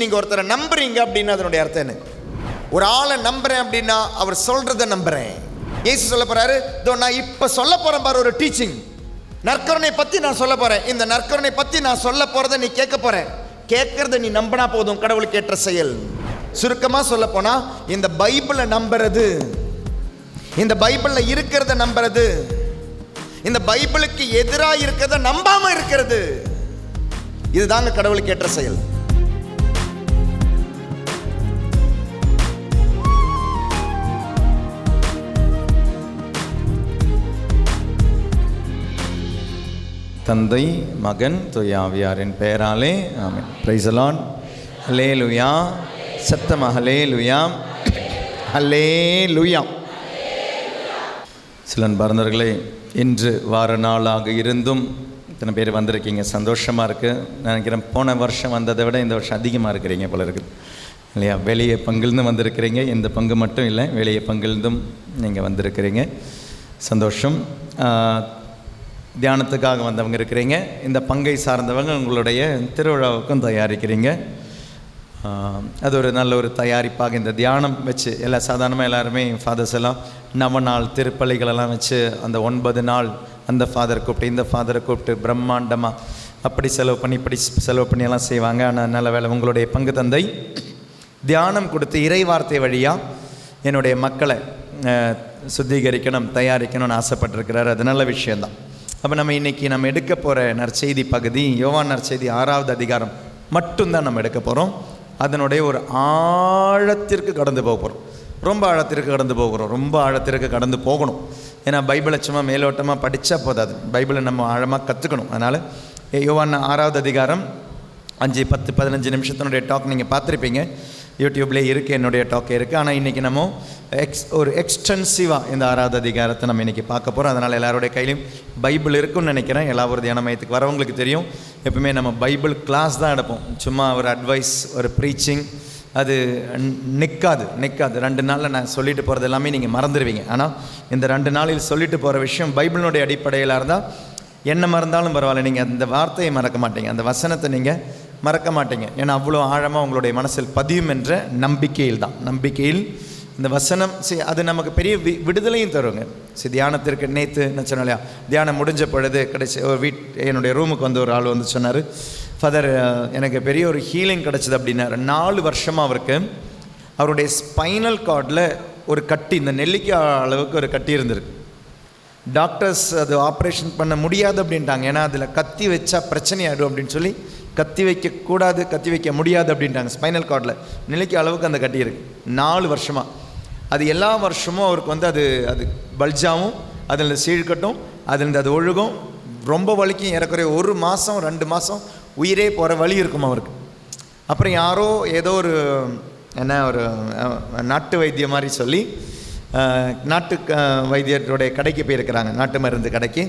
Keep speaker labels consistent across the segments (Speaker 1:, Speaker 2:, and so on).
Speaker 1: நீங்கள் ஒருத்தரை நம்புறீங்க அப்படின்னா அதனுடைய அர்த்தம் என்ன? ஒரு ஆளை நம்புறேன் அப்படின்னா அவர் சொல்றதை நம்புறேன். இயேசு சொல்ல போறாரு, இதோ நான் இப்போ சொல்ல போறேன் பாரு ஒரு டீச்சிங், நற்கருணை பற்றி நான் சொல்ல போறேன். இந்த நற்கருணை பற்றி நான் சொல்ல போறதை நீ கேட்க போற. கேட்கறத நீ நம்பினா போதும், கடவுளுக்கு ஏற்ற செயல். சுருக்கமாக சொல்ல போனா இந்த பைபிளை நம்புறது, இந்த பைபிளில் இருக்கிறத நம்புறது, இந்த பைபிளுக்கு எதிராக இருக்கிறத நம்பாம இருக்கிறது, இதுதாங்க கடவுளுக்கு ஏற்ற செயல். தந்தை, மகன், தூய ஆவியாரின் பெயராலே ஆமென். Price the Lord. ஹல்லேலூயா. சத்தமாக ஹல்லேலூயா, ஹல்லேலூயா. சில அன்பார்ந்தவர்களே, இன்று வார நாளாக இருந்தும் இத்தனை பேர் வந்திருக்கீங்க, சந்தோஷமாக இருக்குது. நினைக்கிறேன் போன வருஷம் வந்ததை விட இந்த வருஷம் அதிகமாக இருக்கிறீங்க போல இருக்குது இல்லையா? வெளியே பங்கிலிருந்து வந்திருக்கிறீங்க, இந்த பங்கு மட்டும் இல்லை, வெளியே பங்கிலிருந்தும் நீங்கள் வந்திருக்கிறீங்க, சந்தோஷம். தியானத்துக்காக வந்தவங்க இருக்கிறீங்க, இந்த பங்கை சார்ந்தவங்க உங்களுடைய திருவிழாவுக்கும் தயாரிக்கிறீங்க. அது ஒரு நல்ல ஒரு தயாரிப்பாக இந்த தியானம் வச்சு சாதாரணமாக எல்லாருமே ஃபாதர்ஸ் எல்லாம் நவநாள் திருப்பலிகளெல்லாம் வச்சு அந்த 9 நாள் அந்த ஃபாதரை கூப்பிட்டு இந்த ஃபாதரை கூப்பிட்டு பிரம்மாண்டமாக அப்படி செலவு பண்ணி இப்படி செலவு பண்ணி எல்லாம் செய்வாங்க. ஆனால் நல்ல வேலை உங்களுடைய பங்கு தந்தை தியானம் கொடுத்து இறை வார்த்தை வழியாக என்னுடைய மக்களை சுத்திகரிக்கணும், தயாரிக்கணும்னு ஆசைப்பட்டிருக்கிறார். அது நல்ல விஷயந்தான். அப்போ நம்ம இன்றைக்கி நம்ம எடுக்க போகிற நற்செய்தி பகுதி யோவான் நற்செய்தி 6வது அதிகாரம் மட்டும்தான் நம்ம எடுக்க போகிறோம். அதனுடைய ஒரு ஆழத்திற்கு கடந்து போக போகிறோம். ரொம்ப ஆழத்திற்கு கடந்து போகிறோம், ரொம்ப ஆழத்திற்கு கடந்து போகணும். ஏன்னா பைபிளை சும்மா மேலோட்டமாக படித்தா போதாது, பைபிளை நம்ம ஆழமாக கற்றுக்கணும். அதனால் யோவான் 6வது அதிகாரம் 5, 10, 15 நிமிஷத்தினுடைய டாக் நீங்கள் பார்த்துருப்பீங்க, யூடியூப்லேயே இருக்குது, என்னுடைய டாக்கே இருக்குது. ஆனால் இன்றைக்கி நம்ம ஒரு எக்ஸ்டென்சிவாக இந்த 6வது அதிகாரத்தை நம்ம இன்றைக்கி பார்க்க போகிறோம். அதனால் எல்லாருடைய கையிலையும் பைபிள் இருக்குன்னு நினைக்கிறேன். எல்லா ஒரு தியான மையத்துக்கு வரவங்களுக்கு தெரியும், எப்பவுமே நம்ம பைபிள் கிளாஸ் தான் எடுப்போம். சும்மா ஒரு அட்வைஸ், ஒரு ப்ரீச்சிங் அது நிற்காது. 2 நாளில் நான் சொல்லிட்டு போகிறது எல்லாமே நீங்கள் மறந்துடுவீங்க. ஆனால் இந்த 2 நாளில் சொல்லிட்டு போகிற விஷயம் பைபிளினுடைய அடிப்படையில் இருந்தால் என்ன மறந்தாலும் பரவாயில்ல, நீங்கள் அந்த வார்த்தையை மறக்க மாட்டீங்க, அந்த வசனத்தை நீங்கள் மறக்க மாட்டீங்க. ஏன்னா அவ்வளோ ஆழமாக உங்களுடைய மனசில் பதியும் என்ற நம்பிக்கையில் தான். நம்பிக்கையில் இந்த வசனம் அது நமக்கு பெரிய விடுதலையும் தருங்க. தியானத்திற்கு நேற்று நான் சொன்னேன் இல்லையா, தியானம் முடிஞ்ச பொழுது கிடைச்சி ஒரு என்னுடைய ரூமுக்கு வந்து ஒரு ஆள் வந்து சொன்னார், ஃபாதர் எனக்கு பெரிய ஒரு ஹீலிங் கிடச்சிது அப்படின்னாரு. 4 வருஷமாக அவருக்கு அவருடைய ஸ்பைனல் கார்டில் ஒரு கட்டி, இந்த நெல்லிக்காய் அளவுக்கு ஒரு கட்டி இருந்திருக்கு. டாக்டர்ஸ் அது ஆப்ரேஷன் பண்ண முடியாது அப்படின்ட்டாங்க. ஏன்னா அதில் கத்தி வச்சா பிரச்சனையாயிடும் அப்படின்னு சொல்லி கத்தி வைக்கக்கூடாது, கத்தி வைக்க முடியாது அப்படின்ட்டாங்க. ஸ்பைனல் கார்டில் நெல்லிக்காய் அளவுக்கு அந்த கட்டி இருக்குது. 4 வருஷமாக அது எல்லா வருஷமும் அவருக்கு வந்து அது பல்ஜாவும், அதில் சீழ்கட்டும், அதில் அது ஒழுகும், ரொம்ப வலிக்கும். ஏறக்குறைய 1 மாதம் 2 மாதம் உயிரே போகிற வலி இருக்கும் அவருக்கு. அப்புறம் யாரோ ஏதோ ஒரு ஒரு நாட்டு வைத்தியம் மாதிரி சொல்லி நாட்டு வைத்தியருடைய கடைக்கு போயிருக்கிறாங்க, நாட்டு மருந்து கடைக்கு.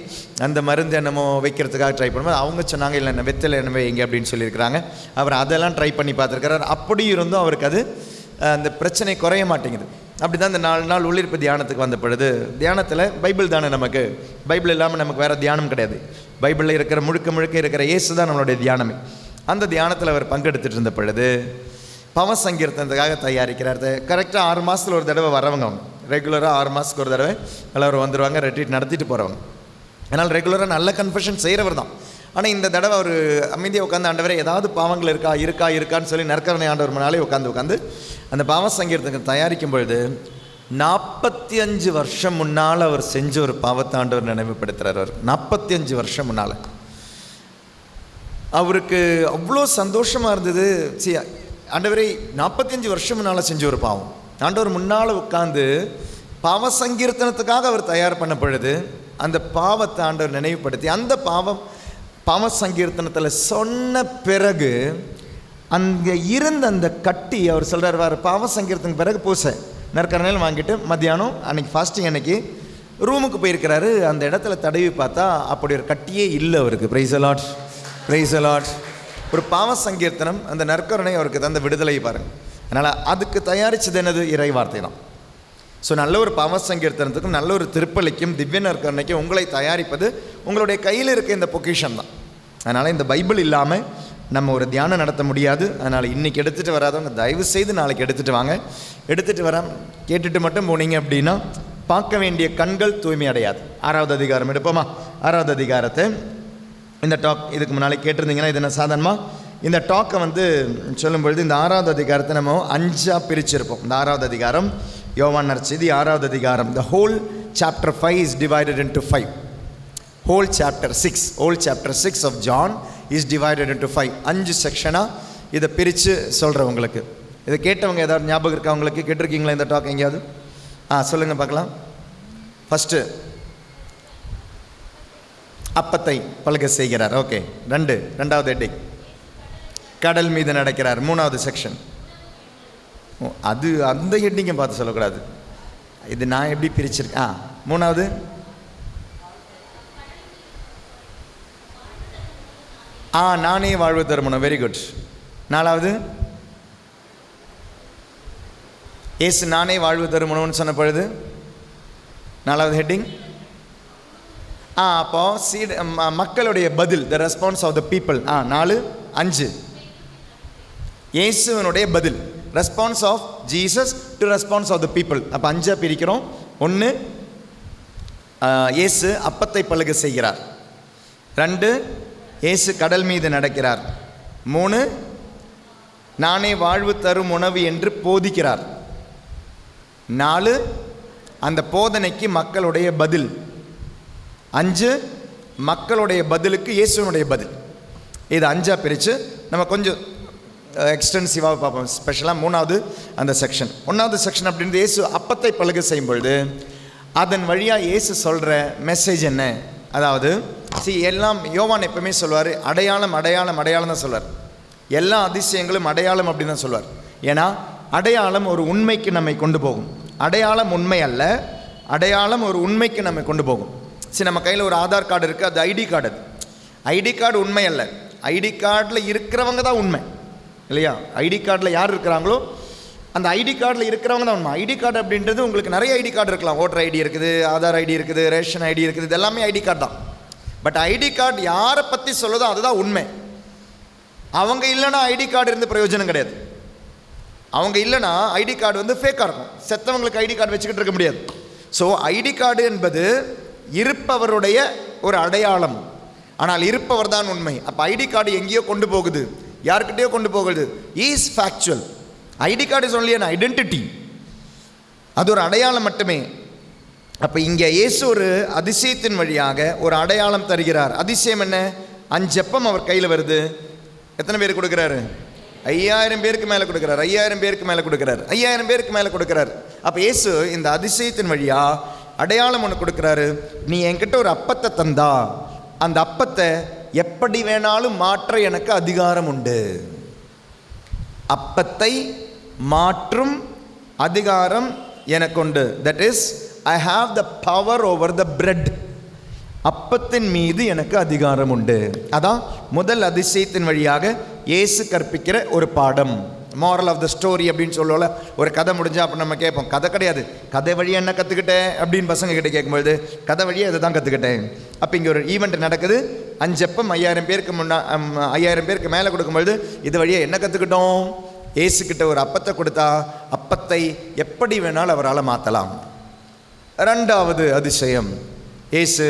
Speaker 1: அந்த மருந்து என்னமோ வைக்கிறதுக்காக ட்ரை பண்ணும்போது அவங்க சொன்னாங்க, இல்லை என்ன வெத்தலை என்னமோ எங்கே அப்படின்னு சொல்லியிருக்கிறாங்க. அவர் அதெல்லாம் ட்ரை பண்ணி பார்த்துருக்கிறார். அப்படி இருந்தும் அவருக்கு அது அந்த பிரச்சனை குறைய மாட்டேங்குது. அப்படி தான் இந்த 4 நாள் உள்ளிருப்பு தியானத்துக்கு வந்த பொழுது, தியானத்தில் பைபிள் தானே நமக்கு, பைபிள் இல்லாமல் நமக்கு வேறு தியானம் கிடையாது. பைபிளில் இருக்கிற முழுக்க இருக்கிற இயேசு தான் நம்மளுடைய தியானமே. அந்த தியானத்தில் அவர் பங்கெடுத்துட்டு இருந்த பொழுது பவ சங்கீர்த்தனத்துக்காக தயாரிக்கிறார். கரெக்டாக 6 மாதத்தில் ஒரு தடவை வரவங்க, அவங்க ரெகுலராக 6 மாதத்துக்கு ஒரு தடவை எல்லோரும் வந்துடுவாங்க, ரெட்ரீட் நடத்திட்டு போகிறவங்க. அதனால் ரெகுலராக நல்ல கன்ஃபெஷன் செய்கிறவர் தான். ஆனால் இந்த தடவை அவர் அமைதியாக உட்காந்து, ஆண்டவரே ஏதாவது பாவங்கள் இருக்கான்னு சொல்லி நற்கருணை ஆண்டவர் முன்னாலே உட்காந்து அந்த பாவ சங்கீர்த்தனத்தை தயாரிக்கும் பொழுது 45 வருஷம் முன்னால் அவர் செஞ்ச ஒரு பாவத்தை ஆண்டவர் நினைவுபடுத்துகிறார். அவர் 45 வருஷம் முன்னால் அவருக்கு அவ்வளோ சந்தோஷமாக இருந்தது. ஆண்டவரே 45 வருஷம் முன்னால் செஞ்ச ஒரு பாவம், ஆண்டவர் முன்னால் உட்காந்து பாவ சங்கீர்த்தனத்துக்காக அவர் தயார் பண்ண பொழுது அந்த பாவத்தை ஆண்டவர் நினைவுபடுத்தி அந்த பாவ சங்கீர்த்தனத்தில் சொன்ன பிறகு அங்கே இருந்த அந்த கட்டி அவர் சொல்கிறார், வேறு பாவ சங்கீர்த்தனுக்கு பிறகு பூசை நற்கரணையில் வாங்கிட்டு மத்தியானம் அன்றைக்கி ஃபாஸ்டிங் அன்றைக்கி ரூமுக்கு போயிருக்கிறாரு. அந்த இடத்துல தடவி பார்த்தா அப்படி ஒரு கட்டியே இல்லை அவருக்கு. Price the Lord, praise the Lord. ஒரு பாவ சங்கீர்த்தனம், அந்த நற்கருணை அவருக்கு தந்த விடுதலை பாருங்கள். அதனால் அதுக்கு தயாரித்தது என்னது? இறை வார்த்தை தான். ஸோ நல்ல ஒரு பாவ சங்கீர்த்தனத்துக்கும் நல்ல ஒரு திருப்பலிக்கும் திவ்ய நற்கருணைக்கும் உங்களை தயாரிப்பது உங்களுடைய கையில் இருக்க இந்த பொக்கிஷன் தான். அதனால் இந்த பைபிள் இல்லாமல் நம்ம ஒரு தியானம் நடத்த முடியாது. அதனால் இன்றைக்கி எடுத்துகிட்டு வராதவங்க தயவு செய்து நாளைக்கு எடுத்துகிட்டு வாங்க. எடுத்துகிட்டு கேட்டுட்டு மட்டும் போனீங்க அப்படின்னா பார்க்க வேண்டிய கண்கள் தூய்மை அடையாது. 6வது அதிகாரம் எடுப்போமா? 6வது அதிகாரத்தை இந்த டாக் இதுக்கு முன்னாலே கேட்டிருந்தீங்கன்னா இது என்ன சாதாரணமாக இந்த டாக்கை சொல்லும் பொழுது இந்த 6வது அதிகாரத்தை நம்ம 5ஆக பிரிச்சிருப்போம். இந்த 6வது அதிகாரம் யோவான் நற்செய்தி 6வது அதிகாரம், the whole chapter 5 is divided into 5. whole chapter 6 of John is divided into 5. 5 செக்ஷனாக இதை பிரித்து சொல்கிறேன் உங்களுக்கு. இதை கேட்டவங்க ஏதாவது ஞாபகம் இருக்கா உங்களுக்கு? கேட்டிருக்கீங்களா இந்த டாக் எங்கேயாவது? சொல்லுங்கள் பார்க்கலாம். ஃபஸ்ட்டு அப்பத்தை பலக செய்கிறார். ஓகே. 2வது ஹெட்டிங் கடல் மீது நடக்கிறார். 3வது செக்ஷன். அது அந்த ஹெட்டிங்கை பார்த்து சொல்லக்கூடாது, இது நான் எப்படி பிரிச்சிருக்கேன். 3வது நானே வாழ்வு தருமணும். Very good. 4வது ஏசு நானே வாழ்வு தருமணும்னு சொன்ன பொழுது 4வது ஹெட்டிங் அப்போ மக்களுடைய பதில், the response of the people. 4, 5 இயேசுவனுடைய பதில், response of Jesus to response of the people. அப்போ 5 பிரிக்கிறோம். 1 இயேசு அப்பத்தை பலக செய்கிறார். 2 இயேசு கடல் மீது நடக்கிறார். 3 நானே வாழ்வு தரும் உணவு என்று போதிக்கிறார். 4 அந்த போதனைக்கு மக்களுடைய பதில். 5 மக்களுடைய பதிலுக்கு இயேசுவனுடைய பதில். இது 5ஆக பிரித்து நம்ம கொஞ்சம் எக்ஸ்டென்சிவாக பார்ப்போம். ஸ்பெஷலாக 3வது அந்த செக்ஷன். 1வது செக்ஷன் அப்படின்றது இயேசு அப்பத்தை பலக செய்யும் பொழுது அதன் வழியாக இயேசு சொல்கிற மெசேஜ் என்ன? அதாவது எல்லாம் யோவான் எப்பவுமே சொல்வார், அடையாளம் அடையாளம் அடையாளம் தான் சொல்வார். எல்லா அதிசயங்களும் அடையாளம் அப்படின்னு தான் சொல்வார். ஏன்னா அடையாளம் ஒரு உண்மைக்கு நம்மை கொண்டு போகும். அடையாளம் உண்மை அல்ல, அடையாளம் ஒரு உண்மைக்கு நம்மை கொண்டு போகும். நம்ம கையில் ஒரு ஆதார் கார்டு இருக்குது, அது ஐடி கார்டு. அது ஐடி கார்டு உண்மை அல்ல, ஐடி கார்டில் இருக்கிறவங்க தான் உண்மை இல்லையா? ஐடி கார்டில் யார் இருக்கிறாங்களோ அந்த ஐடி கார்டில் இருக்கிறவங்க தான் உண்மை. ஐடி கார்டு அப்படின்றது உங்களுக்கு நிறைய ஐடி கார்டு இருக்கலாம். ஓட்டர் ஐடி இருக்குது, ஆதார் ஐடி இருக்குது, ரேஷன் ஐடி இருக்குது, இது எல்லாமே ஐடி கார்டு தான். பட் ஐடி கார்டு யாரை பற்றி சொல்லுதோ அதுதான் உண்மை. அவங்க இல்லைன்னா ஐடி கார்டு இருந்து பிரயோஜனம் கிடையாது. அவங்க இல்லைன்னா ஐடி கார்டு ஃபேக்காக இருக்கும். செத்தவங்களுக்கு ஐடி கார்டு வச்சுக்கிட்டு இருக்க முடியாது. ஸோ ஐடி கார்டு என்பது இருப்பவருடைய ஒரு அடையாளம், ஆனால் இருப்பவர் தான் உண்மை. அப்போ ஐடி கார்டு எங்கேயோ கொண்டு போகுது, யார்கிட்டயோ கொண்டு போகுது. Is factual. ID card is only an identity, அது ஒரு அடையாளம் மட்டுமே. அப்போ இங்கே இயேசு ஒரு அதிசயத்தின் வழியாக ஒரு அடையாளம் தருகிறார். அதிசயம் என்ன? 5 அப்பம் அவர் கையில் வருது. எத்தனை பேர் கொடுக்குறாரு? 5000 பேருக்கு மேலே கொடுக்குறாரு. 5000 பேருக்கு மேலே கொடுக்குறாரு. 5000 பேருக்கு மேலே கொடுக்குறாரு. அப்போ இயேசு இந்த அதிசயத்தின் வழியாக அடையாளம் ஒன்று கொடுக்குறாரு. நீ என்கிட்ட ஒரு அப்பத்தை தந்தா அந்த அப்பத்தை எப்படி வேணாலும் மாற்ற எனக்கு அதிகாரம் உண்டு. அப்பத்தை மாற்றும் அதிகாரம் எனக்கு உண்டு. That is I have the power over the bread. அப்பத்தின் மீது எனக்கு அதிகாரம் உண்டு. அதான் முதல் அதிசயத்தின் வழியாக இயேசு கற்பிக்கிற ஒரு பாடம். மாரல் ஆஃப் த ஸ்டோரி அப்படின்னு சொல்லுவோம்ல. ஒரு கதை முடிஞ்சா அப்போ நம்ம கேட்போம், கதை கிடையாது, கதை வழியாக என்ன கற்றுக்கிட்டேன் அப்படின்னு பசங்க கிட்டே கேட்கும்பொழுது கதை வழியாக இதை தான் கற்றுக்கிட்டேன். அப்போ இங்கே ஒரு ஈவெண்ட் நடக்குது. 5 அப்பம் 5000 பேருக்கு 5000 பேருக்கு மேலே கொடுக்கும்பொழுது இது வழியாக என்ன கற்றுக்கிட்டோம்? இயேசுக்கிட்ட ஒரு அப்பத்தை கொடுத்தா அப்பத்தை எப்படி வேணாலும் அவரால் மாற்றலாம். 2வது அதிசயம், இயேசு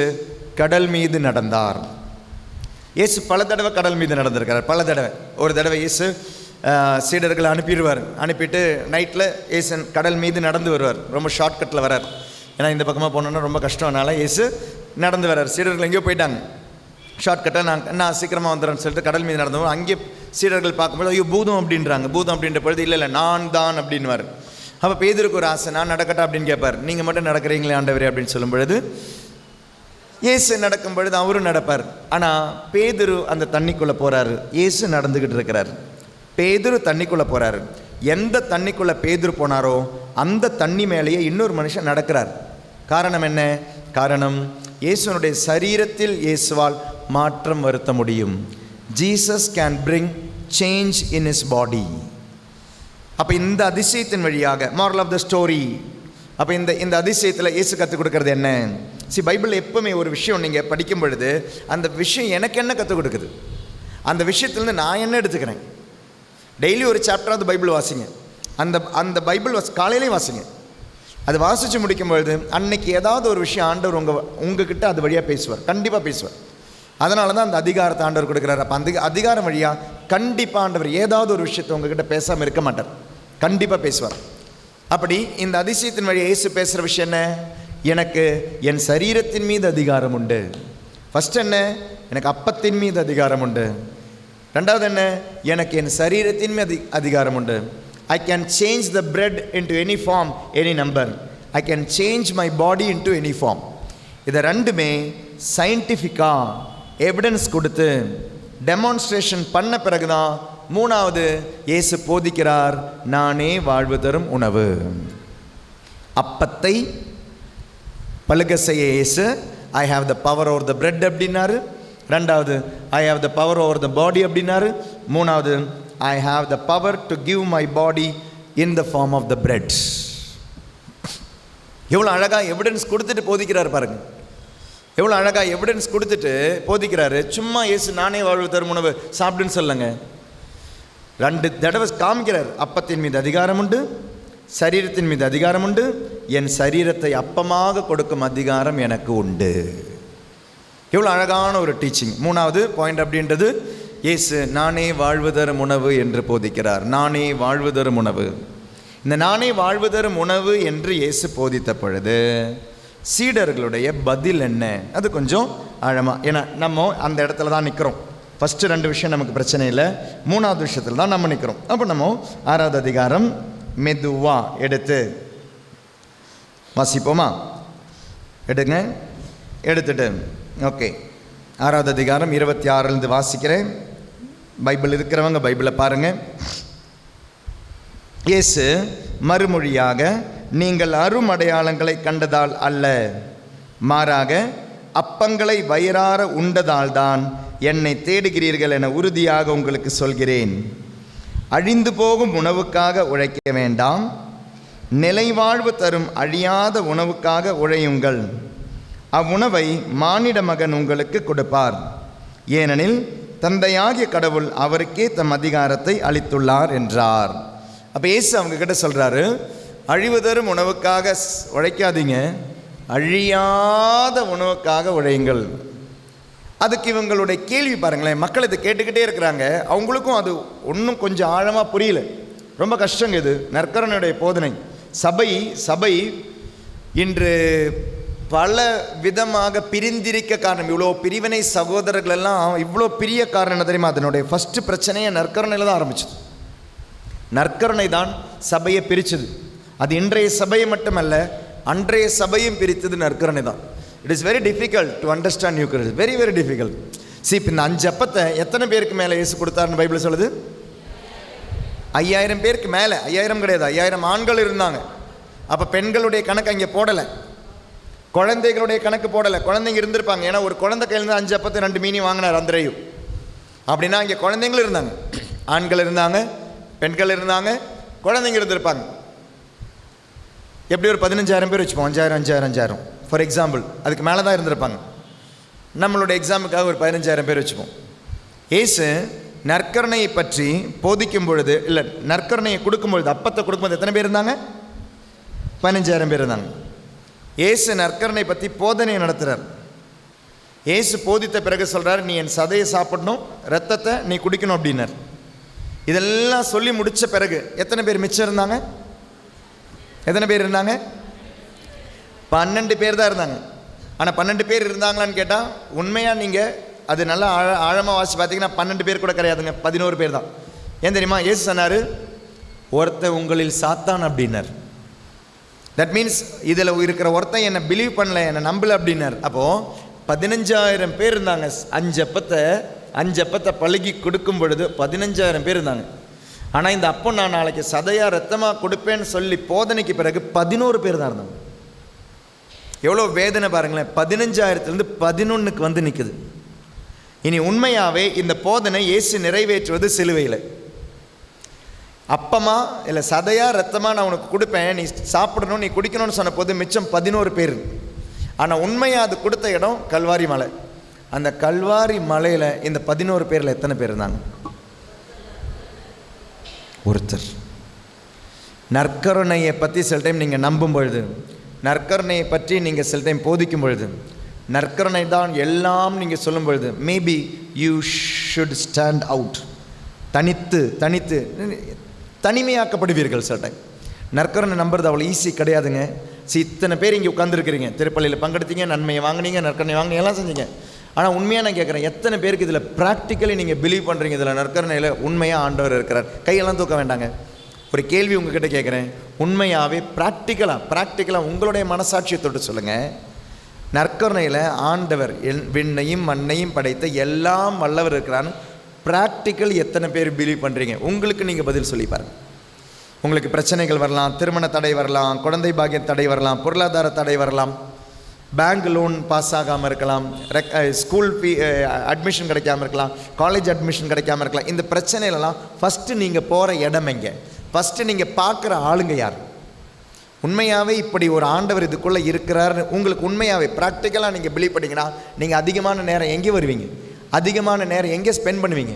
Speaker 1: கடல் மீது நடந்தார். இயேசு பல தடவை கடல் மீது நடந்திருக்கிறார். பல தடவை. ஒரு தடவை இயேசு சீடர்களை அனுப்பிடுவார். அனுப்பிட்டு நைட்டில் இயேசு கடல் மீது நடந்து வருவார். ரொம்ப ஷார்ட்கட்டில் வரார். ஏன்னா இந்த பக்கமாக போனோன்னா ரொம்ப கஷ்டம்னால இயேசு நடந்து வர்றார். சீடர்கள் எங்கேயோ போயிட்டாங்க. ஷார்ட்கட்டாக நான் சீக்கிரமாக வந்துடுறேன்னு சொல்லிட்டு கடல் மீது நடந்தவங்க அங்கே சீடர்கள் பார்க்கும்போது ஐயோ பூதம் அப்படின்றாங்க. பூதம் அப்படின்ற பொழுது இல்லை நான் தான் அப்படின்வார். அப்போ பேதுருக்கு ஒரு ஆசை, நான் நடக்கட்டா அப்படின்னு கேட்பார். நீங்கள் மட்டும் நடக்கிறீங்களே ஆண்டவரே அப்படின்னு சொல்லும் பொழுது இயேசு நடக்கும் பொழுது அவரும் நடப்பார். ஆனால் பேதுரு அந்த தண்ணிக்குள்ளே போகிறாரு, இயேசு நடந்துக்கிட்டு இருக்கிறார். பேதுரு தண்ணிக்குள்ளே போகிறாரு. எந்த தண்ணிக்குள்ளே பேதுரு போனாரோ அந்த தண்ணி மேலேயே இன்னொரு மனுஷன் நடக்கிறார். காரணம் என்ன? காரணம் இயேசுனுடைய சரீரத்தில் இயேசுவால் மாற்றம் வருத்த முடியும். Jesus can bring change in his body. அப்போ இந்த அதிசயத்தின் வழியாக மாரல் ஆஃப் த ஸ்டோரி. அப்போ இந்த அதிசயத்தில் இயேசு கற்றுக் கொடுக்கறது என்ன? பைபிள் எப்பவுமே ஒரு விஷயம் நீங்கள் படிக்கும் பொழுது அந்த விஷயம் எனக்கு என்ன கற்றுக் கொடுக்குது, அந்த விஷயத்துலேருந்து நான் என்ன எடுத்துக்கிறேன்? டெய்லி ஒரு சாப்டராவது பைபிள் வாசிங்க. அந்த பைபிள் காலையிலேயும் வாசிங்க. அது வாசித்து முடிக்கும்பொழுது அன்னைக்கு ஏதாவது ஒரு விஷயம் ஆண்டவர் உங்ககிட்ட அது வழியாக பேசுவார், கண்டிப்பாக பேசுவார். அதனால தான் அந்த அதிகாரத்தை ஆண்டவர் கொடுக்குறாரு. அப்போ அந்த அதிகாரம் வழியாக கண்டிப்பாக ஆண்டவர் ஏதாவது ஒரு விஷயத்தை உங்ககிட்ட பேசாமல் இருக்க மாட்டார், கண்டிப்பாக பேசுவார். அப்படி இந்த அதிசயத்தின் வழியாக இயேசு பேசுகிற விஷயம் என்ன? எனக்கு என் சரீரத்தின் மீது அதிகாரம் உண்டு. ஃபஸ்ட் என்ன? எனக்கு அப்பத்தின் மீது அதிகாரம் உண்டு. ரெண்டாவது என்ன? எனக்கு என் சரீரத்தின் மீது அதிகாரம் உண்டு. I can change the bread into any form, any number. I can change my body into any form. இதை ரெண்டுமே சயின்டிஃபிக்காக எவிடன்ஸ் கொடுத்து டெமான்ஸ்ட்ரேஷன் பண்ண பிறகுதான் மூணாவது இயேசு போதிக்கிறார், நானே வாழ்வு தரும் உணவு. அப்பத்தை பழுக செய்ய இயேசு I have the power over the bread அப்படின்னாரு. ரெண்டாவது I have the power over the body அப்படின்னாரு. மூணாவது I have the power to give my body in the form of the bread. எவ்வளோ அழகாக எவிடன்ஸ் கொடுத்துட்டு போதிக்கிறார் பாருங்க. எவ்வளோ அழகாக எவிடன்ஸ் கொடுத்துட்டு போதிக்கிறாரு. சும்மா இயேசு நானே வாழ்வு தரும் உணவு சாப்பிடுன்னு சொல்லுங்க, 2 தடவை காமிக்கிறார். அப்பத்தின் மீது அதிகாரம் உண்டு, சரீரத்தின் மீது அதிகாரம் உண்டு, என் சரீரத்தை அப்பமாக கொடுக்கும் அதிகாரம் எனக்கு உண்டு. எவ்வளோ அழகான ஒரு டீச்சிங். மூணாவது பாயிண்ட் அப்படின்றது இயேசு நானே வாழ்வு தரும் உணவு என்று போதிக்கிறார். நானே வாழ்வு தரும் உணவு. இந்த நானே வாழ்வு தரும் உணவு என்று இயேசு போதித்த பொழுது சீடர்களுடைய பதில் என்ன? அது கொஞ்சம் ஆழமாக, ஏன்னா நம்ம அந்த இடத்துல தான் நிற்கிறோம். ஃபஸ்ட்டு 2 விஷயம் நமக்கு பிரச்சனை இல்லை, 3வது விஷயத்தில் தான் நம்ம நிற்கிறோம். அப்போ நம்ம 6வது அதிகாரம் மெதுவா எடுத்து வாசிப்போமா? எடுங்க, எடுத்துட்டு ஓகே. 6வது அதிகாரம் 26 வாசிக்கிறேன். பைபிள் இருக்கிறவங்க பைபிளை பாருங்கள். இயேசு மறுமொழியாக, நீங்கள் அருமடையாளங்களை கண்டதால் அல்ல, மாறாக அப்பங்களை வயிறார உண்டதால் தான் என்னை தேடுகிறீர்கள் என உறுதியாக உங்களுக்கு சொல்கிறேன். அழிந்து போகும் உணவுக்காக உழைக்க வேண்டாம், நிலைவாழ்வு தரும் அழியாத உணவுக்காக உழையுங்கள். அவ்வுணவை மானிட மகன் உங்களுக்கு கொடுப்பார். ஏனெனில் தந்தையாகிய கடவுள் அவருக்கே தம் அதிகாரத்தை அளித்துள்ளார் என்றார். அப்போ இயேசு அவங்க கிட்ட சொல்கிறாரு, அழிவு தரும் உணவுக்காக உழைக்காதீங்க, அழியாத உணவுக்காக உழையுங்கள். அதுக்கு இவங்களுடைய கேள்வி பாருங்களேன். மக்கள் இதை கேட்டுக்கிட்டே இருக்கிறாங்க, அவங்களுக்கும் அது ஒன்றும் கொஞ்சம் ஆழமாக புரியல. ரொம்ப கஷ்டங்க இது. நற்கருணையுடைய போதனை. சபை இன்று பல விதமாக பிரிந்திருக்க காரணம், இவ்வளோ பிரிவினை சகோதரர்கள் எல்லாம் இவ்வளோ பிரிய காரணம் என்ன தெரியுமா? அதனுடைய ஃபஸ்ட்டு பிரச்சனையை நற்கருணையில் தான் ஆரம்பிச்சது. நற்கருணை தான் சபையை பிரித்தது. அது இன்றைய சபையை மட்டுமல்ல, அன்றைய சபையும் பிரித்தது நற்கருணை தான். It is very difficult to understand Eucharist, very very difficult. இப்போ இந்த 5 அப்பத்தை எத்தனை பேருக்கு மேலே இயேசு கொடுத்தாருன்னு பைபிள் சொல்லுது? 5000 பேருக்கு மேலே. 5000 கிடையாது, 5000 ஆண்கள் இருந்தாங்க. அப்போ பெண்களுடைய கணக்கு அங்கே போடலை, குழந்தைகளுடைய கணக்கு போடலை. குழந்தைங்க இருந்திருப்பாங்க, ஏன்னா ஒரு குழந்தை கையிலேருந்து 5 அப்பத்தை 2 மீனி வாங்கினார் அந்திரையும். அப்படின்னா இங்கே குழந்தைங்களும் இருந்தாங்க, ஆண்கள் இருந்தாங்க, பெண்கள் இருந்தாங்க, குழந்தைங்க இருந்திருப்பாங்க. எப்படி ஒரு 15000 பேர் வச்சுப்போம், 5000 ஃபார் எக்ஸாம்பிள். அதுக்கு மேலே தான் இருந்திருப்பாங்க. நம்மளுடைய எக்ஸாமுக்காக ஒரு 15000 பேர் வச்சுப்போம். இயேசு நற்கருணையை பற்றி போதிக்கும் பொழுது, இல்லை நற்கருணையை கொடுக்கும்பொழுது, அப்பத்தை கொடுக்கும்போது எத்தனை பேர் இருந்தாங்க? 15000 பேர் இருந்தாங்க. இயேசு நற்கருணை பற்றி போதனை நடத்துகிறார். இயேசு போதித்த பிறகு சொல்கிறார், நீ என் சதையை சாப்பிடணும், ரத்தத்தை நீ குடிக்கணும் அப்படின்னார். இதெல்லாம் சொல்லி முடித்த பிறகு எத்தனை பேர் மிச்சம் இருந்தாங்க? எத்தனை பேர் இருந்தாங்க? 12 பேர் தான் இருந்தாங்க. ஆனால் 12 பேர் இருந்தாங்களான்னு கேட்டால், உண்மையாக நீங்கள் அது நல்லா ஆழமாக வாசி பார்த்தீங்கன்னா 12 பேர் கூட கிடையாதுங்க, 11 பேர் தான். ஏன் தெரியுமா? இயேசு சொன்னார், ஒருத்தன் உங்களில் சாத்தான் அப்படின்னார். தட் மீன்ஸ் இதில் இருக்கிற ஒருத்தன் என்னை பிலீவ் பண்ணல, என்னை நம்பலை அப்படின்னார். அப்போது 15000 பேர் இருந்தாங்க. 5 அப்பத்தை பழகி கொடுக்கும் பொழுது 15000 பேர் இருந்தாங்க. ஆனால் இந்த அப்போ நான் நாளைக்கு சதையாக ரத்தமாக கொடுப்பேன்னு சொல்லி போதனைக்கு பிறகு 11 பேர் தான் இருந்தாங்க. எவ்வளோ வேதனை பாருங்களேன். 15000லேருந்து 11க்கு வந்து நிற்குது. இனி உண்மையாகவே இந்த போதனை இயேசு நிறைவேற்றுவது சிலுவையில். அப்பமா இல்லை சதையாக ரத்தமாக நான் உனக்கு கொடுப்பேன், நீ சாப்பிடணும், நீ குடிக்கணும்னு சொன்ன போது மிச்சம் 11 பேர். ஆனால் உண்மையாக அது கொடுத்த இடம் கல்வாரி மலை. அந்த கல்வாரி மலையில் இந்த 11 பேரில் எத்தனை பேர் இருந்தாங்க? ஒருத்தர். நற்கருணையை பற்றி சில டைம் நீங்கள் நம்பும் பொழுது, நற்கருணையை பற்றி நீங்கள் சில டைம் போதிக்கும் பொழுது, நற்கருணை தான் எல்லாம் நீங்கள் சொல்லும் பொழுது, maybe you should stand out. தனிமையாக்கப்படுவீர்கள் சில டைம். நற்கருணை நம்புறது அவ்வளோ ஈஸி கிடையாதுங்க. இத்தனை பேர் இங்கே உட்காந்துருக்கிறீங்க, திருப்பள்ளியில் பங்கெடுத்தீங்க, நன்மையை வாங்கினீங்க, நற்கருணை வாங்கினீங்க, எல்லாம் செஞ்சீங்க. ஆனால் உண்மையாக நான் கேட்குறேன், எத்தனை பேருக்கு இதில் ப்ராக்டிக்கலி நீங்கள் பிலீவ் பண்ணுறீங்க? இதில் நற்கருணையில் உண்மையாக ஆண்டவர் இருக்கிறார்? கையெல்லாம் தூக்க வேண்டாங்க. ஒரு கேள்வி உங்ககிட்ட கேட்குறேன், உண்மையாகவே ப்ராக்டிக்கலாக உங்களுடைய மனசாட்சியை தொட்டு சொல்லுங்கள். நற்கருணையில் ஆண்டவர் விண்ணையும் மண்ணையும் படைத்த எல்லாம் வல்லவர் இருக்கிறான்னு ப்ராக்டிக்கல் எத்தனை பேர் பிலீவ் பண்ணுறீங்க? உங்களுக்கு நீங்கள் பதில் சொல்லி பாருங்கள். உங்களுக்கு பிரச்சனைகள் வரலாம், திருமண தடை வரலாம், குழந்தை பாக்கிய தடை வரலாம், பொருளாதார தடை வரலாம், பேங்க் லோன் பாஸ் ஆகாமல் இருக்கலாம், ஸ்கூல் அட்மிஷன் கிடைக்காமல் இருக்கலாம், காலேஜ் அட்மிஷன் கிடைக்காமல் இருக்கலாம். இந்த பிரச்சனையிலலாம் ஃபஸ்ட்டு நீங்கள் போகிற இடம் எங்கே? ஃபஸ்ட்டு நீங்கள் பார்க்குற ஆளுங்க யார்? உண்மையாகவே இப்படி ஒரு ஆண்டவர் இதுக்குள்ளே இருக்கிறாருன்னு உங்களுக்கு உண்மையாகவே ப்ராக்டிக்கலாக நீங்கள் பிலீவ் பண்ணிங்கன்னா, நீங்கள் அதிகமான நேரம் எங்கே வருவீங்க? அதிகமான நேரம் எங்கே ஸ்பெண்ட் பண்ணுவீங்க?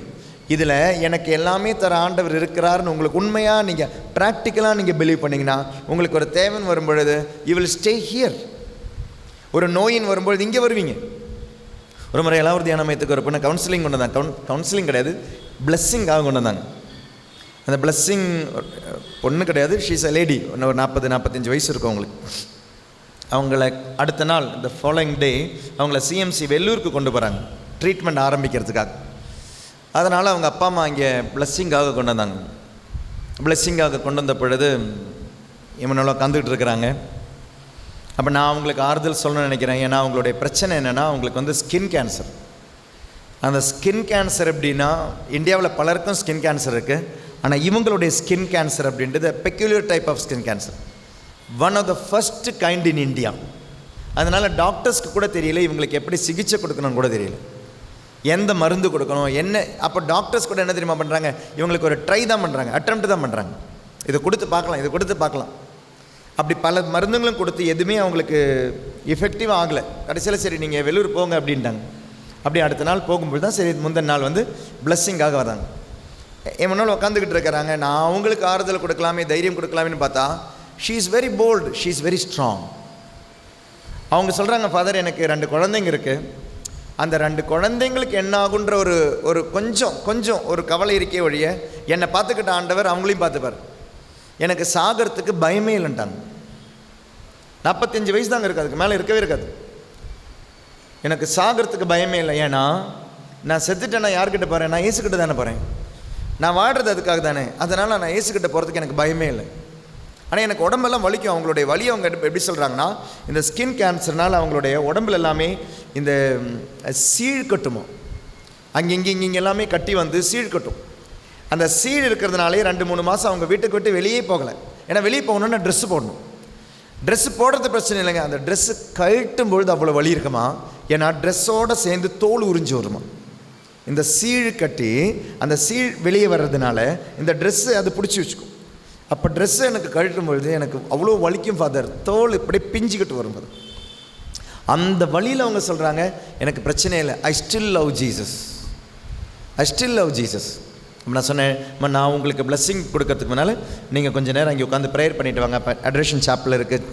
Speaker 1: இதில் எனக்கு எல்லாமே தர ஆண்டவர் இருக்கிறாருன்னு உங்களுக்கு உண்மையாக நீங்கள் ப்ராக்டிக்கலாக நீங்கள் பிலீவ் பண்ணிங்கன்னா, உங்களுக்கு ஒரு தேவன் வரும்பொழுது யூ வில் ஸ்டே ஹியர். ஒரு நோயின் வரும்பொழுது இங்கே வருவீங்க. ஒரு முறை எல்லாரும் தியான மையத்துக்கு ஒரு பொண்ணு கவுன்சிலிங் கொண்டு வந்தாங்க. கவுன்சிலிங் கிடையாது, பிளஸ்ஸிங்காக கொண்டு வந்தாங்க. அந்த பிளஸ்ஸிங் பொண்ணு கிடையாது, ஷீஸ் அ லேடி. ஒரு 40-45 வயசு இருக்கும் அவங்களுக்கு. அவங்கள அடுத்த நாள் இந்த ஃபாலோயிங் டே அவங்கள சிஎம்சி வெள்ளூருக்கு கொண்டு போகிறாங்க ட்ரீட்மெண்ட் ஆரம்பிக்கிறதுக்காக. அதனால் அவங்க அப்பா அம்மா இங்கே பிளஸ்ஸிங்காக கொண்டு வந்தாங்க. பிளஸ்ஸிங்காக கொண்டு வந்த பொழுது இவனெல்லாம் உட்காந்துக்கிட்டு இருக்கிறாங்க. அப்போ நான் அவங்களுக்கு ஆறுதல் சொல்லணும்னு நினைக்கிறேன். ஏன்னா அவங்களுடைய பிரச்சனை என்னென்னா, அவங்களுக்கு வந்து ஸ்கின் கேன்சர். அந்த ஸ்கின் கேன்சர் எப்படின்னா, இந்தியாவில் பலருக்கும் ஸ்கின் கேன்சர் இருக்குது. ஆனால் இவங்களுடைய ஸ்கின் கேன்சர் அப்படின்றது peculiar type of skin cancer, one of the first kind in India. அதனால் டாக்டர்ஸ்க்கு கூட தெரியல இவங்களுக்கு எப்படி சிகிச்சை கொடுக்கணும்னு கூட தெரியல, எந்த மருந்து கொடுக்கணும் என்ன. அப்போ டாக்டர்ஸ் கூட என்ன தெரியுமா பண்ணுறாங்க, இவங்களுக்கு ஒரு ட்ரை தான் பண்ணுறாங்க, அட்டெம்ப்ட் தான் பண்ணுறாங்க. இதை கொடுத்து பார்க்கலாம். அப்படி பல மருந்துகளும் கொடுத்து எதுவுமே அவங்களுக்கு எஃபெக்டிவாக ஆகலை. கடைசியில் சரி நீங்கள் வெளியூர் போங்க அப்படின்ட்டாங்க. அப்படி அடுத்த நாள் போகும்போது தான் சரி முந்தின நாள் வந்து பிளஸ்ஸிங்காக வராங்க. எவனால் உட்காந்துக்கிட்டு இருக்கிறாங்க. நான் அவங்களுக்கு ஆறுதல் கொடுக்கலாமே, தைரியம் கொடுக்கலாமேன்னு பார்த்தா, she is very bolt, she is very strong. அவங்க சொல்கிறாங்க, ஃபாதர் எனக்கு 2 குழந்தைங்க இருக்குது, அந்த 2 குழந்தைங்களுக்கு என்ன ஆகுன்ற ஒரு கொஞ்சம் ஒரு கவலை இருக்கே ஒழிய என்னை பார்த்துக்கிட்ட ஆண்டவர் அவங்களையும் பார்த்துப்பார். எனக்கு சாகிறதுக்கு பயமே இல்லைன்ட்டாங்க. 45 வயசு தாங்க இருக்குது, அதுக்கு மேலே இருக்கவே இருக்காது. எனக்கு சாகிறதுக்கு பயமே இல்லை. ஏன்னா நான் செத்துட்டேன்னா யார்கிட்ட போகிறேன்? நான் இயேசுக்கிட்ட தானே போகிறேன். நான் வாடுறது அதுக்காக தானே. அதனால் நான் இயேசுக்கிட்ட போகிறதுக்கு எனக்கு பயமே இல்லை. ஆனால் எனக்கு உடம்பெல்லாம் வலிக்கும். அவங்களுடைய வலி அவங்க எப்படி சொல்கிறாங்கன்னா, இந்த ஸ்கின் கேன்சர்னால் அவங்களுடைய உடம்புல எல்லாமே இந்த சீழ் கட்டுமோ, இங்கே எல்லாமே கட்டி வந்து சீழ் கட்டும். அந்த சீழ் இருக்கிறதுனாலே 2-3 மாதம் அவங்க வீட்டுக்கு விட்டு வெளியே போகலை. ஏன்னா வெளியே போகணுன்னா ட்ரெஸ்ஸு போடணும். ட்ரெஸ்ஸு போடுறது பிரச்சனை இல்லைங்க, அந்த ட்ரெஸ்ஸு கழட்டும் பொழுது அவ்வளோ வலி இருக்குமா. ஏன்னா ட்ரெஸ்ஸோடு சேர்ந்து தோல் உறிஞ்சி வருமா. இந்த சீழ் கட்டி அந்த சீழ் வெளியே வர்றதுனால இந்த ட்ரெஸ்ஸு அது பிடிச்சி வச்சுக்கும். அப்போ ட்ரெஸ்ஸை எனக்கு கழட்டும் பொழுது எனக்கு அவ்வளோ வலிக்கும் ஃபாதர், தோல் இப்படி பிஞ்சிக்கிட்டு வரும்போது. அந்த வழியில் அவங்க சொல்கிறாங்க, எனக்கு பிரச்சனை இல்லை, ஐ ஸ்டில் லவ் ஜீசஸ். நான் சொன்னேன், நான் உங்களுக்கு பிளஸ்ஸிங் கொடுக்கறதுக்கு முன்னால் நீங்கள் கொஞ்சம் நேரம் அங்கே உட்காந்து ப்ரேயர் பண்ணிவிட்டு வாங்க. இப்போ அட்ரேஷன் சாப்பில் இருக்குது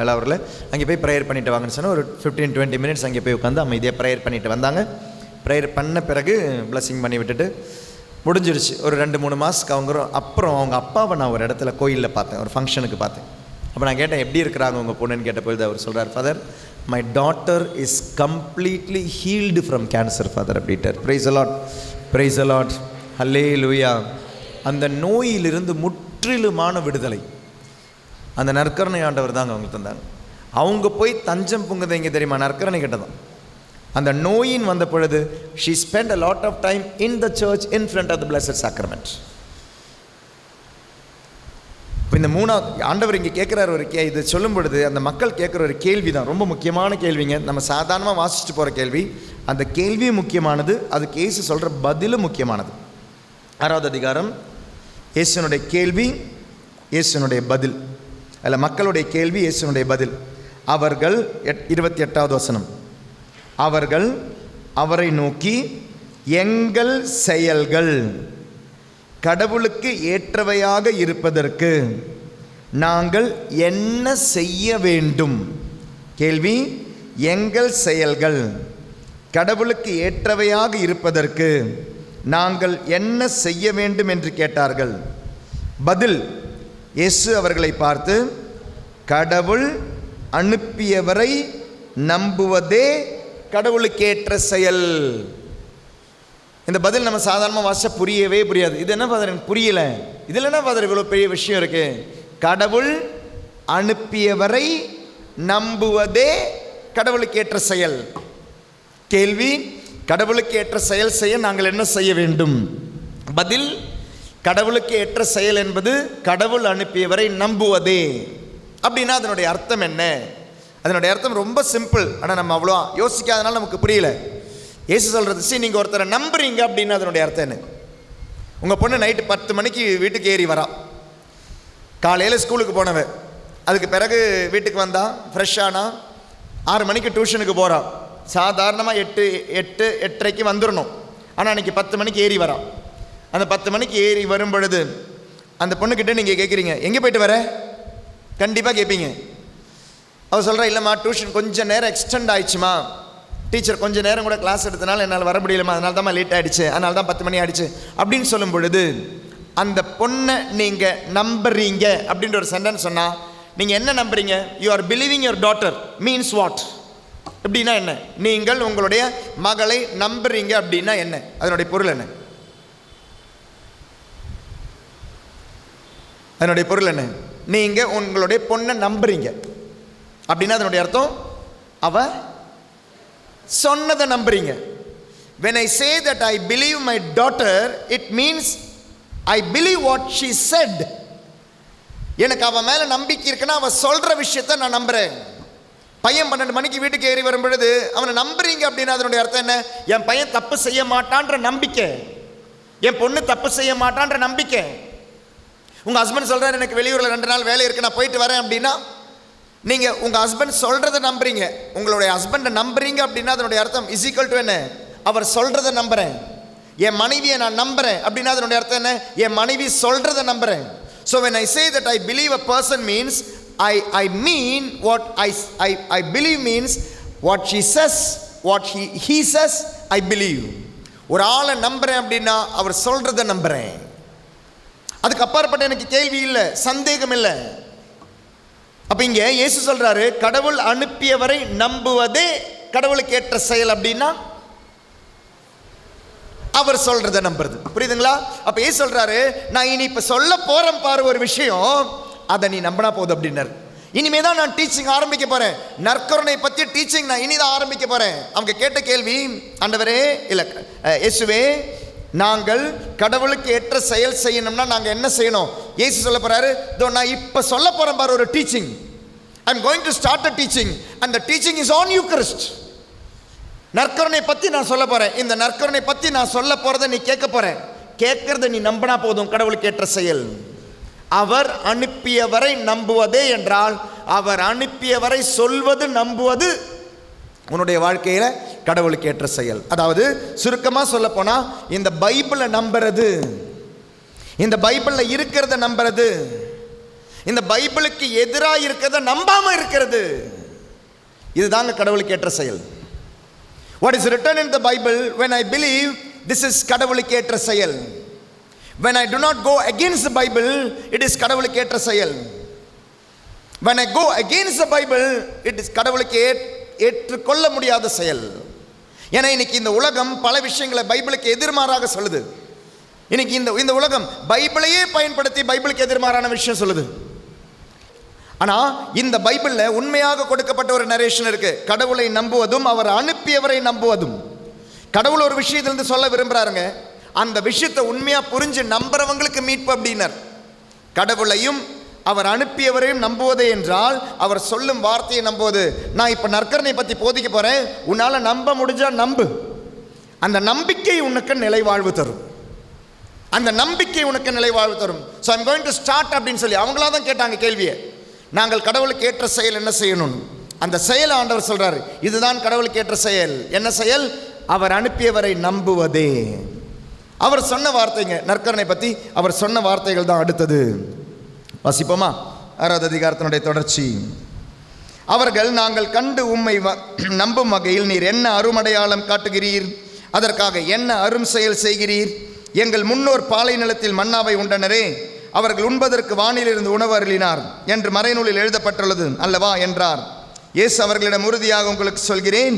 Speaker 1: எல்லாவரில், அங்கே போய் ப்ரேயர் பண்ணிவிட்டு வாங்கன்னு சொன்னால் ஒரு 15-20 மினிட்ஸ் அங்கே போய் உட்காந்து அமைதியாக ப்ரேயர் பண்ணிவிட்டு வந்தாங்க. ப்ரேயர் பண்ண பிறகு பிளஸ்ஸிங் பண்ணி விட்டுட்டு முடிஞ்சிருச்சு. ஒரு 2-3 மாதத்துக்கு அப்புறம் அவங்க அப்பாவை நான் ஒரு இடத்துல கோயிலில் பார்த்தேன், ஒரு ஃபங்க்ஷனுக்கு பார்த்தேன். அப்போ நான் கேட்டேன், எப்படி இருக்கிறாங்க உங்கள் பொண்ணுன்னு கேட்ட பொழுது அவர் சொல்கிறார், father my daughter is completely healed from cancer father அப்படின்ட்டார். ப்ரைஸ் அ லாட், ஹல்லேலூயா. அந்த நோயிலிருந்து முற்றிலுமான விடுதலை அந்த நற்கருணை ஆண்டவர் தாங்க அவங்களுக்கு தந்தாங்க. அவங்க போய் தஞ்சம் புங்குது எங்கே தெரியுமா? நற்கருணை கிட்ட தான். அந்த நோயின் வந்த பொழுது she spent a lot of time in the church in front of the blessed sacrament. இப்போ இந்த 3வது ஆண்டவர் இங்கே கேட்குறாரு ஒரு இது சொல்லும் பொழுது அந்த மக்கள் கேட்குற ஒரு கேள்வி தான், ரொம்ப முக்கியமான கேள்விங்க. நம்ம சாதாரணமாக வாசிச்சுட்டு போகிற கேள்வி, அந்த கேள்வியும் முக்கியமானது, அதுக்கு இயேசு சொல்கிற பதிலும் முக்கியமானது. 6வது அதிகாரம், இயேசுனுடைய கேள்வி, இயேசுனுடைய பதில். அதில் மக்களுடைய கேள்வி, இயேசுனுடைய பதில். அவர்கள் 28வது வசனம், அவர்கள் அவரை நோக்கி, எங்கள் செயல்கள் கடவுளுக்கு ஏற்றவையாக இருப்பதற்கு நாங்கள் என்ன செய்ய வேண்டும்? கேள்வி, எங்கள் செயல்கள் கடவுளுக்கு ஏற்றவையாக இருப்பதற்கு நாங்கள் என்ன செய்ய வேண்டும் என்று கேட்டார்கள். பதில், இயேசு அவர்களை பார்த்து, கடவுள் அனுப்பியவரை நம்புவதே கடவுளுக்கேற்ற செயல். இந்த பதில் நம்ம சாதாரணமாக வாசிச்சா புரியவே புரியாது. இது என்ன ஃபாதர் எனக்கு புரியல, இதில் என்ன ஃபாதர் இவ்வளோ பெரிய விஷயம் இருக்கு? கடவுள் அனுப்பியவரை நம்புவதே கடவுளுக்கு ஏற்ற செயல். கேள்வி, கடவுளுக்கு ஏற்ற செயல் செய்ய நாங்கள் என்ன செய்ய வேண்டும்? பதில், கடவுளுக்கு ஏற்ற செயல் என்பது கடவுள் அனுப்பியவரை நம்புவதே. அப்படின்னா அதனுடைய அர்த்தம் என்ன? அதனுடைய அர்த்தம் ரொம்ப சிம்பிள். ஆனால் நம்ம அவ்வளோ யோசிக்காதனால நமக்கு புரியல. இயேசு சொல்கிறது, சரி நீங்கள் ஒருத்தரை நம்புறீங்க அப்படின்னா அதனுடைய அர்த்தம் என்ன? உங்கள் பொண்ணு நைட்டு 10 மணிக்கு வீட்டுக்கு ஏறி வரா. காலையில் ஸ்கூலுக்கு போனவ, அதுக்கு பிறகு வீட்டுக்கு வந்தா, ஃப்ரெஷ்ஷானா, 6 மணிக்கு டியூஷனுக்கு போகிறான். சாதாரணமாக 8:30க்கு வந்துடணும். ஆனால் அன்றைக்கி 10 மணிக்கு ஏறி வரா. அந்த 10 மணிக்கு ஏறி வரும் பொழுது அந்த பொண்ணுக்கிட்ட நீங்கள் கேட்குறீங்க, எங்கே போயிட்டு வர? கண்டிப்பாக கேட்பீங்க. அவள் சொல்கிறா, இல்லைம்மா டியூஷன் கொஞ்சம் நேரம் எக்ஸ்டெண்ட் ஆயிடுச்சுமா, டீச்சர் கொஞ்சம் நேரம் கூட கிளாஸ் எடுத்தனால என்னால் வர முடியலமா, அதனால தான் லேட் ஆகிடுச்சு, அதனால தான் 10 மணி ஆகிடுச்சு அப்படின்னு சொல்லும் பொழுது அந்த பொண்ணை நீங்கள் நம்புறீங்க அப்படின்ற ஒரு சென்டென்ஸ் சொன்னால் நீங்கள் என்ன நம்புறீங்க? You are believing your daughter means what? அப்படின்னா என்ன? நீங்கள் உங்களுடைய மகளை நம்புறீங்க அப்படின்னா என்ன? அதனுடைய பொருள் என்ன? அதனுடைய பொருள் என்ன? நீங்கள் உங்களுடைய பொண்ணை நம்புறீங்க அப்படின்னா அதனுடைய அர்த்தம் அவ சொன்னதை நம்புறீங்க. When I say that I believe my daughter, it means I believe what she said. எனக்கு அவன் மேலே நம்பிக்கை இருக்குன்னா அவன் சொல்கிற விஷயத்தை நான் நம்புகிறேன். பையன் 12 மணிக்கு வீட்டுக்கு ஏறி வரும் பொழுது அவனை நம்புறீங்க அப்படின்னா அதனுடைய அர்த்தம் என்ன? என் பையன் தப்பு செய்ய மாட்டான்ற நம்பிக்கை, என் பொண்ணு தப்பு செய்ய மாட்டான்ற நம்பிக்கை. உங்கள் ஹஸ்பண்ட் சொல்கிறார், எனக்கு வெளியூரில் 2 நாள் வேலை இருக்குது, நான் போயிட்டு வரேன் அப்படின்னா நீங்கள் உங்கள் ஹஸ்பண்ட் சொல்கிறத நம்புறீங்க. உங்களுடைய ஹஸ்பண்டை நம்புறீங்க அப்படின்னா அதனுடைய அர்த்தம் இஸ் ஈக்குவல் டு என்ன? அவர் சொல்கிறத நம்புகிறேன். என் மனைவியை நான் நம்புகிறேன் அப்படின்னா அதனுடைய அர்த்தம் என்ன? என் மனைவி சொல்கிறத நம்புகிறேன். So when I say that I believe a person means I mean what I believe means what she says, what he says I believe. ஒரு ஆளை நம்புகிறேன் அப்படின்னா அவர் சொல்கிறத நம்புகிறேன். அதுக்கு அப்பாற்பட்ட எனக்கு கேள்வி இல்லை, சந்தேகம் இல்லை. அப்போ இங்கே இயேசு சொல்கிறாரு, கடவுள் அனுப்பியவரை நம்புவதே கடவுளுக்கு ஏற்ற செயல் அப்படின்னா அவர் சொல்றதை நம்புறது. புரியுதுங்களா? அப்போ இயேசு சொல்கிறாரு, நான் இனி இப்போ சொல்ல போகிறேன் பாரு ஒரு விஷயம், அதை நீ நம்பினா போதும் அப்படின்னாரு. இனிமே தான் நான் டீச்சிங் ஆரம்பிக்க போகிறேன், நற்கருணை பற்றி டீச்சிங் நான் இனிதான் ஆரம்பிக்க போகிறேன். அவங்க கேட்ட கேள்வி, ஆண்டவரே இல்லை இயேசுவே, நாங்கள் கடவுளுக்கு ஏற்ற செயல் செய்யணும்னா நாங்கள் என்ன செய்யணும்? இயேசு சொல்ல போகிறாரு, இதோ நான் இப்போ சொல்ல போகிறேன் பாரு ஒரு teaching. I am going to start a teaching and the teaching is on Eucharist. நற்கருணை பற்றி நான் சொல்ல போகிறேன். இந்த நற்கருணை பற்றி நான் சொல்ல போகிறத நீ கேட்க போகிறேன். கேட்கறத நீ நம்பினா போதும், கடவுளுக்கு ஏற்ற செயல். அவர் அனுப்பியவரை நம்புவதே என்றால் அவர் அனுப்பியவரை சொல்வது நம்புவது உன்னுடைய வாழ்க்கையில் கடவுளுக்கு ஏற்ற செயல். அதாவது சுருக்கமாக சொல்ல போனால் இந்த பைபிளை நம்புறது, இந்த பைபிளில் இருக்கிறத நம்புறது, இந்த பைபிளுக்கு எதிராக இருக்கிறத நம்பாமல் இருக்கிறது, இதுதாங்க கடவுளுக்கு ஏற்ற செயல். What is written in the Bible, when I believe, this is கடவுளுக்கு ஏற்ற செயல். When I do not go against the Bible, it is கடவுளுக்கு ஏற்ற செயல். When I go against the Bible, it is கடவுளுக்கு ஏற்றுக்கொள்ள முடியாத செயல். ஏன்னா இன்னைக்கு இந்த உலகம் பல விஷயங்களை பைபிளுக்கு எதிர்மாறாக சொல்லுது. இன்னைக்கு இந்த உலகம் பைபிளையே பயன்படுத்தி பைபிளுக்கு எதிர்மாறான விஷயம் சொல்லுது. ஆனால் இந்த பைபிளில் உண்மையாக கொடுக்கப்பட்ட ஒரு நரேஷன் இருக்கு. கடவுளை நம்புவதும் அவர் அனுப்பியவரை நம்புவதும். கடவுள் ஒரு விஷயத்திலிருந்து சொல்ல விரும்புகிறாருங்க, அந்த விஷயத்தை உண்மையாக புரிஞ்சு நம்புறவங்களுக்கு மீட்பு அப்படின்னார். கடவுளையும் அவர் அனுப்பியவரையும் நம்புவதே என்றால் அவர் சொல்லும் வார்த்தையை நம்புவது. நான் இப்போ நற்கருணை பற்றி போதிக்க போகிறேன், உன்னால் நம்ப முடிஞ்சால் நம்பு. அந்த நம்பிக்கை உனக்கு நிலைவாழ்வு தரும். அந்த நம்பிக்கை உனக்கு நிலைவாழ்வு தரும். So I'm going to start அப்படின்னு சொல்லி அவங்களா தான் கேட்டாங்க கேள்வியை. நாங்கள் கடவுளுக்கு ஏற்ற செயல் என்ன செய்யணும்? அந்த செயல் ஆண்டவர் சொல்கிறார், இதுதான் கடவுளுக்கு ஏற்ற செயல். என்ன செயல்? அவர் அனுப்பியவரை நம்புவதே. அவர் சொன்ன வார்த்தைங்க, நற்கருணை பற்றி அவர் சொன்ன வார்த்தைகள் தான் அடுத்தது. வாசிப்போமா? 6வது அதிகாரத்தினுடைய தொடர்ச்சி. அவர்கள், நாங்கள் கண்டு உம்மை நம்பும் வகையில் நீர் என்ன அருமடையாளம் காட்டுகிறீர், அதற்காக என்ன அரும் செயல் செய்கிறீர்? எங்கள் முன்னோர் பாலை நிலத்தில் மன்னாவை உண்டனரே, அவர்கள் உண்பதற்கு வானிலிருந்து உணவு அருளினார் என்று மறைநூலில் எழுதப்பட்டுள்ளது அல்லவா என்றார். இயேசு அவர்களிடம், உறுதியாக உங்களுக்கு சொல்கிறேன்,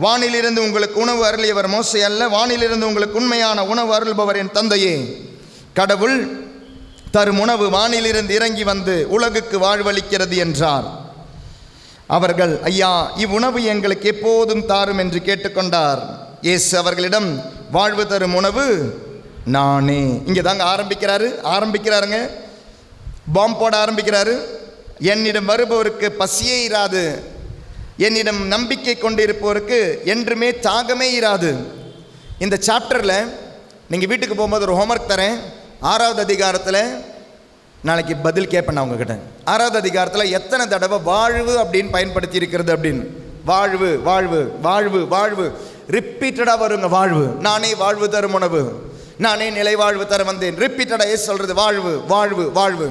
Speaker 1: வானிலிருந்து உங்களுக்கு உணவு அருளியவர் மோசே அல்ல, வானிலிருந்து உங்களுக்கு உண்மையான உணவு அருள்பவர் என் தந்தையே. கடவுள் தரும் உணவு வானிலிருந்து இறங்கி வந்து உலகுக்கு வாழ்வளிக்கிறது என்றார். அவர்கள், ஐயா, இவ்வுணவு எங்களுக்கு எப்போதும் தாரும் என்று கேட்டுக்கொண்டார். இயேசு அவர்களிடம், வாழ்வு தரும் உணவு நானே. இங்கே தாங்க ஆரம்பிக்கிறாருங்க, பாம்பு போட ஆரம்பிக்கிறாரு. என்னிடம் வருபவருக்கு பசியே இராது, என்னிடம் நம்பிக்கை கொண்டிருப்பவருக்கு என்றுமே தாகமே இராது. இந்த சாப்டரில் நீங்கள் வீட்டுக்கு போகும்போது ஒரு ஹோம்ஒர்க் தரேன். 6வது அதிகாரத்தில் நாளைக்கு பதில் கேட்பேன் நான் உங்ககிட்ட. 6வது அதிகாரத்தில் எத்தனை தடவை வாழ்வு அப்படின்னு பயன்படுத்தி இருக்கிறது அப்படின்னு. வாழ்வு வாழ்வு வாழ்வு வாழ்வு ரிப்பீட்டடாக வருங்க. வாழ்வு, நானே வாழ்வு தரும் உணவு, நானே நிலை வாழ்வு தர வந்தேன். ரிப்பீட்டடாக ஏசு சொல்கிறது வாழ்வு வாழ்வு வாழ்வு.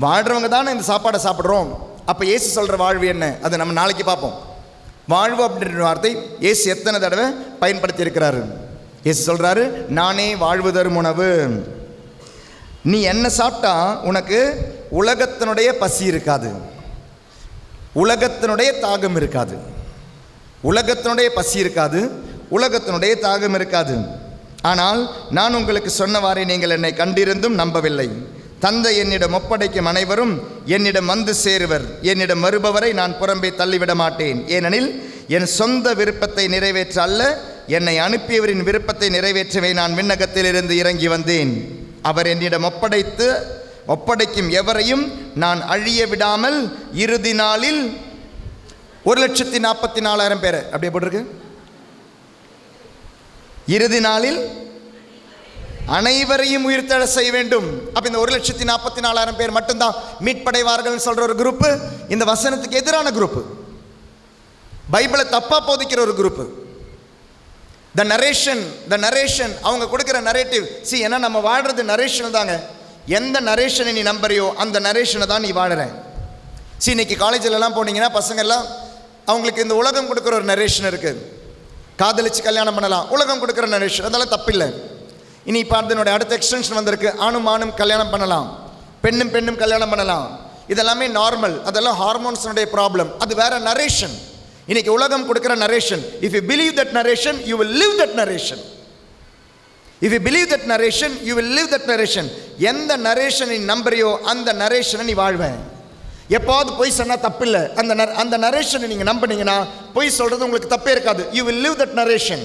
Speaker 1: வாழ்கிறவங்க தானே இந்த சாப்பாடை சாப்பிட்றோம். அப்போ ஏசு சொல்கிற வாழ்வு என்ன, அதை நம்ம நாளைக்கு பார்ப்போம். வாழ்வு அப்படின்ற வார்த்தை ஏசு எத்தனை தடவை பயன்படுத்தி இருக்கிறாரு. ஏசு சொல்கிறாரு, நானே வாழ்வு தரும் உணவு. நீ என்ன சாப்பிட்டா உனக்கு உலகத்தினுடைய பசி இருக்காது, உலகத்தினுடைய தாகம் இருக்காது, உலகத்தினுடைய பசி இருக்காது, உலகத்தினுடைய தாகம் இருக்காது. ஆனால் நான் உங்களுக்கு சொன்னவாறே நீங்கள் என்னை கண்டிருந்தும் நம்பவில்லை. தந்தை என்னிடம் ஒப்படைக்கும் அனைவரும் என்னிடம் வந்து சேருவர். என்னிடம் வருபவரை நான் புறம்பே தள்ளிவிட மாட்டேன். ஏனெனில் என் சொந்த விருப்பத்தை நிறைவேற்ற அல்ல, என்னை அனுப்பியவரின் விருப்பத்தை நிறைவேற்றவே நான் விண்ணகத்திலிருந்து இறங்கி வந்தேன். அவர் என்னிடம் ஒப்படைக்கும் எவரையும் நான் அழிய விடாமல் இறுதி நாளில் 1,44,000 பேர் அப்படியே போட்டிருக்கு. இறுதி நாளில் அனைவரையும் உயிர்த்தெழ செய்ய வேண்டும். அப்ப இந்த 1,44,000 பேர் மட்டும்தான் மீட்படைவார்கள் சொல்ற ஒரு குரூப் இந்த வசனத்துக்கு எதிரான குரூப், பைபிளை தப்பா போதிக்கிற ஒரு குரூப். த நரேஷன் அவங்க கொடுக்குற நரேட்டிவ். ஏன்னா நம்ம வாழ்றது நரேஷன் தாங்க. எந்த நரேஷனை நீ நம்புறியோ அந்த நரேஷனை தான் நீ வாழற. இன்னைக்கு காலேஜிலலாம் போனீங்கன்னா பசங்கள்லாம் அவங்களுக்கு இந்த உலகம் கொடுக்குற ஒரு நரேஷன் இருக்குது. காதலிச்சு கல்யாணம் பண்ணலாம், உலகம் கொடுக்குற நரேஷன், அதெல்லாம் தப்பில்லை. இனி இப்போ அதனுடைய அடுத்த எக்ஸ்டென்ஷன் வந்திருக்கு. ஆணும் கல்யாணம் பண்ணலாம், பெண்ணும் கல்யாணம் பண்ணலாம். இதெல்லாமே நார்மல், அதெல்லாம் ஹார்மோன்ஸுடைய ப்ராப்ளம். அது வேற நரேஷன். இன்னைக்கு உலகம் கொடுக்குற narration. If you believe that narration you will live that narration. If you believe that narration you will live that narration. எந்த நரேஷனை நம்புறியோ அந்த நரேஷனை நீ வாழ்வேன். எப்பாவது பொய் சொன்னால் தப்பில்லை. அந்த நரேஷனை நீங்கள் நம்பினீங்கன்னா பொய் சொல்கிறது உங்களுக்கு தப்பே இருக்காது. You will live that narration.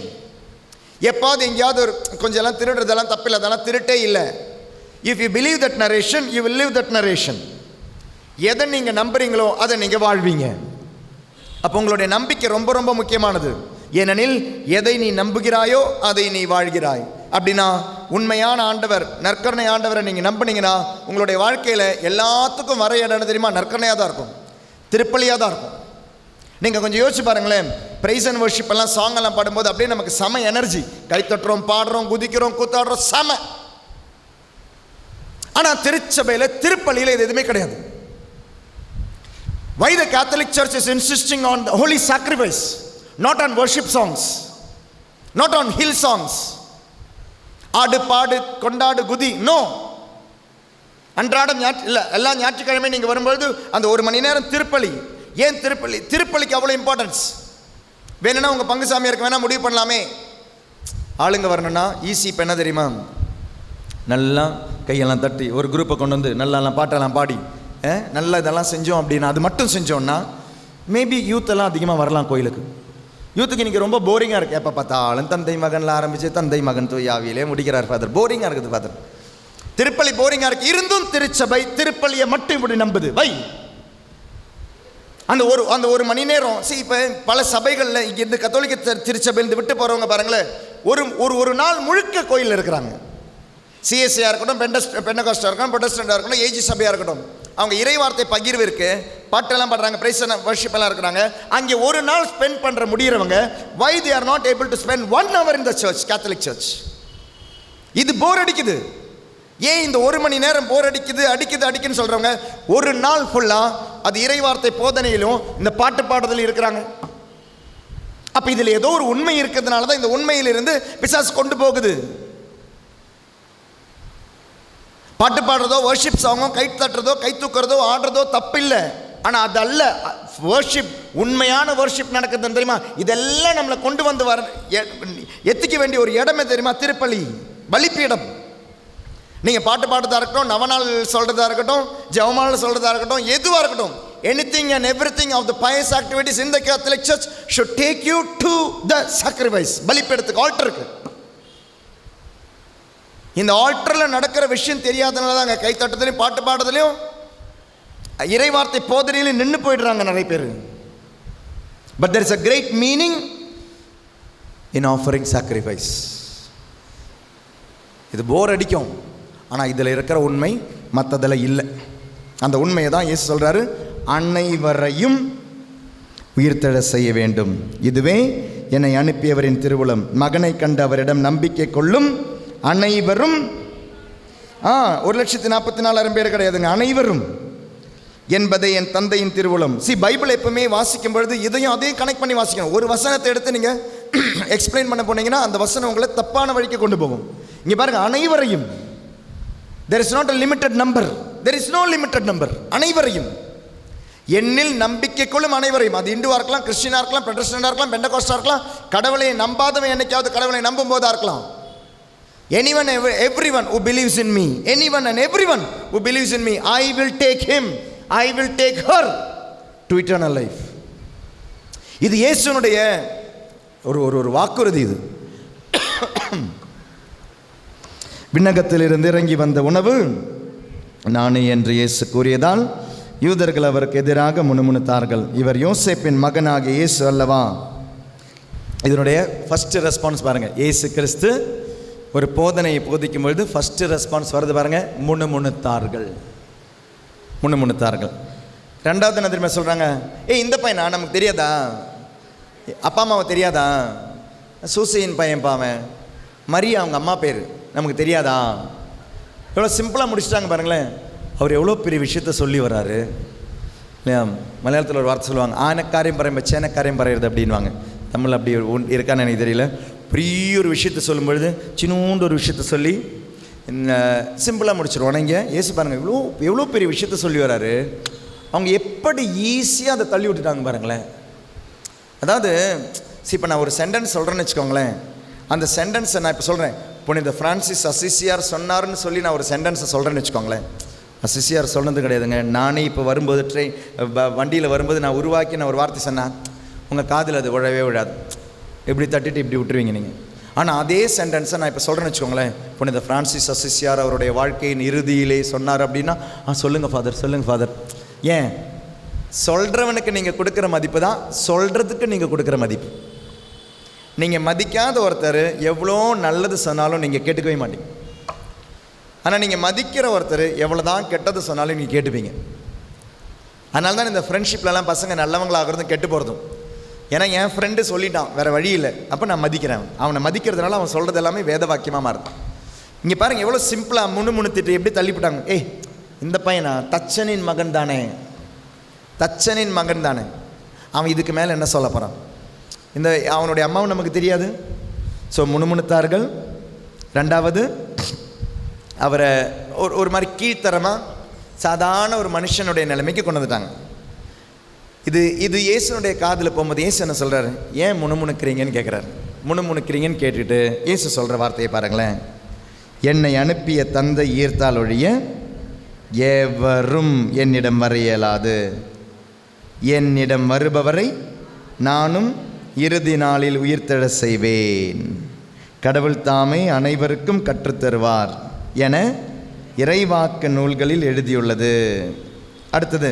Speaker 1: எப்பாவது எங்கேயாவது ஒரு கொஞ்சம் எல்லாம் திருடுறதெல்லாம் தப்பில்லை, அதெல்லாம் திருட்டே இல்லை. If you believe that narration you will live that narration. எதை நீங்கள் நம்புறீங்களோ அதை நீங்கள் வாழ்வீங்க. அப்போ உங்களுடைய நம்பிக்கை ரொம்ப ரொம்ப முக்கியமானது. ஏனெனில் எதை நீ நம்புகிறாயோ அதை நீ வாழ்கிறாய். அப்படின்னா உண்மையான ஆண்டவர், நற்கருணை ஆண்டவரை நீங்கள் நம்பினீங்கன்னா உங்களுடைய வாழ்க்கையில் எல்லாத்துக்கும் வர இடம் தெரியுமா? நற்கருணையாக தான் இருக்கும், திருப்பலியாக தான் இருக்கும். நீங்கள் கொஞ்சம் யோசிச்சு பாருங்களேன். ப்ரைஸ் அண்ட் வர்ஷிப் எல்லாம் சாங் எல்லாம் பாடும்போது அப்படியே நமக்கு செம எனர்ஜி, கை தட்டுறோம், பாடுறோம், குதிக்கிறோம், கூத்தாடுறோம், செம. ஆனால் திருச்சபையில் திருப்பலியில் இது எதுவுமே கிடையாது. Why the Catholic Church is insisting on the holy sacrifice, not on worship songs, not on hill songs, ஆடு பாடு கொண்டாடு குதி, நோ. அன்றாடம் இல்லை, எல்லா ஞாயிற்றுக்கிழமை நீங்கள் வரும்பொழுது அந்த 1 மணி நேரம் திருப்பலி. ஏன் திருப்பலிக்கு அவ்வளோ இம்பார்ட்டன்ஸ்? வேணும்னா உங்கள் பங்கு சாமியாருக்கு வேணால் முடிவு பண்ணலாமே. ஆளுங்க வரணும்னா ஈஸி. இப்போ என்ன தெரியுமா, நல்லா கையெல்லாம் தட்டி ஒரு குரூப்பை கொண்டு வந்து நல்லா பாட்டெல்லாம் பாடி நல்லா இதெல்லாம் செஞ்சோம் அப்படின்னா, அது மட்டும் செஞ்சோன்னா மேபி யூத்தெல்லாம் அதிகமாக வரலாம் கோயிலுக்கு. யூத்துக்கு இன்றைக்கி ரொம்ப போரிங்காக இருக்குது. எப்போ பார்த்தாலும் தந்தை மகனில் ஆரம்பித்து தந்தை மகன் தூயாவிலே முடிக்கிறார் ஃபாதர். போரிங்காக இருக்குது ஃபாதர். திருப்பலி போரிங்காக இருக்குது. இருந்தும் திருச்சபை திருப்பலியை மட்டும் இப்படி நம்புது. வை அந்த ஒரு மணி நேரம். இப்போ பல சபைகளில் இங்கேருந்து கத்தோலிக்க திருச்சபையிலிருந்து விட்டு போகிறவங்க பாருங்களேன், ஒரு நாள் முழுக்க கோயிலில் இருக்கிறாங்க. சிஎஸ்சியாக இருக்கட்டும், பெண்டகாஸ்டாக இருக்கட்டும், ப்ரொட்டஸ்டண்டாக இருக்கட்டும், ஏஜி சபையாக இருக்கட்டும்,
Speaker 2: அவங்க இறைவார்த்தை பகிர்விற்கு பாட்டெல்லாம் பாடுறாங்க, பிரைஸ் அண்ட் வர்ஷிப் எல்லாம் இருக்கிறாங்க. அங்கே ஒரு நாள் ஸ்பெண்ட் பண்ணுற முடியறவங்க why they are not able to spend 1 hour in the church, Catholic church? இது போர் அடிக்குது. ஏன் இந்த 1 மணி நேரம் போர் அடிக்குதுன்னு சொல்றவங்க ஒரு நாள் ஃபுல்லா அது இறைவார்த்தை போதனையிலும் இந்த பாட்டு பாடுதலும் இருக்கிறாங்க. அப்ப இதுல ஏதோ ஒரு உண்மை இருக்கிறதுனால தான் இந்த உண்மையிலிருந்து பிசாசு கொண்டு போகுது. பாட்டு பாடுறதோ, வர்ஷிப் சாங்கோ, கை தட்டுறதோ, கை தூக்குறதோ, ஆடுறதோ தப்பில்லை. ஆனால் அது அல்ல வர்ஷிப். உண்மையான வர்ஷிப் நடக்குதுன்னு தெரியுமா? இதெல்லாம் நம்மளை கொண்டு வந்து எத்திக்க வேண்டிய ஒரு இடமே தெரியுமா? திருப்பலி, பலிப்பீடம். நீங்கள் பாட்டு பாடுறதா இருக்கட்டும், நவநாள் சொல்கிறதா இருக்கட்டும், ஜெபமால் சொல்கிறதா இருக்கட்டும், எதுவாக இருக்கட்டும், anything and everything of the pious activities in the Catholic Church should take you to the sacrifice. பலிப்பீடத்துக்கு, ஆல்டருக்கு. இந்த ஆல்டரில் நடக்கிற விஷயம் தெரியாதனால தாங்க கை தட்டுதலையும் பாட்டு பாடுறதுலையும் இறைவார்த்தை போதனையிலும் நின்று போயிடுறாங்க நிறைய பேர். But there is a great meaning in offering sacrifice. இது போர் அடிக்கும், ஆனால் இதில் இருக்கிற உண்மை மற்றதில் இல்லை. அந்த உண்மையை தான் இயேசு சொல்கிறாரு, அனைவரையும் உயிர்த்தெழ செய்ய வேண்டும், இதுவே என்னை அனுப்பியவரின் திருவுளம். மகனை கண்டு அவரிடம் நம்பிக்கை கொள்ளும் அனைவரும், 1,44,000 பேர் கிடையாதுங்க, அனைவரும் என்பதை என் தந்தையின் திருவுளம். பைபிள் எப்பவுமே வாசிக்கும் பொழுது இதையும் அதையும் கனெக்ட் பண்ணி வாசிக்கணும். ஒரு வசனத்தை எடுத்து நீங்கள் எக்ஸ்பிளைன் பண்ண போனீங்கன்னா அந்த வசனம் உங்களை தப்பான வழிக்கு கொண்டு போகும். இங்கே பாருங்க, அனைவரையும். there is not a limited number, there is no limited number. அனைவரையும், என்னில் நம்பிக்கை கொள்ளும் அனைவரையும். அது இந்துவா இருக்கலாம், கிறிஸ்டியனா இருக்கலாம், ப்ரொட்டஸ்டன்டா இருக்கலாம், பெண்டகோஸ்டா இருக்கலாம், கடவுளை நம்பாதவன் என்னைக்காவது கடவுளை நம்பும் போதா இருக்கலாம். anyone, everyone who believes in me, anyone and everyone who believes in me, I will take him, I will take her to eternal life. இது இயேசுனுடைய ஒரு வாக்குறுதி. இது விண்ணகத்திலிருந்து இறங்கி வந்த உணவு நானே என்று இயேசு கூறியதால் யூதர்கள் அவருக்கு எதிராக முணுமுணுத்தார்கள். இவர் யோசேப்பின் மகனாகிய இயேசு அல்லவா? இதனுடைய ஃபர்ஸ்ட் ரெஸ்பான்ஸ் பாருங்க. இயேசு கிறிஸ்து ஒரு போதனையை போதிக்கும் பொழுது ஃபர்ஸ்ட் ரெஸ்பான்ஸ் வருது பாருங்க, முணுமுணுத்தார்கள். ரெண்டாவது என்ன தெரியுமா சொல்கிறாங்க? இந்த பையனா, நமக்கு தெரியாதா? அப்பா அம்மாவை தெரியாதா? சூசையின் பையன் பாவன், மரியா அவங்க அம்மா பேர் நமக்கு தெரியாதா? எவ்வளோ சிம்பிளாக முடிச்சிட்டாங்க பாருங்களேன். அவர் எவ்வளோ பெரிய விஷயத்த சொல்லி வர்றாரு இல்லையா? மலையாளத்தில் ஒரு வார்த்தை சொல்லுவாங்க, ஆனக்காரியம் பறையும் சேனக்காரியம் பறையிறது அப்படின்வாங்க. தமிழ் அப்படி இருக்கான்னு எனக்கு தெரியல. பெரிய ஒரு விஷயத்த சொல்லும் பொழுது சின்னூண்டு ஒரு விஷயத்த சொல்லி சிம்பிளாக முடிச்சிருவோம். இங்கே இயேசு பாருங்கள், எவ்வளோ பெரிய விஷயத்த சொல்லி வராரு. அவங்க எப்படி ஈஸியாக அதை தள்ளி விட்டுட்டாங்க பாருங்களேன். அதாவது இப்போ நான் ஒரு சென்டென்ஸ் சொல்கிறேன்னு வச்சுக்கோங்களேன். அந்த சென்டென்ஸை நான் இப்போ சொல்கிறேன், புனித பிரான்சிஸ் அசிசியார் சொன்னார்னு சொல்லி நான் ஒரு சென்டென்ஸை சொல்கிறேன்னு வச்சுக்கோங்களேன். அசிசியார் சொன்னது கிடையாதுங்க. நானே இப்போ வரும்போது வண்டியில் வரும்போது நான் ஒரு வார்த்தை சொன்னேன், உங்கள் காதில் அது விழவே விழாது, இப்படி தட்டிட்டு இப்படி விட்டுருவீங்க நீங்கள். ஆனால் அதே சென்டென்ஸை நான் இப்போ சொல்கிறேன்னு வச்சுக்கோங்களேன், புனித பிரான்சிஸ் அசிசியார் அவருடைய வாழ்க்கையின் இறுதியிலே சொன்னார் அப்படின்னா, சொல்லுங்கள் ஃபாதர். ஏன்? சொல்கிறவனுக்கு நீங்கள் கொடுக்குற மதிப்பு தான் சொல்கிறதுக்கு நீங்கள் கொடுக்குற மதிப்பு. நீங்கள் மதிக்காத ஒருத்தர் எவ்வளோ நல்லது சொன்னாலும் நீங்கள் கேட்டுக்கவே மாட்டீங்க. ஆனால் நீங்கள் மதிக்கிற ஒருத்தர் எவ்வளோ தான் கெட்டது சொன்னாலும் நீங்கள் கேட்டுப்பீங்க. அதனால தான் இந்த ஃப்ரெண்ட்ஷிப்லலாம் பசங்க நல்லவங்களாகிறதும் கெட்டு போகிறதும். ஏன்னா என் ஃப்ரெண்டு சொல்லிட்டான், வேறு வழி இல்லை, அப்போ நான் மதிக்கிறேன். அவனை மதிக்கிறதுனால அவன் சொல்கிறது எல்லாமே வேத வாக்கியமாக மாறுது. இங்கே பாருங்கள் எவ்வளோ சிம்பிளாக முணுமுணுத்திட்டு எப்படி தள்ளிவிட்டாங்க. இந்த பையனா தச்சனின் மகன் தானே, அவன் இதுக்கு மேலே என்ன சொல்ல போகிறான்? இந்த அவனுடைய அம்மாவும் நமக்கு தெரியாது. ஸோ முணுமுணுத்தார்கள். ரெண்டாவது, அவரை ஒரு மாதிரி கீழ்த்தரமாக சாதாரண ஒரு மனுஷனுடைய நிலைமைக்கு கொண்டு வந்துட்டாங்க. இது இயேசுனுடைய காதில் போகும்போது இயேசு என்ன சொல்கிறாரு? ஏன் முணுமுணுக்கிறீங்கன்னு கேட்குறாரு. முணுமுணுக்கிறீங்கன்னு கேட்டுட்டு இயேசு சொல்கிற வார்த்தையை பாருங்களேன். என்னை அனுப்பிய தந்தை ஈர்த்தால் ஒழிய எவரும் என்னிடம் வர இயலாது. என்னிடம் வருபவரை நானும் இறுதி நாளில் உயிர்த்தெழ செய்வேன். கடவுள் தாமே அனைவருக்கும் கற்றுத்தருவார் என இறைவாக்கு நூல்களில் எழுதியுள்ளது. அடுத்தது,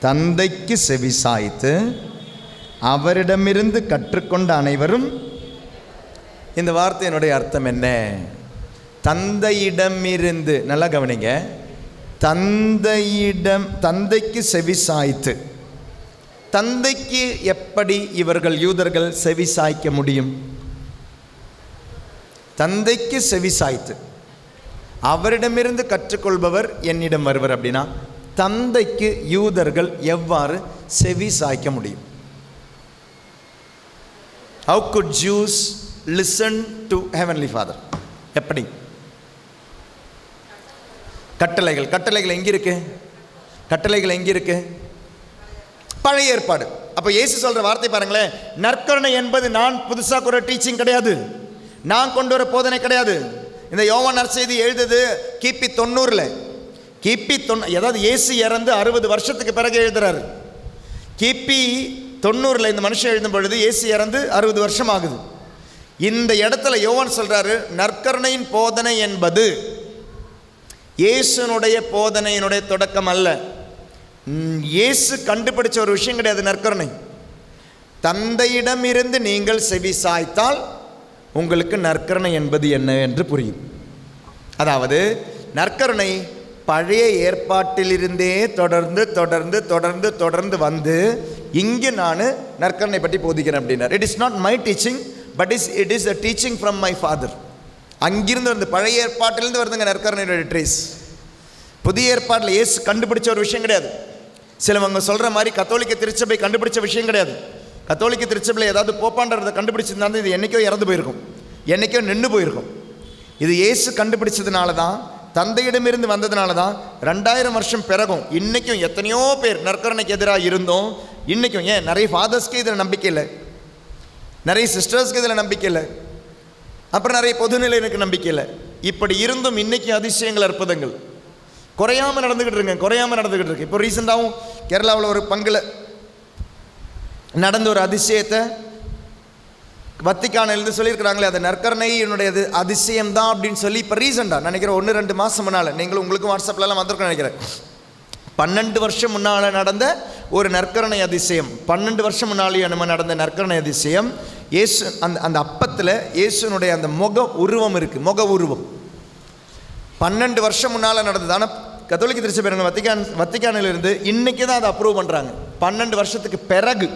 Speaker 2: தந்தைக்கு செவி சாய்த்து அவரிடமிருந்து கற்றுக்கொண்ட அனைவரும். இந்த வார்த்தையினுடைய அர்த்தம் என்ன? தந்தையிடமிருந்து, நல்லா கவனிங்க, தந்தைக்கு செவி சாய்த்து. தந்தைக்கு எப்படி இவர்கள் யூதர்கள் செவி சாய்க்க முடியும்? தந்தைக்கு செவி சாய்த்து அவரிடமிருந்து கற்றுக்கொள்பவர் என்னிடம் வருவர் அப்படின்னா தந்தைக்கு யூதர்கள் எவ்வாறு செவி சாய்க்க முடியும்? How could Jews listen to Heavenly Father? எப்படி? கட்டளைகள் எங்க இருக்கு? கட்டளைகள் எங்க இருக்கு? பழைய ஏற்பாடு. அப்ப இயேசு சொல்ற வார்த்தை பாருங்களேன், நற்கருணை என்பது நான் புதுசா ஒரு டீச்சிங் கிடையாது, நான் கொண்டு வர போதனை கிடையாது. இந்த யோவான் நற்செய்தி எழுதுது கிபி 90ல். அதாவது இயேசு இறந்து 60 வருஷத்துக்கு பிறகு எழுதுறாரு. கிபி 90ல் இந்த மனுஷன் எழுதும் பொழுது இயேசு இறந்து 60 வருஷம் ஆகுது. இந்த இடத்துல யோவான் சொல்றாரு, நற்கருணையின் போதனை என்பது இயேசுனுடைய போதனையினுடைய தொடக்கம் அல்ல. இயேசு கண்டுபிடிச்ச ஒரு விஷயம் கிடையாது நற்கருணை. தந்தையிடம் இருந்து நீங்கள் செவி சாய்த்தால் உங்களுக்கு நற்கருணை என்பது என்ன என்று புரியும். அதாவது நற்கருணை பழைய ஏற்பாட்டிலிருந்தே தொடர்ந்து தொடர்ந்து தொடர்ந்து தொடர்ந்து வந்து இங்கு நான் நற்கருணை பற்றி போதிக்கிறேன் அப்படின்னார். It is not my teaching, but it is a teaching from my father. அங்கிருந்து வந்து பழைய ஏற்பாட்டிலிருந்து வருதுங்க நற்கருணையோட ட்ரேஸ். புதிய ஏற்பாட்டில் இயேசு கண்டுபிடிச்ச ஒரு விஷயம் கிடையாது. சிலவங்க சொல்கிற மாதிரி கத்தோலிக்க திருச்சபை கண்டுபிடிச்ச விஷயம் கிடையாது. கத்தோலிக்க திருச்சபையில் ஏதாவது போப்பாண்டதை கண்டுபிடிச்சிருந்தாலும் இது என்றைக்கோ இறந்து போயிருக்கும், என்றைக்கோ நின்று போயிருக்கும். இது இயேசு கண்டுபிடிச்சதுனால தான், தந்தையிடமிருந்து வந்ததுனால தான் 2000 வருஷம் பிறகும் இன்றைக்கும் எத்தனையோ பேர் நற்கருணைக்கு எதிராக இருந்தோம். இன்றைக்கும் ஏன் நிறைய ஃபாதர்ஸ்க்கு இதில் நம்பிக்கை இல்லை, நிறைய சிஸ்டர்ஸ்க்கு இதில் நம்பிக்கை இல்லை, அப்புறம் நிறைய பொதுநிலையினருக்கு நம்பிக்கை இல்லை. இப்படி இருந்தும் இன்றைக்கி அதிசயங்கள் அற்புதங்கள் குறையாமல் நடந்துக்கிட்டு இருக்கு. இப்போ ரீசெண்டாகவும் கேரளாவில் ஒரு பங்கில் நடந்த ஒரு அதிசயத்தை வத்திக்கானிலிருந்து சொல்லியிருக்கிறாங்களே, அது நற்கருணையினுடைய அதிசயம்தான் அப்படின்னு சொல்லி இப்போ ரீசெண்டாக நினைக்கிறேன் 1-2 மாதம் முன்னால், நீங்களும் உங்களுக்கு வாட்ஸ்அப்லலாம் வந்திருக்கோம் நினைக்கிறேன், 12 வருஷம் முன்னால் நடந்த ஒரு நற்கருணை அதிசயம். 12 வருஷம் முன்னாலேயே நம்ம நடந்த நற்கருணை அதிசயம். இயேசு அந்த அப்பத்தில் இயேசுனுடைய அந்த முக உருவம் இருக்குது, முக உருவம் 12 வருஷம் முன்னால் நடந்தது. ஆனால் கத்தோலிக்க திருச்சபை வத்திக்கானிலிருந்து இன்றைக்கி தான் அதை அப்ரூவ் பண்ணுறாங்க. 12 வருஷத்துக்கு பிறகு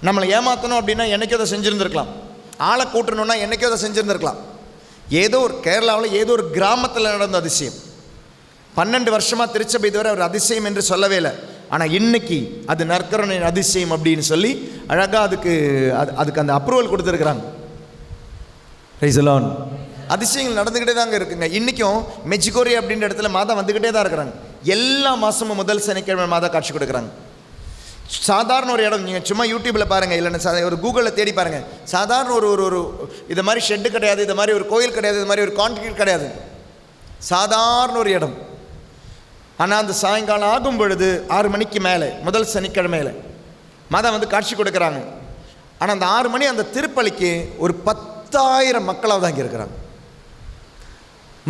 Speaker 2: நம்மளை ஏமாற்றணும் அப்படின்னா என்றைக்கோ அதை செஞ்சுருந்துருக்கலாம், ஆளை கூட்டணுன்னா என்றைக்கோ அதை செஞ்சுருந்துருக்கலாம். ஏதோ ஒரு கேரளாவில் ஏதோ ஒரு கிராமத்தில் நடந்த அதிசயம். 12 வருஷமாக திருச்சபை இதுவரை ஒரு அதிசயம் என்று சொல்லவே இல்லை. ஆனால் இன்னைக்கு அது நற்கருணை அதிசயம் அப்படின்னு சொல்லி அழகாக அதுக்கு அந்த அப்ரூவல் கொடுத்துருக்குறாங்க. Price the Lord. அதிசயங்கள் நடந்துக்கிட்டே தாங்க இருக்குங்க. இன்றைக்கும் மெஜிகோரி அப்படின்ற இடத்துல மாதா வந்துக்கிட்டே தான் இருக்கிறாங்க. எல்லா மாதமும் முதல் சனிக்கிழமை மாதா காட்சி கொடுக்குறாங்க. சாதாரண ஒரு இடம், நீங்கள் சும்மா யூடியூப்பில் பாருங்கள், இல்லைன்னா ஒரு கூகுளில் தேடி பாருங்கள். சாதாரண ஒரு இது மாதிரி ஷெட்டு கிடையாது, இது மாதிரி ஒரு கோயில் கிடையாது, இது மாதிரி ஒரு கான்கிரீட் கிடையாது, சாதாரண ஒரு இடம். ஆனால் அந்த சாயங்காலம் ஆகும் பொழுது 6 மணிக்கு மேலே முதல் சனிக்கிழமையில் மாதா வந்து காட்சி கொடுக்குறாங்க. ஆனால் அந்த 6 மணி அந்த திருப்பலிக்கு ஒரு 10,000 மக்களாக தான் இங்கே இருக்கிறாங்க.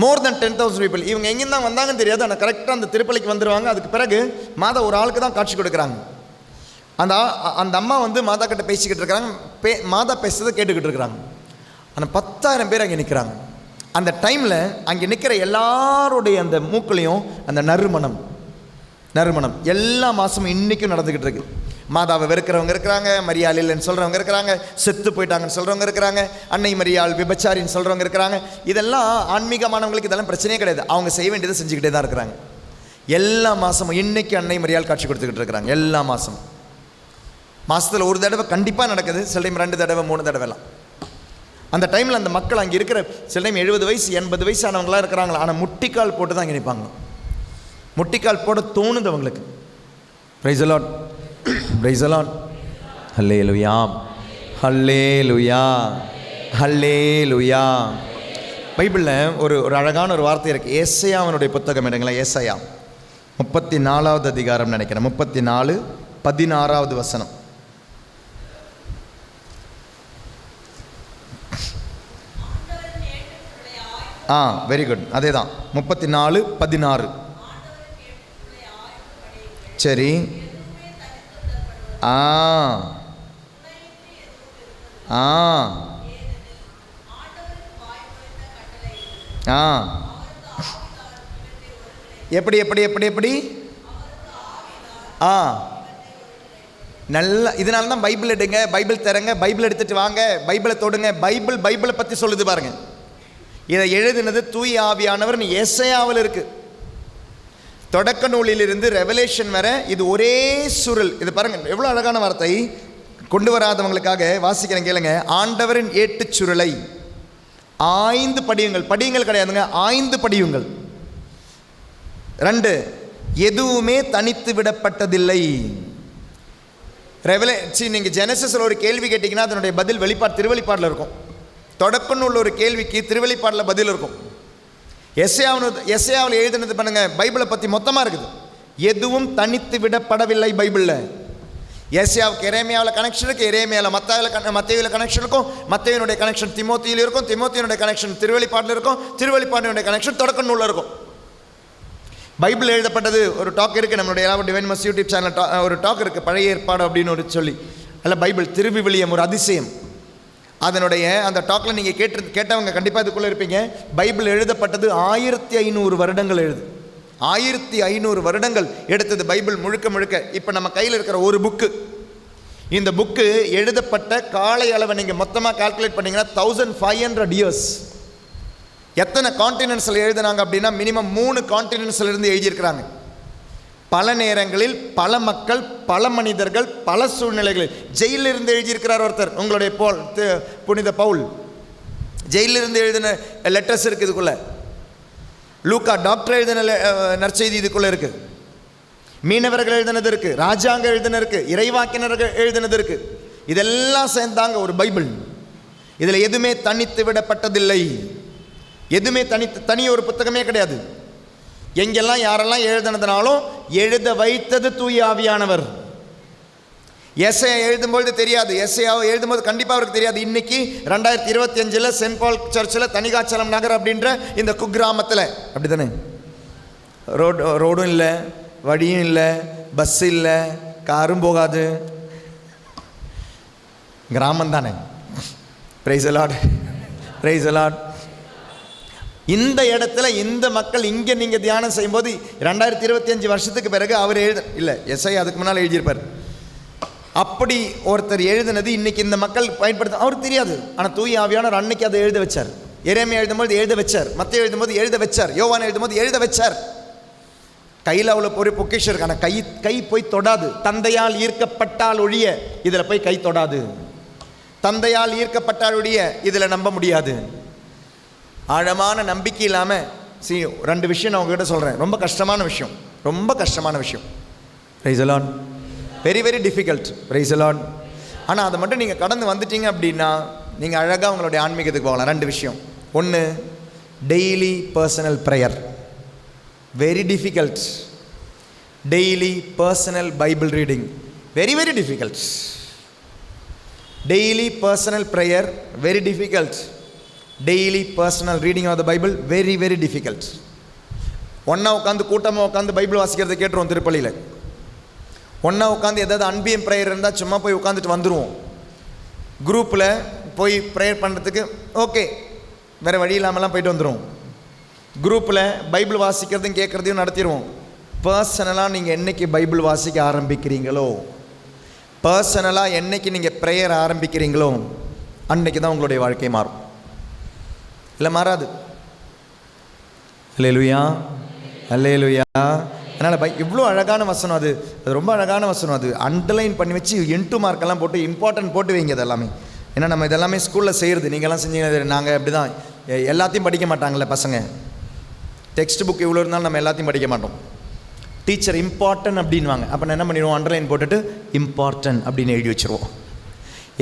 Speaker 2: மோர் தென் 10,000 people. இவங்க எங்கேருந்து தான் வந்தாங்கன்னு தெரியாது, ஆனால் கரெக்டாக அந்த திருப்பலிக்கு வந்துடுவாங்க. அதுக்கு பிறகு மாதா ஒரு ஆளுக்கு தான் காட்சி கொடுக்குறாங்க. அந்த அம்மா வந்து மாதா கிட்ட பேசிக்கிட்டு இருக்கிறாங்க, மாதா பேசுறதை கேட்டுக்கிட்டு இருக்கிறாங்க. ஆனால் 10,000 பேர் அங்கே நிற்கிறாங்க. அந்த டைமில் அங்கே நிற்கிற எல்லாருடைய அந்த மூக்குலையும் அந்த நறுமணம் எல்லா மாதமும் இன்றைக்கும் நடந்துக்கிட்டு இருக்கு. மாதாவை வெறுக்கிறவங்க இருக்கிறாங்க, மரியாள் இல்லைன்னு சொல்கிறவங்க இருக்கிறாங்க, செத்து போயிட்டாங்கன்னு சொல்கிறவங்க இருக்கிறாங்க, அன்னை மரியாள் விபச்சாரின்னு சொல்கிறவங்க இருக்கிறாங்க. இதெல்லாம் ஆன்மீகமானவங்களுக்கு இதெல்லாம் பிரச்சனையே கிடையாது, அவங்க செய்ய வேண்டியதை செஞ்சுக்கிட்டே தான் இருக்கிறாங்க. எல்லா மாதமும் இன்றைக்கி அன்னை மரியாள் காட்சி கொடுத்துக்கிட்டு இருக்கிறாங்க. எல்லா மாதத்தில் ஒரு தடவை கண்டிப்பாக நடக்குது, சில டைம் 2 தடவை 3 தடவைலாம். அந்த டைமில் அந்த மக்கள் அங்கே இருக்கிற சில டைம் 70 வயசு 80 வயசானவங்களாம் இருக்கிறாங்களா, ஆனால் முட்டிக்கால் போட்டு தான் அங்கே நிற்பாங்க. முட்டிக்கால் போட தோணுது அவங்களுக்கு. Praise the Lord, praise the Lord, hallelujah, hallelujah, hallelujah. பைபிளில் ஒரு அழகான ஒரு வார்த்தை இருக்குது. ஏசாயாவினுடைய புத்தகம் எடுங்களேன். ஏசாயா 34வது அதிகாரம் நினைக்கிறேன், 34:16 வசனம். வெரி குட், அதே தான் 34:16. சரி, எப்படி எப்படி எப்படி எப்படி நல்லா. இதனால தான் பைபிள் எடுங்க, பைபிள் தரங்க, பைபிள் எடுத்துட்டு வாங்க, பைபிளை தொடுங்க. பைபிளை பற்றி சொல்லுது பாருங்க. இதை எழுதினது தூய ஆவியானவர். ஏசாயாவில் இருக்கு. தொடக்க நூலிலிருந்து ரெவலேஷன் வர இது ஒரே சுருள். இது பாருங்க எவ்வளோ அழகான வார்த்தை. கொண்டு வராதவங்களுக்காக வாசிக்கிறேன் கேளுங்க. ஆண்டவரின் ஏட்டு சுருளை ஆய்ந்து படியுங்கள். படியுங்கள் கிடையாதுங்க, ஆய்ந்து படியுங்கள். 2, எதுவுமே தனித்து விடப்பட்டதில்லை. நீங்கள் ஜெனசிஸில் ஒரு கேள்வி கேட்டிங்கன்னா அதனுடைய பதில் திருவெளிப்பாடில் இருக்கும். தொடக்க நூல் ஒரு கேள்விக்கு திருவெளிப்பாடில் பதில் இருக்கும். எஸ்ஏயாவில் எழுதினது பண்ணுங்க, பைபிளை பற்றி மொத்தமாக இருக்குது. எதுவும் தனித்து விடப்படவில்லை பைபிளில். எஸ்ஏயாவுக்கு எரேமியாவில் கனெக்ஷன் இருக்குது, எரேமியாவில் மத்தேயுவில் கனெக்ஷன் இருக்கும், மத்தேயுனுடைய கனெக்ஷன் தீமோத்தேயுவில் இருக்கும், தீமோத்தேயுனுடைய கனெக்ஷன் திருவெளிப்பாடில் இருக்கும், திருவெளிப்பாடினுடைய கனெக்ஷன் தொடக்க நூலில் இருக்கும். பைபிள் எழுதப்பட்டது ஒரு டாக் இருக்குது நம்மளுடைய டிவைன் மஸ் யூடியூப் சேனல். ஒரு டாக் இருக்குது, பழைய ஏற்பாடு அப்படின்னு ஒரு சொல்லி. அதில் பைபிள் திருவிவிலியம் ஒரு அதிசயம். அதனுடைய அந்த டாக்கில் நீங்கள் கேட்டவங்க கண்டிப்பாக இதுக்குள்ளே இருப்பீங்க. பைபிள் எழுதப்பட்டது 1500 வருடங்கள் 1500 வருடங்கள் எடுத்தது பைபிள் முழுக்க. இப்போ நம்ம கையில் இருக்கிற ஒரு புக்கு, இந்த புக்கு எழுதப்பட்ட கால அளவை நீங்கள் மொத்தமாக கால்குலேட் பண்ணிங்கன்னா 1500 இயர்ஸ். எத்தனை கான்டினென்ட்ஸில் எழுதினாங்க அப்படின்னா மினிமம் 3 கான்டினென்ட்ஸில் இருந்து எழுதியிருக்கிறாங்க. பல நேரங்களில் பல மக்கள், பல மனிதர்கள், பல சூழ்நிலைகளில். ஜெயிலிருந்து எழுதியிருக்கிறார் ஒருத்தர், உங்களுடைய புனித பவுல். ஜெயிலிருந்து எழுதின லெட்டர்ஸ் இருக்குது இதுக்குள்ளே. லூக்கா டாக்டர் எழுதின நற்செய்தி இதுக்குள்ளே இருக்குது. மீனவர்கள் எழுதினது இருக்குது, ராஜாங்க எழுதினது இருக்குது, இறைவாக்கினர்கள் எழுதினது இருக்குது. இதெல்லாம் சேர்ந்தாங்க ஒரு பைபிள். இதில் எதுவுமே தனித்து விடப்பட்டதில்லை. எதுவுமே தனி ஒரு புத்தகமே கிடையாது. எங்கெல்லாம் யாரெல்லாம் எழுதினதுனாலும் எழுத வைத்தது தூய ஆவியானவர். எஸ்ஐயா எழுதும்போது தெரியாது, எஸ்ஐயாவை எழுதும்போது கண்டிப்பாக அவருக்கு தெரியாது. இன்னைக்கு 2025 சென்ட் பால் சர்ச்சில் தனிகாச்சலம் நகர் அப்படின்ற இந்த குக்கிராமத்தில் அப்படி தானே, ரோடும் இல்லை, வழியும் இல்லை, பஸ் இல்லை, காரும் போகாது, கிராமம் தானே. Praise a lot, praise a lot. இந்த இடத்துல இந்த மக்கள் இங்கே நீங்கள் தியானம் செய்யும்போது 2025 வருஷத்துக்கு பிறகு அவர் இல்லை, எஸ்ஐ அதுக்கு முன்னால் எழுதியிருப்பார். அப்படி ஒருத்தர் எழுதினது இன்னைக்கு இந்த மக்கள் பயன்படுத்த அவருக்கு தெரியாது. ஆனால் தூய ஆவியானவர் அன்னைக்கு அதை எழுத வச்சார். எரேமியா எழுதும்போது எழுத வச்சார், மத்தேயு எழுதும்போது எழுத வச்சார், யோவான் எழுதும்போது எழுத வச்சார். கையில் அவ்வளோ ஒரு பொக்கிஷம் இருக்கு, ஆனால் கை போய் தொடாது. தந்தையால் ஈர்க்கப்பட்டால் ஒழிய இதில் போய் கை தொடாது. தந்தையால் ஈர்க்கப்பட்டால் ஒழிய இதில் நம்ப முடியாது. ஆழமான நம்பிக்கை இல்லாமல் 2 விஷயம் நான் உங்ககிட்ட சொல்கிறேன். ரொம்ப கஷ்டமான விஷயம், ரொம்ப கஷ்டமான விஷயம். Price the Lord. Very very difficult. Price the Lord. ஆனால் அதை மட்டும் நீங்கள் கடந்து வந்துட்டீங்க அப்படின்னா நீங்கள் அழகாக உங்களுடைய ஆன்மீகத்துக்கு போகலாம். 2 விஷயம். 1, daily personal prayer. Very difficult. Daily personal Bible reading. Very very difficult. Daily personal prayer, very difficult. Daily personal reading of the Bible, very very difficult. ஒன்றா உட்காந்து கூட்டமாக உட்காந்து பைபிள் வாசிக்கிறத கேட்டுருவோம் திருப்பள்ளியில். ஒன்றா உட்காந்து ஏதாவது அன்பியம் ப்ரேயர் இருந்தால் சும்மா போய் உட்காந்துட்டு வந்துடுவோம். குரூப்பில் போய் ப்ரேயர் பண்ணுறதுக்கு ஓகே, வேறு வழி இல்லாமலாம் போயிட்டு வந்துடுவோம். குரூப்பில் பைபிள் வாசிக்கிறதையும் கேட்குறதையும் நடத்திடுவோம். பர்சனலாக நீங்கள் என்றைக்கு பைபிள் வாசிக்க ஆரம்பிக்கிறீங்களோ, பர்சனலாக என்றைக்கு நீங்கள் ப்ரேயர் ஆரம்பிக்கிறீங்களோ அன்றைக்கி தான் உங்களுடைய வாழ்க்கை மாறும். இல்லை மாறாது. அல்லேலூயா, அல்லேலூயா. அதனால் இவ்வளோ அழகான வசனம், அது ரொம்ப அழகான வசனம். அது அண்டர்லைன் பண்ணி வச்சு இன்ட்டு மார்க்கெல்லாம் போட்டு இம்பார்ட்டன்ட் போட்டு வைங்க. இதெல்லாமே ஏன்னா நம்ம இதெல்லாமே ஸ்கூலில் செய்கிறது. நீங்கள்லாம் செஞ்சீங்க. நாங்கள் அப்படி தான் எல்லாத்தையும் படிக்க மாட்டாங்களே பசங்க. டெக்ஸ்ட் புக் இவ்வளோ இருந்தாலும் நம்ம எல்லாத்தையும் படிக்க மாட்டோம். டீச்சர் இம்பார்ட்டன்ட் அப்படின்வாங்க. அப்போ நான் என்ன பண்ணிடுவோம், அண்டர்லைன் போட்டுட்டு இம்பார்ட்டன்ட் அப்படின்னு எழுதி வச்சுருவோம்.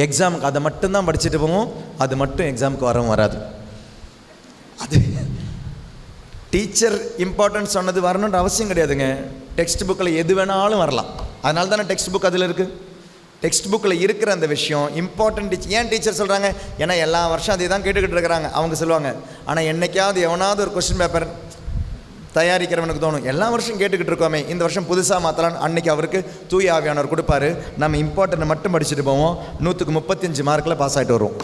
Speaker 2: எக்ஸாமுக்கு அதை மட்டும்தான் படிச்சுட்டு போவோம். அது மட்டும் எக்ஸாமுக்கு வரவும் வராது. அது டீச்சர் இம்பார்ட்டன்ட் சொன்னது வரணுன்ற அவசியம் கிடையாதுங்க. டெக்ஸ்ட் புக்கில் எது வேணாலும் வரலாம். அதனால தானே டெக்ஸ்ட் புக் அதில் இருக்குது. டெக்ஸ்ட் புக்கில் இருக்கிற அந்த விஷயம் இம்பார்ட்டன்ட். ஏன் டீச்சர் சொல்கிறாங்க, ஏன்னா எல்லா வருஷம் அதே தான் கேட்டுக்கிட்டு இருக்கிறாங்க. அவங்க சொல்லுவாங்க, ஆனால் என்றைக்காவது எவனாவது ஒரு கொஸ்டின் பேப்பர் தயாரிக்கிறவனுக்கு தோணும், எல்லா வருஷம் கேட்டுக்கிட்டு இருக்கோமே, இந்த வருஷம் புதுசாக மாற்றலான்னு. அன்றைக்கி அவருக்கு தூய ஆவியானவர் கொடுப்பாரு. நம்ம இம்பார்ட்டன்ட் மட்டும் படிச்சுட்டு போவோம். 100க்கு 35 மார்க்கில் பாஸ் ஆகிட்டு வருவோம்.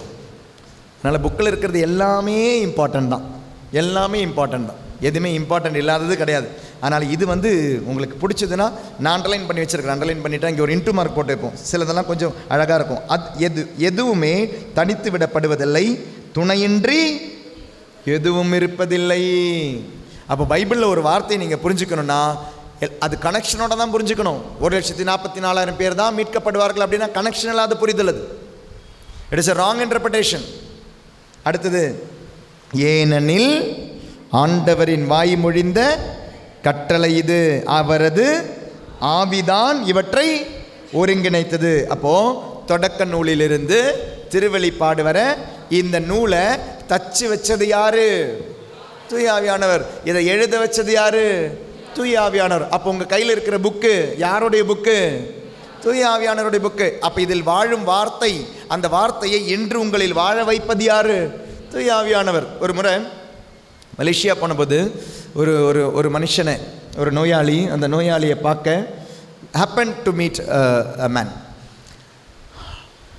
Speaker 2: அதனால் புக்கில் இருக்கிறது எல்லாமே இம்பார்ட்டன்ட் தான், எல்லாமே இம்பார்ட்டன்ட் தான். எதுவுமே இம்பார்ட்டன்ட் இல்லாதது கிடையாது. அதனால் இது வந்து உங்களுக்கு பிடிச்சதுன்னா நான் அண்டர்லைன் பண்ணி வச்சுருக்கிறேன். அண்டர்லைன் பண்ணிவிட்டு இங்கே ஒரு இன்ட்டு மார்க் போட்டு வைப்போம். சிலதெல்லாம் கொஞ்சம் அழகாக இருக்கும். எதுவுமே தனித்து விடப்படுவதில்லை, துணையின்றி எதுவும் இருப்பதில்லை. அப்போ பைபிளில் ஒரு வார்த்தையை நீங்கள் புரிஞ்சுக்கணுன்னா அது கனெக்ஷனோட தான் புரிஞ்சுக்கணும். 1,44,000 பேர் தான் மீட்கப்படுவார்கள் அப்படின்னா கனெக்ஷன் இல்லாத புரிதல் அது. It is a wrong interpretation. அடுத்தது, ஏனெனில் ஆண்டவரின் வாய் மொழிந்த கட்டளை இது, அவரது ஆவிதான் இவற்றை ஒருங்கிணைத்தது. அப்போது தொடக்க நூலிலிருந்து திருவெளிப்பாடு வர இந்த நூலை தச்சு வச்சது யாரு? தூய ஆவியானவர். இதை எழுத வச்சது யாரு? தூய ஆவியானவர். அப்போ உங்கள் கையில் இருக்கிற புக்கு யாருடைய புக்கு? தூய ஆவியானவருடைய புக்கு. அப்போ இதில் வாழும் வார்த்தை, அந்த வார்த்தையை என்று உங்களில் வாழ வைப்பது யாரு? தூய ஆவியானவர். ஒரு முறை மலேசியா போனபோது ஒரு ஒரு ஒரு மனுஷனை, ஒரு நோயாளி, அந்த நோயாளியை பார்க்க happen to meet a man.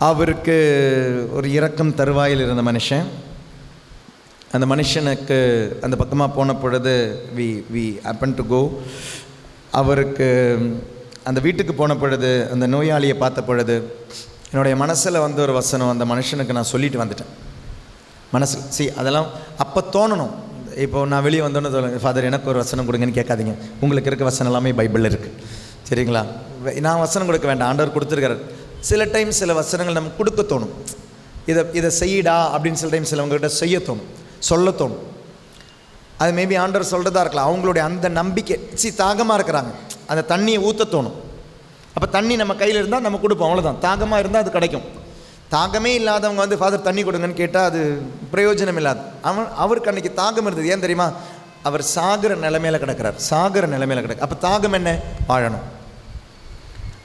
Speaker 2: அவருக்கு ஒரு இரக்கம் தருவாயில் இருந்த மனுஷன். அந்த மனுஷனுக்கு அந்த பக்கமாக போன பொழுது வி ஹேப்பன் டு கோ. அவருக்கு அந்த வீட்டுக்கு போன பொழுது, அந்த நோயாளியை பார்த்த பொழுது என்னுடைய மனசில் வந்து ஒரு வசனம் அந்த மனுஷனுக்கு நான் சொல்லிட்டு வந்துட்டேன். மனசு அதெல்லாம் அப்போ தோணணும். இப்போது நான் வெளியே வந்தோன்னு சொல்லுங்கள், ஃபாதர் எனக்கு ஒரு வசனம் கொடுங்கன்னு கேட்காதீங்க. உங்களுக்கு இருக்க வசனம் எல்லாமே பைபிளில் இருக்குது, சரிங்களா? நான் வசனம் கொடுக்க வேண்டாம், ஆண்டவர் கொடுத்துருக்காரு. சில டைம் சில வசனங்கள் நமக்கு கொடுக்க தோணும். இதை செய்யடா அப்படின்னு சில டைம் சிலவங்ககிட்ட செய்ய தோணும், சொல்ல தோணும். அது மேபி ஆண்டவர் சொல்கிறதா இருக்கலாம். அவங்களுடைய அந்த நம்பிக்கை தாகமாக இருக்கிறாங்க, அந்த தண்ணியை ஊற்ற தோணும். அப்போ தண்ணி நம்ம கையில் இருந்தால் நம்ம கொடுப்போம், அவ்வளோதான். தாகமாக இருந்தால் அது கிடைக்கும். தாகமே இல்லாதவங்க வந்து ஃபாதர் தண்ணி கொடுங்கன்னு கேட்டால் அது பிரயோஜனம் இல்லாது. அவருக்கு அன்றைக்கி தாகம் இருந்தது. ஏன் தெரியுமா? அவர் சாகிற நிலைமையில் கிடக்கிறார், சாகிற நிலைமையில் கிடக்கு. அப்போ தாகம் என்ன? வாழணும்.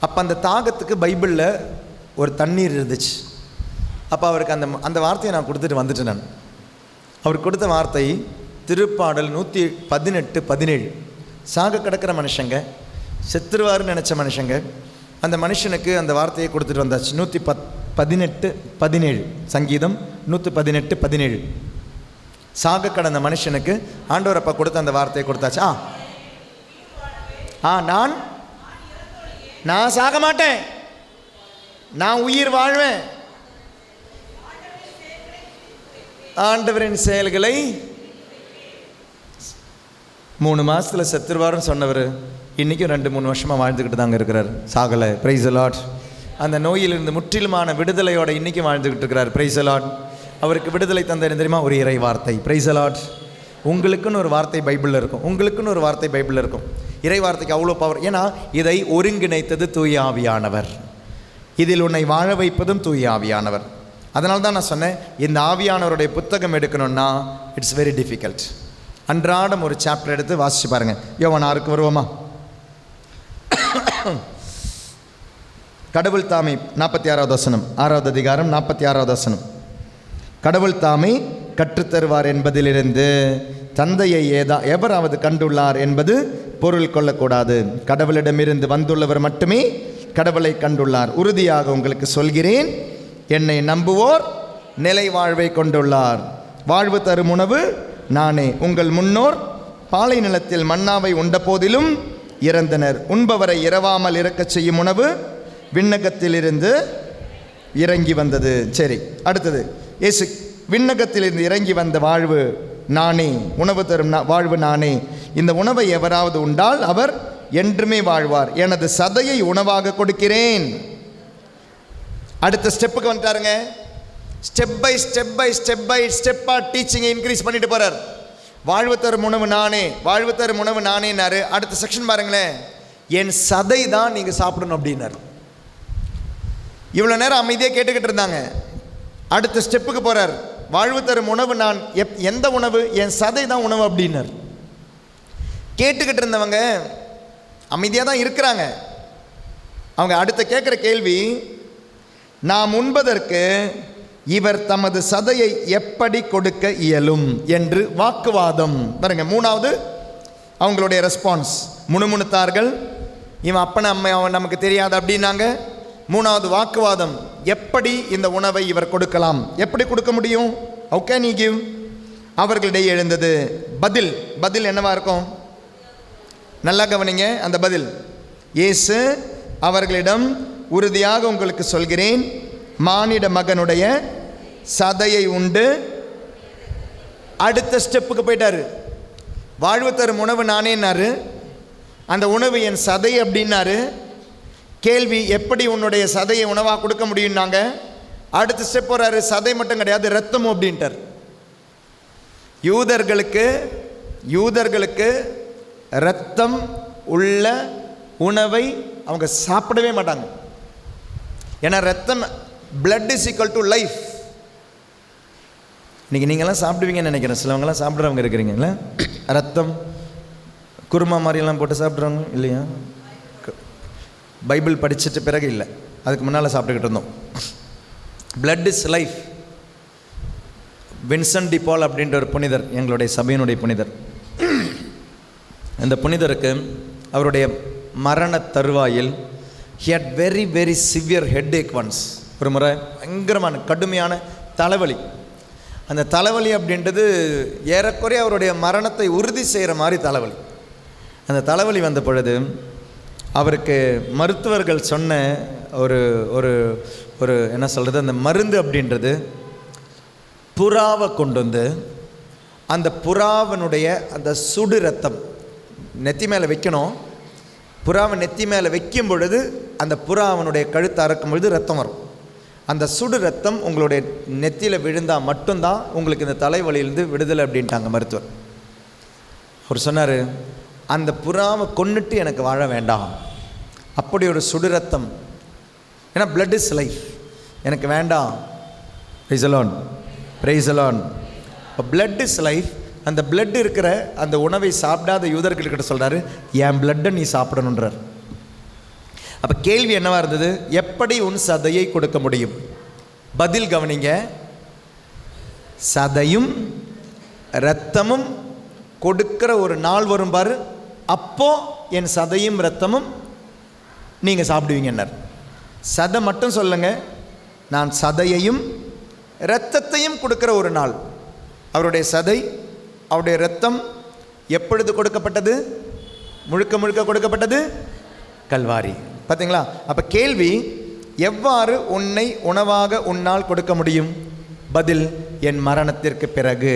Speaker 2: அப்போ அந்த தாகத்துக்கு பைபிளில் ஒரு தண்ணீர் இருந்துச்சு. அப்போ அவருக்கு அந்த வார்த்தையை நான் கொடுத்துட்டு வந்துட்டேன். நான் அவருக்கு கொடுத்த வார்த்தை திருப்பாடல் 118:17. சாக கிடக்கிற மனுஷங்க, செத்துருவாருன்னு நினச்ச மனுஷங்க, அந்த மனுஷனுக்கு அந்த வார்த்தையை கொடுத்துட்டு வந்தாச்சு. 118:17 சங்கீதம் 118:17. சாக கடந்த மனுஷனுக்கு ஆண்டவர் அப்பா கொடுத்த அந்த வார்த்தையை கொடுத்தாச்சு. நான் சாக மாட்டேன், நான் உயிர் வாழ்வேன், ஆண்டவரின் செயல்களை 3 மாதத்தில் செத்துருவாருன்னு சொன்னவர் இன்றைக்கும் 2-3 வருஷமாக வாழ்ந்துக்கிட்டு தாங்க இருக்கிறார், சாகலை. Price the Lord. அந்த நோயிலிருந்து முற்றிலுமான விடுதலையோட இன்றைக்கும் வாழ்ந்துக்கிட்டு இருக்கிறார். Price the Lord. அவருக்கு விடுதலை தந்த தெரியுமா? ஒரு இறை வார்த்தை. Price the Lord. உங்களுக்குன்னு ஒரு வார்த்தை பைபிளில் இருக்கும், உங்களுக்குன்னு ஒரு வார்த்தை பைபிளில் இருக்கும். இறை வார்த்தைக்கு அவ்வளோ பவர். ஏன்னா இதை ஒருங்கிணைத்தது தூய ஆவியானவர், இதில் உன்னை வாழ வைப்பதும் தூய ஆவியானவர். அதனால தான் நான் சொன்னேன், இந்த ஆவியானவருடைய புத்தகம் எடுக்கணும்னா இட்ஸ் வெரி டிஃபிகல்ட். அன்றாடம் ஒரு சாப்டர் எடுத்து வாசிச்சு பாருங்கள். யோவான் 6க்கு வருவோமா? கடவுள் தாமே 46வது வசனம், 6வது அதிகாரம் 46வது வசனம். கடவுள் தாமே கற்றுத்தருவார் என்பதிலிருந்து தந்தையை எவராவது கண்டுள்ளார் என்பது பொருள் கொள்ளக்கூடாது. கடவுளிடமிருந்து வந்துள்ளவர் மட்டுமே கடவுளை கண்டுள்ளார். உறுதியாக உங்களுக்கு சொல்கிறேன், என்னை நம்புவோர் நிலை வாழ்வை கொண்டுள்ளார். வாழ்வு தரும் உணவு நானே. உங்கள் முன்னோர் பாலை நிலத்தில் மன்னாவை உண்ட போதிலும் இறந்தனர். உண்பவரை இரவாமல் இறக்கச் செய்யும் உணவு விண்ணகத்திலிருந்து இறங்கி வந்தது. சரி, அடுத்தது, இயேசு விண்ணகத்திலிருந்து இறங்கி வந்த வாழ்வு நானே, உணவு தரும் வாழ்வு நானே. இந்த உணவை எவராவது உண்டால் அவர் என்றுமே வாழ்வார். எனது சதையை உணவாக கொடுக்கிறேன். அடுத்த ஸ்டெப்புக்கு வந்துட்டாருங்க. ஸ்டெப் பை ஸ்டெப்பாக டீச்சிங்கை இன்க்ரீஸ் பண்ணிட்டு போகிறார். வாழ்வு தரும் உணவு நானே, வாழ்வு தரும் உணவு நானேன்னாரு. அடுத்த செக்ஷன் பாருங்களேன், என் சதை தான் நீங்கள் சாப்பிடணும் அப்படின்னாரு. இவ்வளோ நேரம் அமைதியாக கேட்டுக்கிட்டு இருந்தாங்க. அடுத்த ஸ்டெப்புக்கு போகிறார். வாழ்வு தரும் உணவு நான், எந்த உணவு? என் சதை தான் உணவு அப்படின்னார். கேட்டுக்கிட்டு இருந்தவங்க அமைதியாக தான் இருக்கிறாங்க. அவங்க அடுத்த கேட்குற கேள்வி, நாம் உண்பதற்கு இவர் தமது சதையை எப்படி கொடுக்க இயலும் என்று வாக்குவாதம். பாருங்க, 3வது அவங்களுடைய ரெஸ்பான்ஸ். முணுமுணுத்தார்கள், இவன் அப்பனை அம்மை அவன் நமக்கு தெரியாது அப்படின்னாங்க. 3வது வாக்குவாதம், எப்படி இந்த உணவை இவர் கொடுக்கலாம், எப்படி கொடுக்க முடியும்? How can he give? அவர்களிடையே எழுந்தது. பதில் என்னவா இருக்கும்? நல்லா கவனிங்க அந்த பதில். இயேசு அவர்களிடம், உறுதியாக உங்களுக்கு சொல்கிறேன், மானிட மகனுடைய சதையை உண்டு. அடுத்த ஸ்டெப்புக்கு போயிட்டாரு. வாழ்வு தரும் உணவு நானேன்னாரு. அந்த உணவு என் சதை அப்படின்னாரு. கேள்வி, எப்படி உன்னுடைய சதையை உணவாக கொடுக்க முடியும்னாங்க. அடுத்த ஸ்டெப் போறாரு, சதை மட்டும் கிடையாது, ரத்தமும் அப்படின்ட்டார். யூதர்களுக்கு ரத்தம் உள்ள உணவை அவங்க சாப்பிடவே மாட்டாங்க. ஏன்னா ரத்தம், blood is equal to life. இன்றைக்கி நீங்கள்லாம் சாப்பிடுவீங்கன்னு நினைக்கிறேன். சிலவங்களாம் சாப்பிட்றவங்க இருக்கிறீங்களா? ரத்தம் குருமா மாதிரியெல்லாம் போட்டு சாப்பிட்றவங்க இல்லையா? பைபிள் படிச்சுட்டு பிறகு இல்லை, அதுக்கு முன்னால் சாப்பிட்டுக்கிட்டு இருந்தோம். blood is life. Vincent de Paul அப்படின்ற ஒரு புனிதர், எங்களுடைய சபையினுடைய புனிதர். அந்த புனிதருக்கு அவருடைய மரண தருவாயில் he had very very severe headache once. ஒரு முறை பயங்கரமான கடுமையான தலைவலி. அந்த தலைவலி அப்படின்றது ஏறக்குறைய அவருடைய மரணத்தை உறுதி செய்கிற மாதிரி தலைவலி. அந்த தலைவலி வந்த பொழுது அவருக்கு மருத்துவர்கள் சொன்ன ஒரு ஒரு ஒரு என்ன சொல்கிறது, அந்த மருந்து அப்படின்றது புறாவை கொண்டு வந்து அந்த புறாவனுடைய அந்த சுடு ரத்தம் நெத்தி மேலே வைக்கணும். புறாவை நெத்தி மேலே வைக்கும் பொழுது அந்த புறாவனுடைய கழுத்தை அறுக்கும் பொழுது ரத்தம் வரும். அந்த சுடு ரத்தம் உங்களுடைய நெத்தியில் விழுந்தால் மட்டும்தான் உங்களுக்கு இந்த தலைவலியிலேருந்து விடுதலை அப்படின்ட்டாங்க மருத்துவர். அவர் சொன்னார், அந்த புறாவை கொன்னுட்டு எனக்கு வாழ வேண்டாம், அப்படி ஒரு சுடு ரத்தம், ஏன்னா blood is life, எனக்கு வேண்டாம். Praise the Lord, praise the Lord. இப்போ blood is life. அந்த blood இருக்கிற அந்த உணவை சாப்பிடாத யூதர்கள்கிட்ட சொல்கிறாரு, என் blood நீ சாப்பிடணுன்றார். அப்போ கேள்வி என்னவா இருந்தது? எப்படி உன் சதையை கொடுக்க முடியும்? பதில் கவனிங்க. சதையும் இரத்தமும் கொடுக்கிற ஒரு நாள் வரும் பாரு, அப்போ என் சதையும் இரத்தமும் நீங்கள் சாப்பிடுவீங்கன்னார். சதை மட்டும் சொல்லுங்க, நான் சதையையும் இரத்தத்தையும் கொடுக்கிற ஒரு நாள். அவருடைய சதை, அவருடைய இரத்தம் எப்பொழுது கொடுக்கப்பட்டது? முழுக்க முழுக்க கொடுக்கப்பட்டது கல்வாரி. பார்த்தீங்களா? அப்போ கேள்வி, எவ்வாறு உன்னை உணவாக உன்னால் கொடுக்க முடியும்? பதில், என் மரணத்திற்கு பிறகு.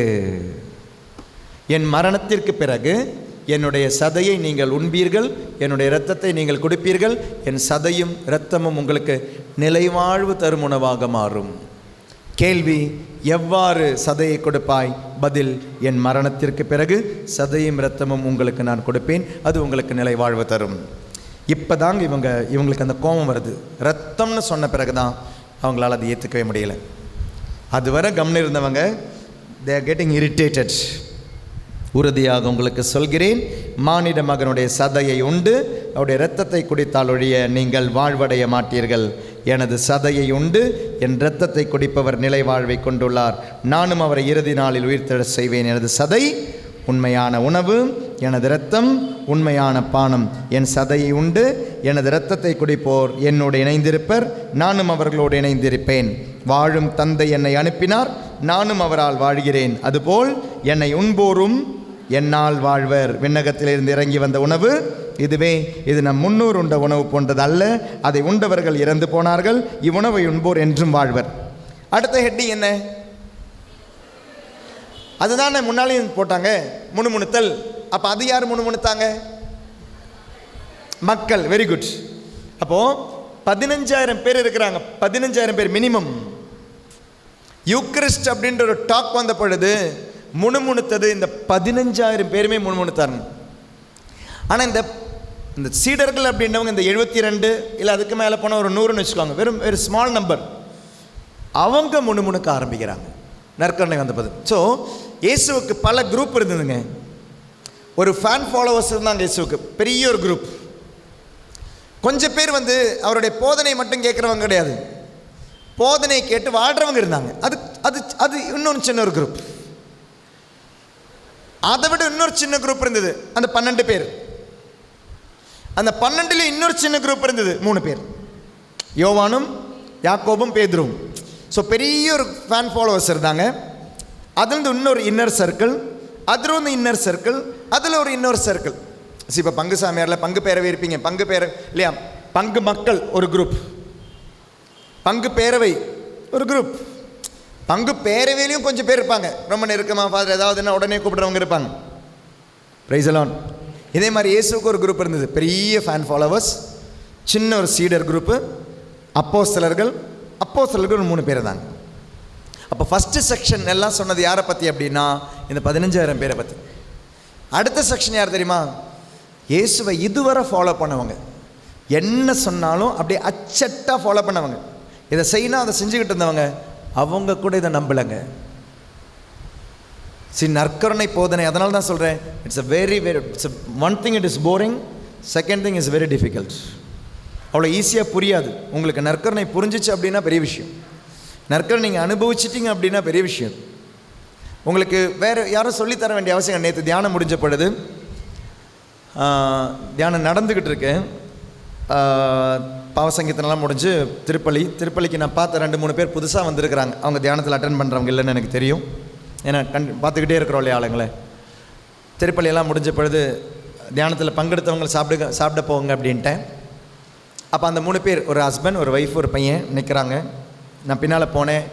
Speaker 2: என் மரணத்திற்கு பிறகு என்னுடைய சதையை நீங்கள் உண்பீர்கள், என்னுடைய இரத்தத்தை நீங்கள் குடிப்பீர்கள், என் சதையும் இரத்தமும் உங்களுக்கு நிலைவாழ்வு தரும் உணவாக மாறும். கேள்வி, எவ்வாறு சதையை கொடுப்பாய்? பதில், என் மரணத்திற்கு பிறகு சதையும் இரத்தமும் உங்களுக்கு நான் கொடுப்பேன், அது உங்களுக்கு நிலைவாழ்வு தரும். இப்போ தாங்க இவங்களுக்கு அந்த கோபம் வருது. ரத்தம்னு சொன்ன பிறகு தான் அவங்களால அதை ஏற்றுக்கவே முடியல. அதுவரை கவனம் இருந்தவங்க they are getting irritated. உறுதியாக உங்களுக்கு சொல்கிறேன், மானிட மகனுடைய சதையை உண்டு அவருடைய இரத்தத்தை குடித்தால் ஒழிய நீங்கள் வாழ்வடைய மாட்டீர்கள். எனது சதையை உண்டு என் இரத்தத்தை குடிப்பவர் நிலை வாழ்வை கொண்டுள்ளார், நானும் அவரை இறுதி நாளில் உயிர்த்தெழ செய்வேன். எனது சதை உண்மையான உணவு, எனது இரத்தம் உண்மையான பானம். என் சதையை உண்டு எனது இரத்தத்தை குடிப்போர் என்னோடு இணைந்திருப்பர், நானும் அவர்களோடு இணைந்திருப்பேன். வாழும் தந்தை என்னை அனுப்பினார், நானும் அவரால் வாழ்கிறேன். அதுபோல் என்னை உண்போரும் என்னால் வாழ்வர். விண்ணகத்திலிருந்து இறங்கி வந்த உணவு இதுவே. இது நம் முன்னோர் உண்ட உணவு போன்றது அல்ல, அதை உண்டவர்கள் இறந்து போனார்கள். இவ்வுணவை உண்போர் என்றும் வாழ்வர். அடுத்த ஹெட்டிங் என்ன? அதுதான் முன்னாலேயும் போட்டாங்க, முணுமுணுத்தல். அப்போ அது யார் முணுமுணுத்தாங்க? மக்கள். Very good. அப்போது 15,000 பேர் இருக்கிறாங்க. 15,000 பேர் மினிமம். யூக்ரிஸ்ட் அப்படின்ற ஒரு டாக் வந்த பொழுது முணுமுணுத்தது இந்த 15,000 பேருமே முணுமுணுத்தாருங்க. ஆனால் இந்த சீடர்கள் அப்படின்றவங்க இந்த 72 இல்லை அதுக்கு மேலே போனால் ஒரு 100ன்னு வச்சுக்கோங்க, வெறும் ஸ்மால் நம்பர். அவங்க முணுமுணுக்க ஆரம்பிக்கிறாங்க நற்கருணை வந்தபோது. ஸோ இயேசுவுக்கு பல குரூப் இருந்ததுங்க. ஒரு ஃபேன் ஃபாலோவர்ஸ் இருந்தாங்க இயேசுவுக்கு, பெரிய ஒரு குரூப். கொஞ்சம் பேர் அவருடைய போதனை மட்டும் கேட்குறவங்க கிடையாது, போதனை கேட்டு வாழ்கிறவங்க இருந்தாங்க. அது அது அது இன்னொரு சின்ன ஒரு குரூப். அதை விட இன்னொரு சின்ன குரூப் இருந்தது, அந்த 12 பேர். அந்த 12ல் இன்னொரு சின்ன குரூப் இருந்தது, 3 பேர், யோவானும் யாக்கோபும் பேதுருவும். ஸோ பெரிய ஒரு ஃபேன் ஃபாலோவர்ஸ் இருந்தாங்க. அதுலேருந்து இன்னொரு இன்னர் சர்க்கிள், அதில் வந்து இன்னர் சர்க்கிள், அதில் ஒரு இன்னொரு சர்க்கிள். இப்போ பங்கு சாமியாரில் பங்கு பேரவை இருப்பீங்க, பங்கு பேரவை இல்லையா, பங்கு மக்கள் ஒரு குரூப், பங்கு பேரவை ஒரு குரூப், பங்கு பேரவையிலையும் கொஞ்சம் பேர் இருப்பாங்க, ரொம்ப நெருக்கமாக ஃபாதர் ஏதாவதுன்னா உடனே கூப்பிட்றவங்க இருப்பாங்க. Price the Lord. இதே மாதிரி இயேசுக்கு ஒரு குரூப் இருந்தது, பெரிய ஃபேன் ஃபாலோவர்ஸ், சின்ன ஒரு சீடர் குரூப்பு, அப்போஸ்தலர்கள் ஒரு 3 பேர் தாங்க. அப்போ ஃபஸ்ட்டு செக்ஷன் எல்லாம் சொன்னது யாரை பற்றி அப்படின்னா இந்த 15,000 பேரை பற்றி. அடுத்த செக்ஷன் யார் தெரியுமா? இயேசுவை இதுவரை ஃபாலோ பண்ணவங்க, என்ன சொன்னாலும் அப்படியே அச்சட்டாக ஃபாலோ பண்ணவங்க, இதை செய்யணும் அதை செஞ்சுக்கிட்டு இருந்தவங்க, அவங்க கூட இதை நம்பலைங்க. நற்கருணை போதனை. அதனால தான் சொல்கிறேன், it's it's one thing it is boring, second thing is very difficult. அவ்வளோ ஈஸியாக புரியாது. உங்களுக்கு நற்கருணை புரிஞ்சிச்சு அப்படின்னா பெரிய விஷயம், நற்கருணை நீங்கள் அனுபவிச்சிட்டிங்க அப்படின்னா பெரிய விஷயம். உங்களுக்கு வேறு யாரும் சொல்லித்தர வேண்டிய அவசியம். நேற்று தியானம் முடிஞ்ச பொழுது தியானம் நடந்துக்கிட்டு இருக்கேன், பாவசங்கீதனெல்லாம் முடிஞ்சு திருப்பலிக்கு நான் பார்த்த 2-3 பேர் புதுசாக வந்திருக்கிறாங்க. அவங்க தியானத்தில் அட்டன் பண்ணுறவங்க இல்லைன்னு எனக்கு தெரியும், ஏன்னா பார்த்துக்கிட்டே இருக்கிறோம் இல்லையா ஆளுங்களை. திருப்பலியெல்லாம் முடிஞ்ச பொழுது தியானத்தில் பங்கெடுத்தவங்க சாப்பிட போங்க அப்படின்ட்டேன். அப்போ அந்த 3 பேர், ஒரு ஹஸ்பண்ட், ஒரு ஒய்ஃப், ஒரு பையன் நிற்கிறாங்க. நான் பின்னால் போனேன்,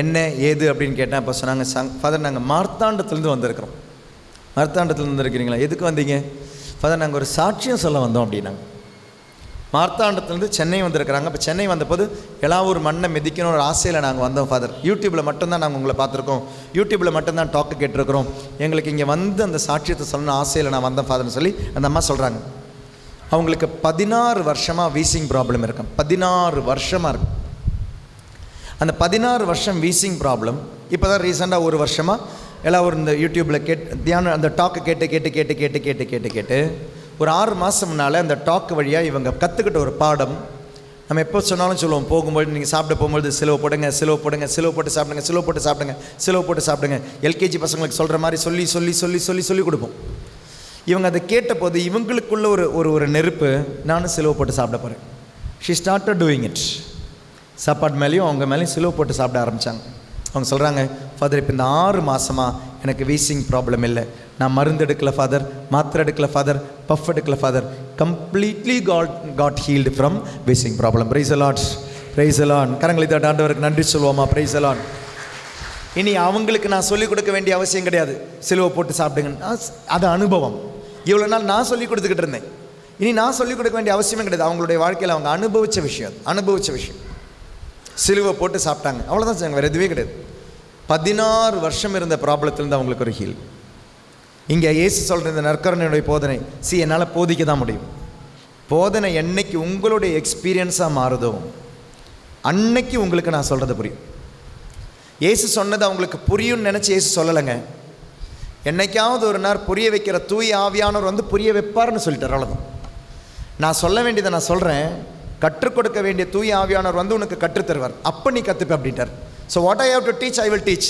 Speaker 2: என்ன ஏது அப்படின்னு கேட்டேன். அப்போ சொன்னாங்க, ஃபாதர் நாங்கள் மார்த்தாண்டத்துலேருந்து வந்திருக்கிறோம். மார்த்தாண்டத்துலேருந்து வந்துருக்கிறீங்களா? எதுக்கு வந்தீங்க? ஃபாதர் நாங்கள் ஒரு சாட்சியம் சொல்ல வந்தோம் அப்படின்னாங்க. மார்த்தாண்டத்துலேருந்து சென்னை வந்திருக்கிறாங்க. இப்போ சென்னை வந்தபோது எலாவூர் மண்ணை மிதிக்கணும் ஒரு ஆசையில் நாங்கள் வந்தோம் ஃபாதர். யூடியூப்பில் மட்டும்தான் நாங்கள் உங்களை பார்த்துருக்கோம், யூடியூப்பில் மட்டும்தான் டாக்கு கேட்டிருக்கிறோம், எங்களுக்கு இங்கே வந்து அந்த சாட்சியத்தை சொல்லணும் ஆசையில் நான் வந்தேன் ஃபாதர்னு சொல்லி அந்த அம்மா சொல்கிறாங்க. அவங்களுக்கு 16 வருஷமாக வீசிங் ப்ராப்ளம் இருக்கும். 16 வருஷமாக இருக்கும். அந்த 16 வருஷம் வீசிங் ப்ராப்ளம் இப்போ தான் ரீசெண்டாக 1 வருஷமாக எல்லாம் ஒரு இந்த யூடியூப்பில் தியானம் அந்த டாக்கு கேட்டு ஒரு 6 மாதம் முன்னால் அந்த டாக்கு வழியாக இவங்க கற்றுக்கிட்ட ஒரு பாடம். நம்ம எப்போ சொன்னாலும் சொல்லுவோம், போகும்போது நீங்கள் சாப்பிட போகும்போது சிலுவை போடுங்க, சிலுவை போடுங்க, சிலுவை போட்டு சாப்பிடுங்க, சிலுவை போட்டு சாப்பிடுங்க, சிலுவை போட்டு சாப்பிடுங்க. எல்கேஜி பசங்களுக்கு சொல்கிற மாதிரி சொல்லி கொடுப்போம். இவங்க அதை கேட்டபோது இவங்களுக்குள்ள ஒரு நெருப்பு, நானும் சிலுவை போட்டு சாப்பிட போகிறேன். She started doing it. சாப்பாடு மேலேயும் அவங்க மேலேயும் சிலுவை போட்டு சாப்பிட ஆரம்பித்தாங்க. அவங்க சொல்கிறாங்க, ஃபாதர் இப்போ இந்த 6 மாதமாக எனக்கு வீசிங் ப்ராப்ளம் இல்லை, நான் மருந்து எடுக்கல ஃபாதர், மாத்திரை எடுக்கல ஃபாதர், பஃப் எடுக்கல father, completely God healed from wheezing problem. Praise the Lord, praise the Lord. கரங்களை தட்டி ஆண்டவருக்கு நன்றி சொல்லுவோமா? Praise the Lord. இனி அவங்களுக்கு நான் சொல்லிக் கொடுக்க வேண்டிய அவசியம் கிடையாது, சிலுவை போட்டு சாப்பிடுங்க. அது அனுபவம். இவ்வளோ நாள் நான் சொல்லிக் கொடுத்துக்கிட்டு இருந்தேன், இனி நான் சொல்லிக் கொடுக்க வேண்டிய அவசியமே கிடையாது. அவங்களுடைய வாழ்க்கையில் அவங்க அனுபவித்த விஷயம். சிலுவை போட்டு சாப்பிட்டாங்க, அவ்வளோதான் செய்வாங்க, வேறு எதுவே கிடையாது. 16 வருஷம் இருந்த ப்ராப்ளத்திலேருந்து அவங்களுக்கு ஒரு ஹீல். இங்கே இயேசு சொல்கிற இந்த நற்கருணையுடைய போதனை, என்னால் போதிக்க தான் முடியும். போதனை என்னைக்கு உங்களுடைய எக்ஸ்பீரியன்ஸாக மாறுதோ அன்னைக்கு உங்களுக்கு நான் சொல்கிறது புரியும். இயேசு சொன்னது அவங்களுக்கு புரியும்னு நினச்சி இயேசு சொல்லலைங்க. என்னைக்காவது ஒரு நாள் புரிய வைக்கிற தூய ஆவியானவர் வந்து புரிய வைப்பார்னு சொல்லிட்டார், அவ்வளோதான். நான் சொல்ல வேண்டியதை நான் சொல்கிறேன், கற்றுக் கொடுக்க வேண்டிய தூய ஆவியானவர் வந்து உனக்கு கற்றுத்தருவார், அப்போ நீ கற்றுப்ப அப்படின்ட்டார். So what I have to teach I will teach.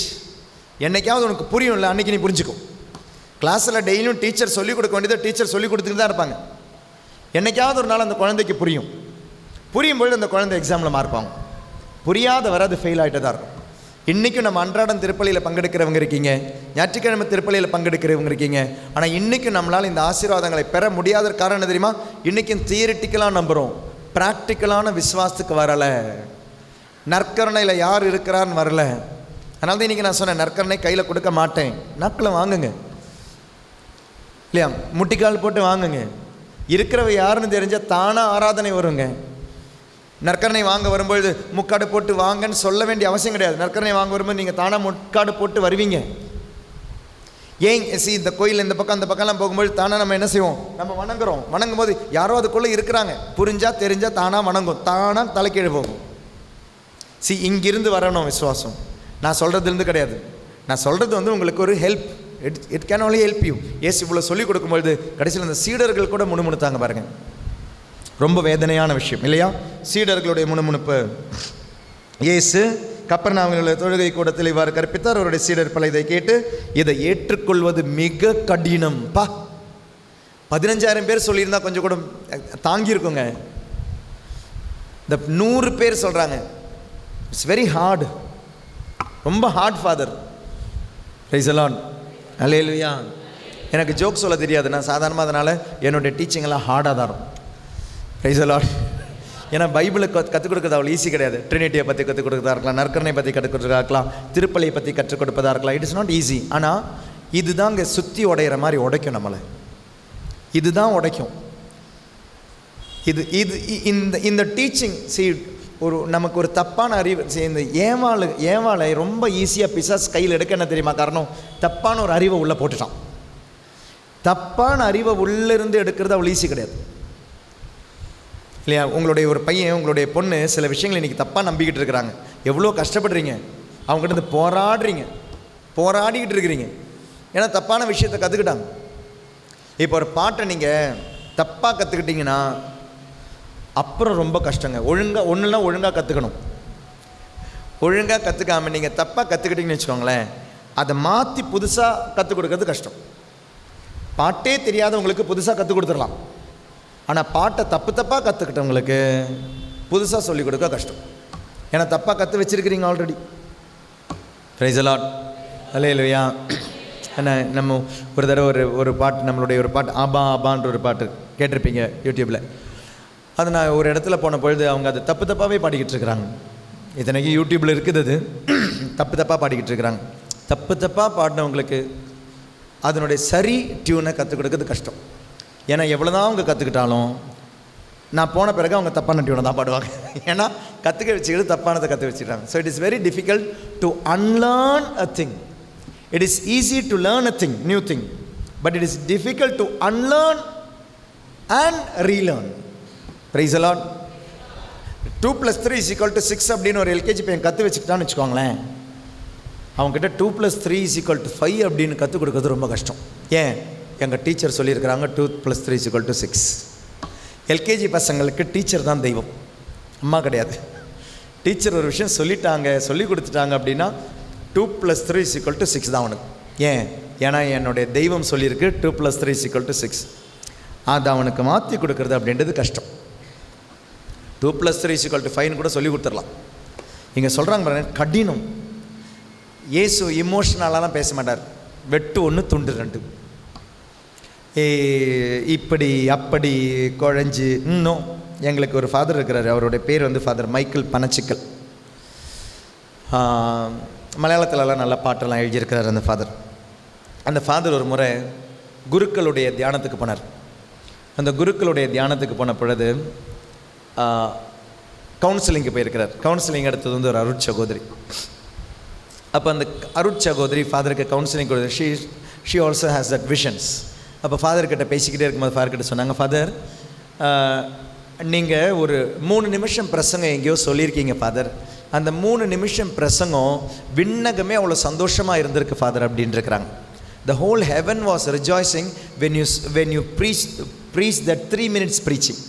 Speaker 2: என்னைக்காவது உனக்கு புரியும் இல்லை, அன்றைக்கி நீ புரிஞ்சுக்கும். கிளாஸில் டெய்லியும் டீச்சர் சொல்லிக் கொடுக்க வேண்டியதை டீச்சர் சொல்லிக் கொடுத்துட்டு தான் இருப்பாங்க. என்னைக்காவது ஒரு நாள் அந்த குழந்தைக்கு புரியும் பொழுது அந்த குழந்தை எக்ஸாமில் மார்ப்பாங்க. புரியாத வர அது ஃபெயில் ஆகிட்டு தான் இருக்கும். இன்றைக்கும் நம்ம அன்றாடம் திருப்பலியில் பங்கெடுக்கிறவங்க இருக்கீங்க, ஞாயிற்றுக்கிழமை திருப்பலியில் பங்கெடுக்கிறவங்க இருக்கீங்க. ஆனால் இன்றைக்கும் நம்மளால் இந்த ஆசீர்வாதங்களை பெற முடியாத காரணம் என்ன தெரியுமா? இன்றைக்கும் தியரிட்டிக்கலாக நம்புகிறோம், ப்ராக்டிக்கலான விசுவாசத்துக்கு வரலை. நற்கருணையில் யார் இருக்கிறான்னு வரல. அதனால தான் இன்றைக்கி நான் சொன்னேன், நற்கருணை கையில் கொடுக்க மாட்டேன், நாட்களை வாங்குங்க இல்லையா, முட்டிக்கால் போட்டு வாங்குங்க. இருக்கிறவ யாருன்னு தெரிஞ்சால் தானாக ஆராதனை வருங்க. நற்கருணை வாங்க வரும்பொழுது முக்காடு போட்டு வாங்கன்னு சொல்ல வேண்டிய அவசியம் கிடையாது. நற்கருணை வாங்க வரும்போது நீங்கள் தானாக முக்காடு போட்டு வருவீங்க. ஏன் இந்த கோயில் இந்த பக்கம் அந்த பக்கம்லாம் போகும்போது தானாக நம்ம என்ன செய்வோம், நம்ம வணங்கும் போது யாரோ அதுக்குள்ளே இருக்கிறாங்க, புரிஞ்சால் தெரிஞ்சால் தானாக வணங்கும், தானாக தலைக்கீழ் போகும். இங்கிருந்து வரணும் விசுவாசம். நான் சொல்கிறதுலேருந்து கிடையாது, நான் சொல்கிறது வந்து உங்களுக்கு ஒரு help. It can only help you. ஏசு இவ்வளோ சொல்லிக் கொடுக்கும்பொழுது கடைசியில் அந்த சீடர்கள் கூட முணுமுணுத்தாங்க பாருங்க. ரொம்ப வேதனையான விஷயம் இல்லையா? சீடர்களுடைய முணுமுணுப்பு. இயேசு கப்பர்நாகுமிலுள்ள தொழுகை கூடத்தில் இவ்வாறு கற்பித்தார். அவருடைய சீடர் பல இதை கேட்டு இதை ஏற்றுக்கொள்வது மிக கடினம். 15,000 பேர் சொல்லியிருந்தா கொஞ்சம் கூட தாங்கியிருக்குங்க. இந்த 100 பேர் சொல்கிறாங்க, இட்ஸ் வெரி ஹார்டு, ரொம்ப hard father. Praise the Lord. Alleluia. எனக்கு ஜோக் சொல்ல தெரியாது, நான் சாதாரணமாக அதனால் என்னுடைய டீச்சிங்கெல்லாம் ஹார்டாக தான் இருக்கும். Price the Lord. ஏன்னா பைபிளை கற்றுக் கொடுக்குறது அவ்வளோ ஈஸி கிடையாது. ட்ரினிட்டியை பற்றி கற்றுக் கொடுக்குறதா இருக்கலாம், நற்கருணை பற்றி கற்றுக் கொடுக்குறதா இருக்கலாம், திருப்பலியை பற்றி கற்றுக் கொடுப்பதாக இருக்கலாம். It is not easy. ஆனால் இதுதான் இங்கே சுற்றி உடையிற மாதிரி உடைக்கும் நம்மளை. இதுதான் உடைக்கும். இது இது இந்த டீச்சிங் நமக்கு ஒரு தப்பான அறிவு. இந்த ஏவாளை ரொம்ப ஈஸியாக பிசாஸ் கையில் எடுக்க என்ன தெரியுமா காரணம்? தப்பான ஒரு அறிவை உள்ளே போட்டுட்டான். தப்பான அறிவை உள்ளிருந்து எடுக்கிறது அவ்வளோ ஈஸி கிடையாது இல்லையா? உங்களுடைய ஒரு பையன், உங்களுடைய பொண்ணு சில விஷயங்களை இன்றைக்கி தப்பாக நம்பிக்கிட்டு இருக்கிறாங்க. எவ்வளோ கஷ்டப்படுறீங்க, அவங்ககிட்ட இருந்து போராடிக்கிட்டு இருக்கிறீங்க. ஏன்னா தப்பான விஷயத்தை கற்றுக்கிட்டாங்க. இப்போ ஒரு பாட்டை நீங்கள் தப்பாக கற்றுக்கிட்டிங்கன்னா அப்புறம் ரொம்ப கஷ்டங்க. ஒன்றுலாம் கற்றுக்கணும். ஒழுங்காக கற்றுக்காமல் நீங்கள் தப்பாக கற்றுக்கிட்டீங்கன்னு வச்சுக்கோங்களேன், அதை மாற்றி புதுசாக கற்றுக் கொடுக்கறது கஷ்டம். பாட்டே தெரியாதவங்களுக்கு புதுசாக கற்றுக் கொடுத்துடலாம். ஆனால் பாட்டை தப்பாக கற்றுக்கிட்டவங்களுக்கு புதுசாக சொல்லிக் கொடுக்க கஷ்டம். ஏன்னா தப்பாக கற்று வச்சுருக்கிறீங்க already. Praise the Lord. Alleluia. ஏன்னா நம்ம ஒரு தடவை ஒரு பாட்டு, நம்மளுடைய ஒரு பாட்டு ஆபான்ற ஒரு பாட்டு கேட்டிருப்பீங்க யூடியூப்பில். அது நான் ஒரு இடத்துல போன பொழுது அவங்க அது தப்பாகவே பாடிக்கிட்டு இருக்கிறாங்க. இத்தனைக்கு யூடியூப்பில் இருக்குது. அது தப்பாக பாடிக்கிட்டு இருக்கிறாங்க. தப்பாக பாடினவங்களுக்கு அதனுடைய சரி டியூனை கற்றுக் கொடுக்கறது கஷ்டம். ஏன்னா எவ்வளோ தான் அவங்க கற்றுக்கிட்டாலும் நான் போன பிறகு அவங்க தப்பான டியூனை தான் பாடுவாங்க. ஏன்னா கற்றுக்க வச்சுக்கிட்டு தப்பானதை கற்று வச்சுக்கிறாங்க. So it is very difficult to unlearn a thing. It is easy to learn a thing, new thing, but it is difficult to unlearn and relearn. Price the Lord. 2 + 3 = 6 அப்படின்னு ஒரு எல்கேஜி பையன் கற்று வச்சுக்கிட்டான்னு வச்சுக்கோங்களேன், அவங்ககிட்ட 2 + 3 = 5 அப்படின்னு கற்றுக் கொடுக்குறது ரொம்ப கஷ்டம். ஏன்? எங்கள் டீச்சர் சொல்லியிருக்கிறாங்க 2 + 3 = 6. எல்கேஜி பசங்களுக்கு டீச்சர் தான் தெய்வம், அம்மா கிடையாது. டீச்சர் ஒரு விஷயம் சொல்லி கொடுத்துட்டாங்க அப்படின்னா 2 + 3 = 6 தான் அவனுக்கு. ஏன்? ஏன்னா என்னுடைய தெய்வம் சொல்லியிருக்கு 2 + 3 = 6. அது அவனுக்கு மாற்றி கொடுக்குறது அப்படின்றது கஷ்டம். 2 + 3 = 5 கூட சொல்லி கொடுத்துடலாம். இங்கே சொல்கிறாங்க பாருங்க, கடினம். இயேசு இமோஷனலாலாம் பேச மாட்டார். வெட்டு 1 துண்டு 2, இப்படி அப்படி குழஞ்சி. இன்னும் எங்களுக்கு ஒரு ஃபாதர் இருக்கிறார், அவருடைய பேர் வந்து ஃபாதர் மைக்கேல் பனச்சிக்கல். மலையாளத்திலலாம் நல்ல பாட்டெல்லாம் எழுதியிருக்கிறார் அந்த ஃபாதர். அந்த ஃபாதர் ஒரு முறை குருக்களுடைய தியானத்துக்கு போனார். அந்த குருக்களுடைய தியானத்துக்கு போன பொழுது கவுன்சிலிங்கு போயிருக்கிறார். கவுன்சிலிங் எடுத்தது வந்து ஒரு அருட்சகோதரி. அப்போ அந்த அருட்சகோதரி ஃபாதருக்கு கவுன்சிலிங் கொடுத்து she also has that visions. அப்போ ஃபாதர்கிட்ட பேசிக்கிட்டே இருக்கும்போது ஃபாதர்கிட்ட சொன்னாங்க, ஃபாதர் நீங்கள் ஒரு 3 நிமிஷம் பிரசங்கம் எங்கேயோ சொல்லியிருக்கீங்க ஃபாதர், அந்த 3 நிமிஷம் பிரசங்கம் விண்ணகமே அவ்வளோ சந்தோஷமாக இருந்திருக்கு ஃபாதர் அப்படின்னு இருக்கிறாங்க. The whole heaven was rejoicing when you preached that 3 minutes preaching.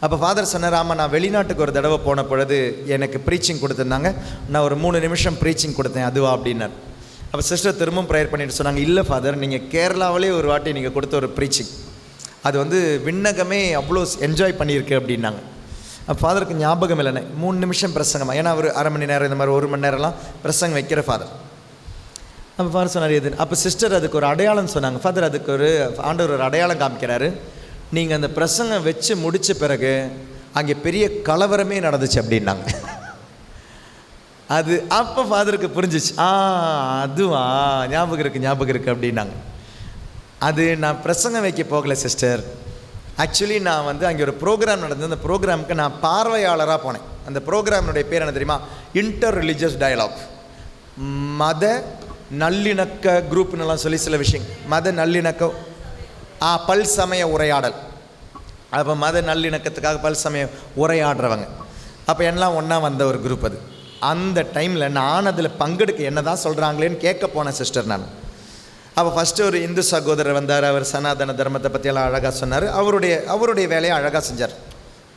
Speaker 2: அப்போ ஃபாதர் சொன்னார், ஆமாம், நான் வெளிநாட்டுக்கு ஒரு தடவை போன பொழுது எனக்கு ப்ரீச்சிங் கொடுத்துருந்தாங்க, நான் ஒரு 3 நிமிஷம் ப்ரீச்சிங் கொடுத்தேன், அதுவா அப்படின்னார். அப்போ சிஸ்டர் திரும்பவும் ப்ரேயர் பண்ணிட்டு சொன்னாங்க, இல்லை ஃபாதர், நீங்கள் கேரளாவிலே ஒரு வாட்டி நீங்கள் கொடுத்த ஒரு ப்ரீச்சிங் அது வந்து விண்ணகமே அவ்வளோ என்ஜாய் பண்ணியிருக்கு அப்படின்னாங்க. அப்போ ஃபாதருக்கு ஞாபகம் இல்லைண்ணே 3 நிமிஷம் பிரசங்கமா, ஏன்னா ஒரு அரை மணி நேரம் இந்த மாதிரி 1 மணி நேரம்லாம் பிரசங்கம் வைக்கிற ஃபாதர். அப்போ ஃபாதர் சொன்னார் எது. அப்போ சிஸ்டர் அதுக்கு ஒரு அடையாளம் சொன்னாங்க. ஃபாதர் அதுக்கு ஒரு ஆண்டவர் ஒரு அடையாளம் காமிக்கிறாரு, நீங்கள் அந்த பிரசங்கம் வச்சு முடித்த பிறகு அங்கே பெரிய கலவரமே நடந்துச்சு அப்படின்னாங்க. அது அப்போ ஃபாதருக்கு புரிஞ்சிச்சு, அதுவா ஞாபகம் இருக்குது அப்படின்னாங்க. அது நான் பிரசங்கம் வைக்க போகலை சிஸ்டர், ஆக்சுவலி நான் வந்து அங்கே ஒரு ப்ரோக்ராம் நடந்தது, அந்த ப்ரோக்ராமுக்கு நான் பார்வையாளராக போனேன். அந்த ப்ரோக்ராமினுடைய பேர் என்ன தெரியுமா? Inter religious dialogue. மத நல்லிணக்க குரூப்னுலாம் சொல்லி சில விஷயம், மத நல்லிணக்க பல்சமய உரையாடல். அப்போ மத நல்லிணக்கத்துக்காக பல்சமய உரையாடுறவங்க அப்போ எல்லாம் ஒன்றா வந்த ஒரு குரூப் அது. அந்த டைமில் நான் அதில் பங்கெடுக்க என்ன தான் சொல்கிறாங்களேன்னு கேட்க போனேன் சிஸ்டர் நான். அப்போ ஃபஸ்ட்டு ஒரு இந்து சகோதரர் வந்தார், அவர் சனாதன தர்மத்தை பற்றியெல்லாம் அழகாக சொன்னார். அவருடைய வேலையை அழகாக செஞ்சார்.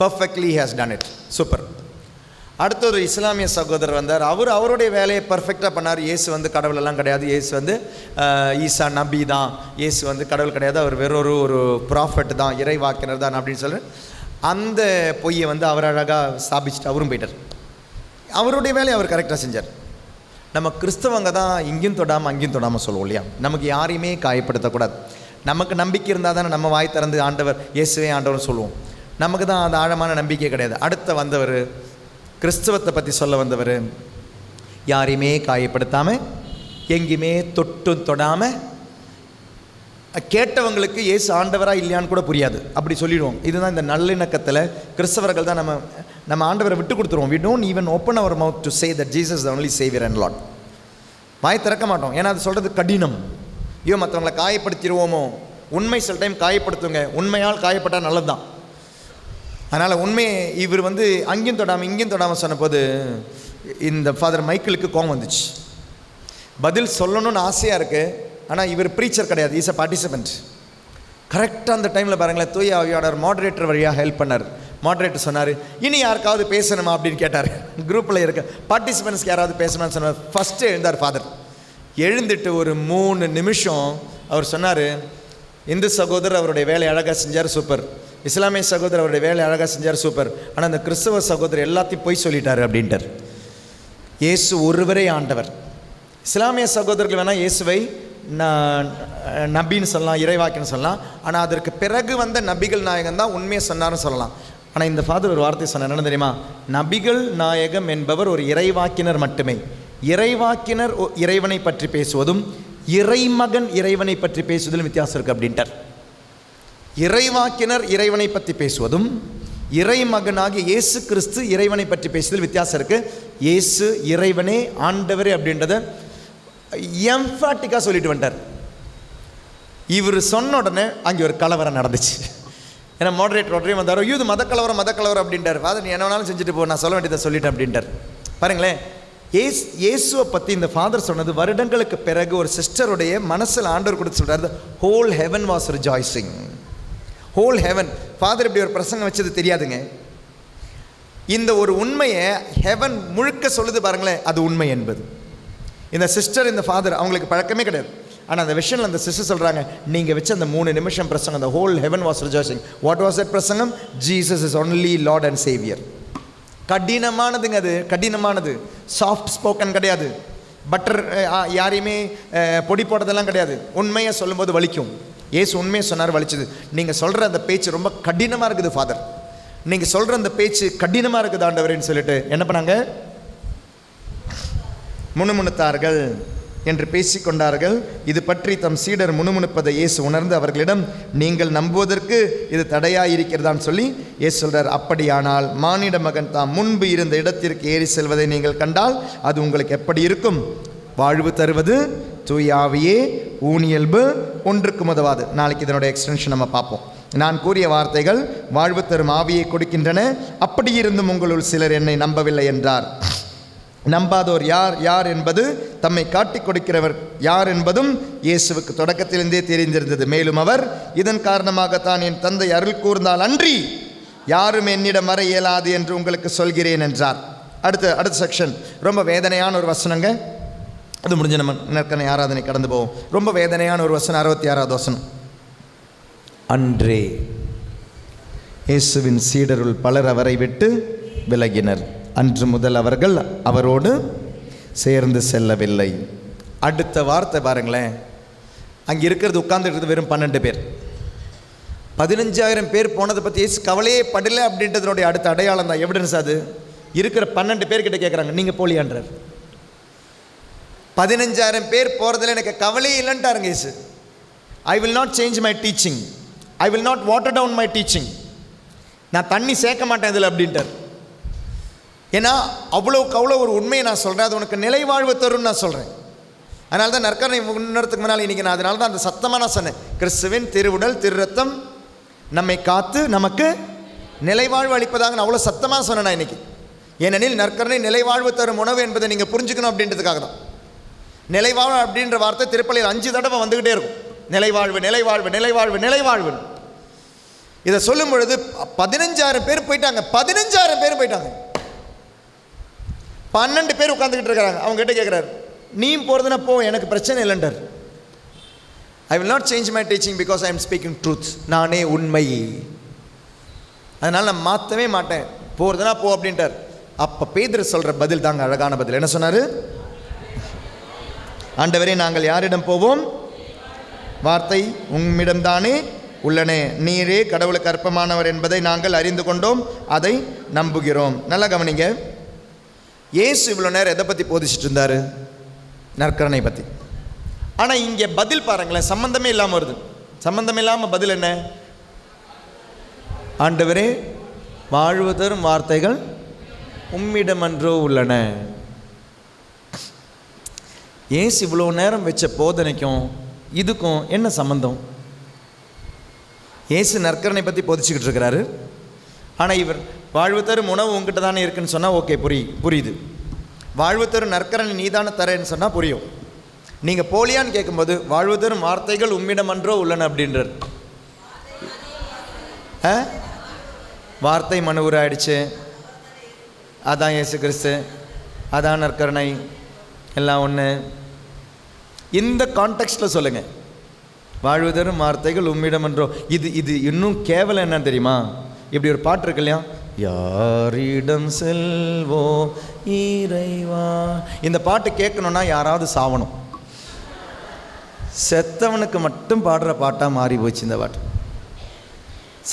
Speaker 2: Perfectly has done it, super. அடுத்த ஒரு இஸ்லாமிய சகோதரர் வந்தார், அவருடைய வேலையை பர்ஃபெக்டாக பண்ணார். இயேசு வந்து கடவுளெல்லாம் கிடையாது, இயேசு வந்து ஈசா நபி தான், இயேசு வந்து கடவுள் கிடையாது, அவர் ஒரு ப்ராஃபெட் தான், இறைவாக்கினர் தான் அப்படின்னு சொல்லி அந்த பொய்யை வந்து அவர் அழகாக ஸ்தாபிச்சுட்டு அவரும் போயிட்டார். அவருடைய வேலையை அவர் கரெக்டாக செஞ்சார். நம்ம கிறிஸ்தவங்க தான் இங்கேயும் தொடாமல் அங்கேயும் தொடாமல் சொல்லுவோம் இல்லையா? நமக்கு யாரையுமே காயப்படுத்தக்கூடாது. நமக்கு நம்பிக்கை இருந்தால் தானே நம்ம வாய் திறந்து ஆண்டவர் இயேசுவே ஆண்டவர் சொல்லுவோம். நமக்கு தான் அது ஆழமான நம்பிக்கை கிடையாது. அடுத்த வந்தவர், கிறிஸ்தவத்தை பற்றி சொல்ல வந்தவர், யாரையுமே காயப்படுத்தாமல் எங்கேயுமே தொட்டு தொடாமல், கேட்டவங்களுக்கு இயேசு ஆண்டவரா இல்லையான்னு கூட புரியாது, அப்படி சொல்லிடுவோம். இதுதான் இந்த நல்லிணக்கத்தில் கிறிஸ்தவர்கள் தான் நம்ம ஆண்டவரை விட்டு கொடுத்துருவோம். we don't even open our mouth to say that Jesus is the only savior and Lord. வாய் திறக்க மாட்டோம். ஏன்னா அது சொல்கிறது கடினம். ஐயோ மற்றவங்களை காயப்படுத்திடுவோமோ. உண்மை சில டைம் காயப்படுத்துங்க. உண்மையால் காயப்பட்டால் நல்லது தான். அதனால் உண்மையை இவர் அங்கேயும் தொடாமல் இங்கேயும் தொடாமல் சொன்னபோது இந்த ஃபாதர் மைக்கிளுக்கு கோவம் வந்துச்சு. பதில் சொல்லணும்னு ஆசையாக இருக்குது. ஆனால் இவர் ப்ரீச்சர் கிடையாது, இஸ் அ பார்ட்டிசிபெண்ட். கரெக்டாக அந்த டைமில் பாருங்களேன், தூய ஆவியானவர் மாடரேட்டர் வழியாக ஹெல்ப் பண்ணார். மாடரேட்டர் சொன்னார், இனி யாருக்காவது பேசணுமா அப்படின்னு கேட்டார். குரூப்பில் இருக்க பார்ட்டிசிபெண்ட்ஸ்க்கு யாராவது பேசணும்னு சொன்னார். ஃபஸ்ட்டு எழுந்தார் ஃபாதர். எழுந்துட்டு ஒரு 3 நிமிஷம் அவர் சொன்னார், இந்து சகோதரர் அவருடைய வேலை அழகாக செஞ்சார், சூப்பர். இஸ்லாமிய சகோதரர் அவருடைய வேலை அழகாக செஞ்சார், சூப்பர். ஆனால் அந்த கிறிஸ்தவ சகோதரர் எல்லாத்தையும் போய் சொல்லிட்டார் அப்படின்ட்டார். இயேசு ஒருவரே ஆண்டவர். இஸ்லாமிய சகோதரர்கள் வேணால் இயேசுவை நபின்னு சொல்லலாம், இறைவாக்கின்னு சொல்லலாம். ஆனால் அதற்கு பிறகு வந்த நபிகள் நாயகம் தான் உண்மையை சொன்னார்னு சொல்லலாம். ஆனால் இந்த ஃபாதர் ஒரு வார்த்தை சொன்னார், என்ன தெரியுமா? நபிகள் நாயகம் என்பவர் ஒரு இறைவாக்கினர் மட்டுமே. இறைவாக்கினர் இறைவனை பற்றி பேசுவதும் இறைமகன் இறைவனை பற்றி பேசுவதிலும் வித்தியாசம் இருக்குது அப்படின்ட்டார். இறைவாக்கினர் இறைவனை பற்றி பேசுவதும் இறைமகனாகிய இயேசு கிறிஸ்து இறைவனை பற்றி பேசுவதில் வித்தியாசம் இருக்குது. இயேசு இறைவனே ஆண்டவரே அப்படின்றத எம்ஃபாட்டிக்காக சொல்லிட்டு வந்துட்டார். இவர் சொன்ன உடனே அங்கே ஒரு கலவரம் நடந்துச்சு. ஏன்னா மாடரேட்டர் உடனே வந்தாரோ, இது மத கலவரம் அப்படின்ட்டார். ஃபாதர் நீ என்ன வேணாலும் செஞ்சுட்டு போ, நான் சொல்ல வேண்டியதை சொல்லிட்டேன் அப்படின்ட்டார். பாருங்களேன், இயேசுவை பற்றி இந்த ஃபாதர் சொன்னது வருடங்களுக்கு பிறகு ஒரு சிஸ்டருடைய மனசில் ஆண்டவர் கொடுத்து சொல்கிறார், whole heaven was rejoicing. Whole heaven. Father இப்படி ஒரு பிரசங்கம் வச்சது தெரியாதுங்க. இந்த ஒரு உண்மையை ஹெவன் முழுக்க சொல்லுது பாருங்களேன், அது உண்மை என்பது. இந்த சிஸ்டர் இந்த ஃபாதர் அவங்களுக்கு பழக்கமே கிடையாது. ஆனால் அந்த விஷயம் அந்த சிஸ்டர் சொல்கிறாங்க, நீங்கள் வச்ச அந்த 3 நிமிஷம் பிரசங்கம், அந்த whole heaven was rejoicing. What was that பிரசங்கம்? Jesus is only Lord and saviour. கடினமானதுங்க, அது கடினமானது. சாஃப்ட் ஸ்போக்கன் கிடையாது, பட்டர் யாரையுமே பொடி போட்டதெல்லாம் கிடையாது. உண்மையை சொல்லும்போது வலிக்கும். ஏசு உண்மையை சொன்னார், வலிச்சது. நீங்கள் சொல்கிற அந்த பேச்சு ரொம்ப கடினமாக இருக்குது ஃபாதர், நீங்கள் சொல்கிற அந்த பேச்சு கடினமாக இருக்குது ஆண்டவரேன்னு சொல்லிட்டு என்ன பண்ணாங்க? முணுமுணுத்தார்கள் என்று பேசிக்கொண்டார்கள். இது பற்றி தம் சீடர் முணுமுணுப்பதை இயேசு உணர்ந்து அவர்களிடம், நீங்கள் நம்புவதற்கு இது தடையாயிருக்கிறதான்னு சொல்லி இயேசு சொல்கிறார், அப்படியானால் மானிட மகன் தாம் முன்பு இருந்த இடத்திற்கு ஏறி செல்வதை நீங்கள் கண்டால் அது உங்களுக்கு எப்படி இருக்கும்? வாழ்வு தருவது தூயாவியே, ஊனியல்பு ஒன்றுக்கு உதவாது. நாளைக்கு இதனுடைய எக்ஸ்டென்ஷன் நம்ம பார்ப்போம். நான் கூறிய வார்த்தைகள் வாழ்வு தரும் ஆவியை கொடுக்கின்றன, அப்படி இருந்தும் உங்களுள் சிலர் என்னை நம்பவில்லை என்றார். நம்பாதோர் யார் யார் என்பது, தம்மை காட்டிக் கொடுக்கிறவர் யார் என்பதும் இயேசுவுக்கு தொடக்கத்திலிருந்தே தெரிந்திருந்தது. மேலும் அவர், இதன் காரணமாகத்தான் என் தந்தை அருள் கூர்ந்தால் அன்றி யாரும் என்னிடம் வர இயலாது என்று உங்களுக்கு சொல்கிறேன் என்றார். அடுத்த செக்ஷன் ரொம்ப வேதனையான ஒரு வசனங்க. அது முடிஞ்ச நம்ம நற்கனை ஆராதனை கடந்து போவோம். ரொம்ப வேதனையான ஒரு வசனம், 66வது வசனம். அன்றே இயேசுவின் சீடருள் பலர் அவரை விட்டு விலகினர். அன்று முதல் அவர்கள் அவரோடு சேர்ந்து செல்லவில்லை. அடுத்த வார்த்தை பாருங்களேன், அங்கே இருக்கிறது உட்கார்ந்துருக்கிறது வெறும் 12 பேர். 15,000 பேர் போனதை பற்றி இயேசு கவலையே படலை அப்படின்றதுடைய அடுத்த அடையாளம் தான், எவிடன்ஸ். அது இருக்கிற 12 பேர்கிட்ட கேட்குறாங்க, நீங்கள் போலியான்றார். 15,000 பேர் போகிறதுல எனக்கு கவலையே இல்லைன்ட்டாருங்க இயேசு. I will not change my teaching, I will not water down my teaching. நான் தண்ணி சேர்க்க மாட்டேன் இதில் அப்படின்ட்டார். ஏன்னா அவ்வளோக்கு அவ்வளோ ஒரு உண்மையை நான் சொல்கிறேன், அது உனக்கு நிலை வாழ்வு தரும்னு நான் சொல்கிறேன். அதனால தான் நற்கரணை முன்னேறதுக்கு முன்னால் இன்றைக்கி நான் அதனால தான் அந்த சத்தமாக நான் சொன்னேன், கிறிஸ்துவின் திருவுடல் திரு ரத்தம் நம்மை காத்து நமக்கு நிலைவாழ்வு அளிப்பதாக நான் அவ்வளோ சத்தமாக சொன்னேன் நான் இன்றைக்கி. ஏனெனில் நற்கரணை நிலைவாழ்வு தரும் உணவு என்பதை நீங்கள் புரிஞ்சுக்கணும் அப்படின்றதுக்காக தான். நிலைவாழ்வு அப்படின்ற வார்த்தை திருப்பலியில் 5 தடவை வந்துக்கிட்டே இருக்கும். நிலைவாழ்வு நிலைவாழ்வு நிலைவாழ்வு நிலைவாழ்வு. இதை சொல்லும் பொழுது 15,000 பேர் போயிட்டாங்க. 15,000 பேர் போயிட்டாங்க. 12 பேர் உட்காந்துக்கிட்டு இருக்கிறாங்க. அவங்க கிட்ட கேட்குறாரு, நீ போகிறதுனா போ, எனக்கு பிரச்சனை இல்லைன்றார். I will not change my teaching because I am speaking truth. நானே உண்மை, அதனால் நான் மாற்றவே மாட்டேன், போகிறதுனா போ அப்படின்ட்டார். அப்போ பேதுரு சொல்கிற பதில் தாங்க அழகான பதில். என்ன சொன்னார்? ஆண்டவரே நாங்கள் யாரிடம் போவோம்? வார்த்தை உம்மிடம்தானே உள்ளன. நீரே கடவுளுக்கு அற்பமானவர் என்பதை நாங்கள் அறிந்து கொண்டோம், அதை நம்புகிறோம். நல்லா கவனிங்க. இயேசு இவ்வளோ நேரம் எதை பற்றி போதிச்சுட்டு இருந்தார்? நற்கருணை பற்றி. ஆனால் இங்கே பதில் பாருங்களேன், சம்பந்தமே இல்லாமல் வருது. சம்பந்தம் இல்லாமல் பதில் என்ன? ஆண்டவரே வாழ்வு தரும் வார்த்தைகள் உம்மிடமன்றோ உள்ளன. இயேசு இவ்வளோ நேரம் வச்ச போதனைக்கும் இதுக்கும் என்ன சம்பந்தம்? இயேசு நற்கருணை பற்றி போதிச்சுக்கிட்டு இருக்கிறாரு. ஆனால் இவர் வாழ்வு தரும் உணவு உங்ககிட்ட தானே இருக்குன்னு சொன்னால் ஓகே, புரியுது. வாழ்வு தரும் நற்கருணை நீதானே தரேன்னு சொன்னால் புரியும். நீங்கள் போலியான்னு கேட்கும்போது வாழ்வு தரும் வார்த்தைகள் உம்மிடமன்றோ உள்ளன அப்படின்றார். வார்த்தை மனு உருவாயிடுச்சு, அதான் இயேசு கிறிஸ்து, அதான் நற்கருணை, எல்லாம் ஒன்று. இந்த கான்டெக்ஸ்டில் சொல்லுங்கள், வாழ்வு தரும் வார்த்தைகள் உம்மிடமன்றோ. இது இன்னும் கேவலம் என்னன்னு தெரியுமா? இப்படி ஒரு பாட்டு இருக்கு இல்லையா, யாரிடம் செல்வோம் இறைவா. இந்த பாட்டு கேட்கணுன்னா யாராவது சாவணும். செத்தவனுக்கு மட்டும் பாடுற பாட்டாக மாறி போச்சு இந்த பாட்டு.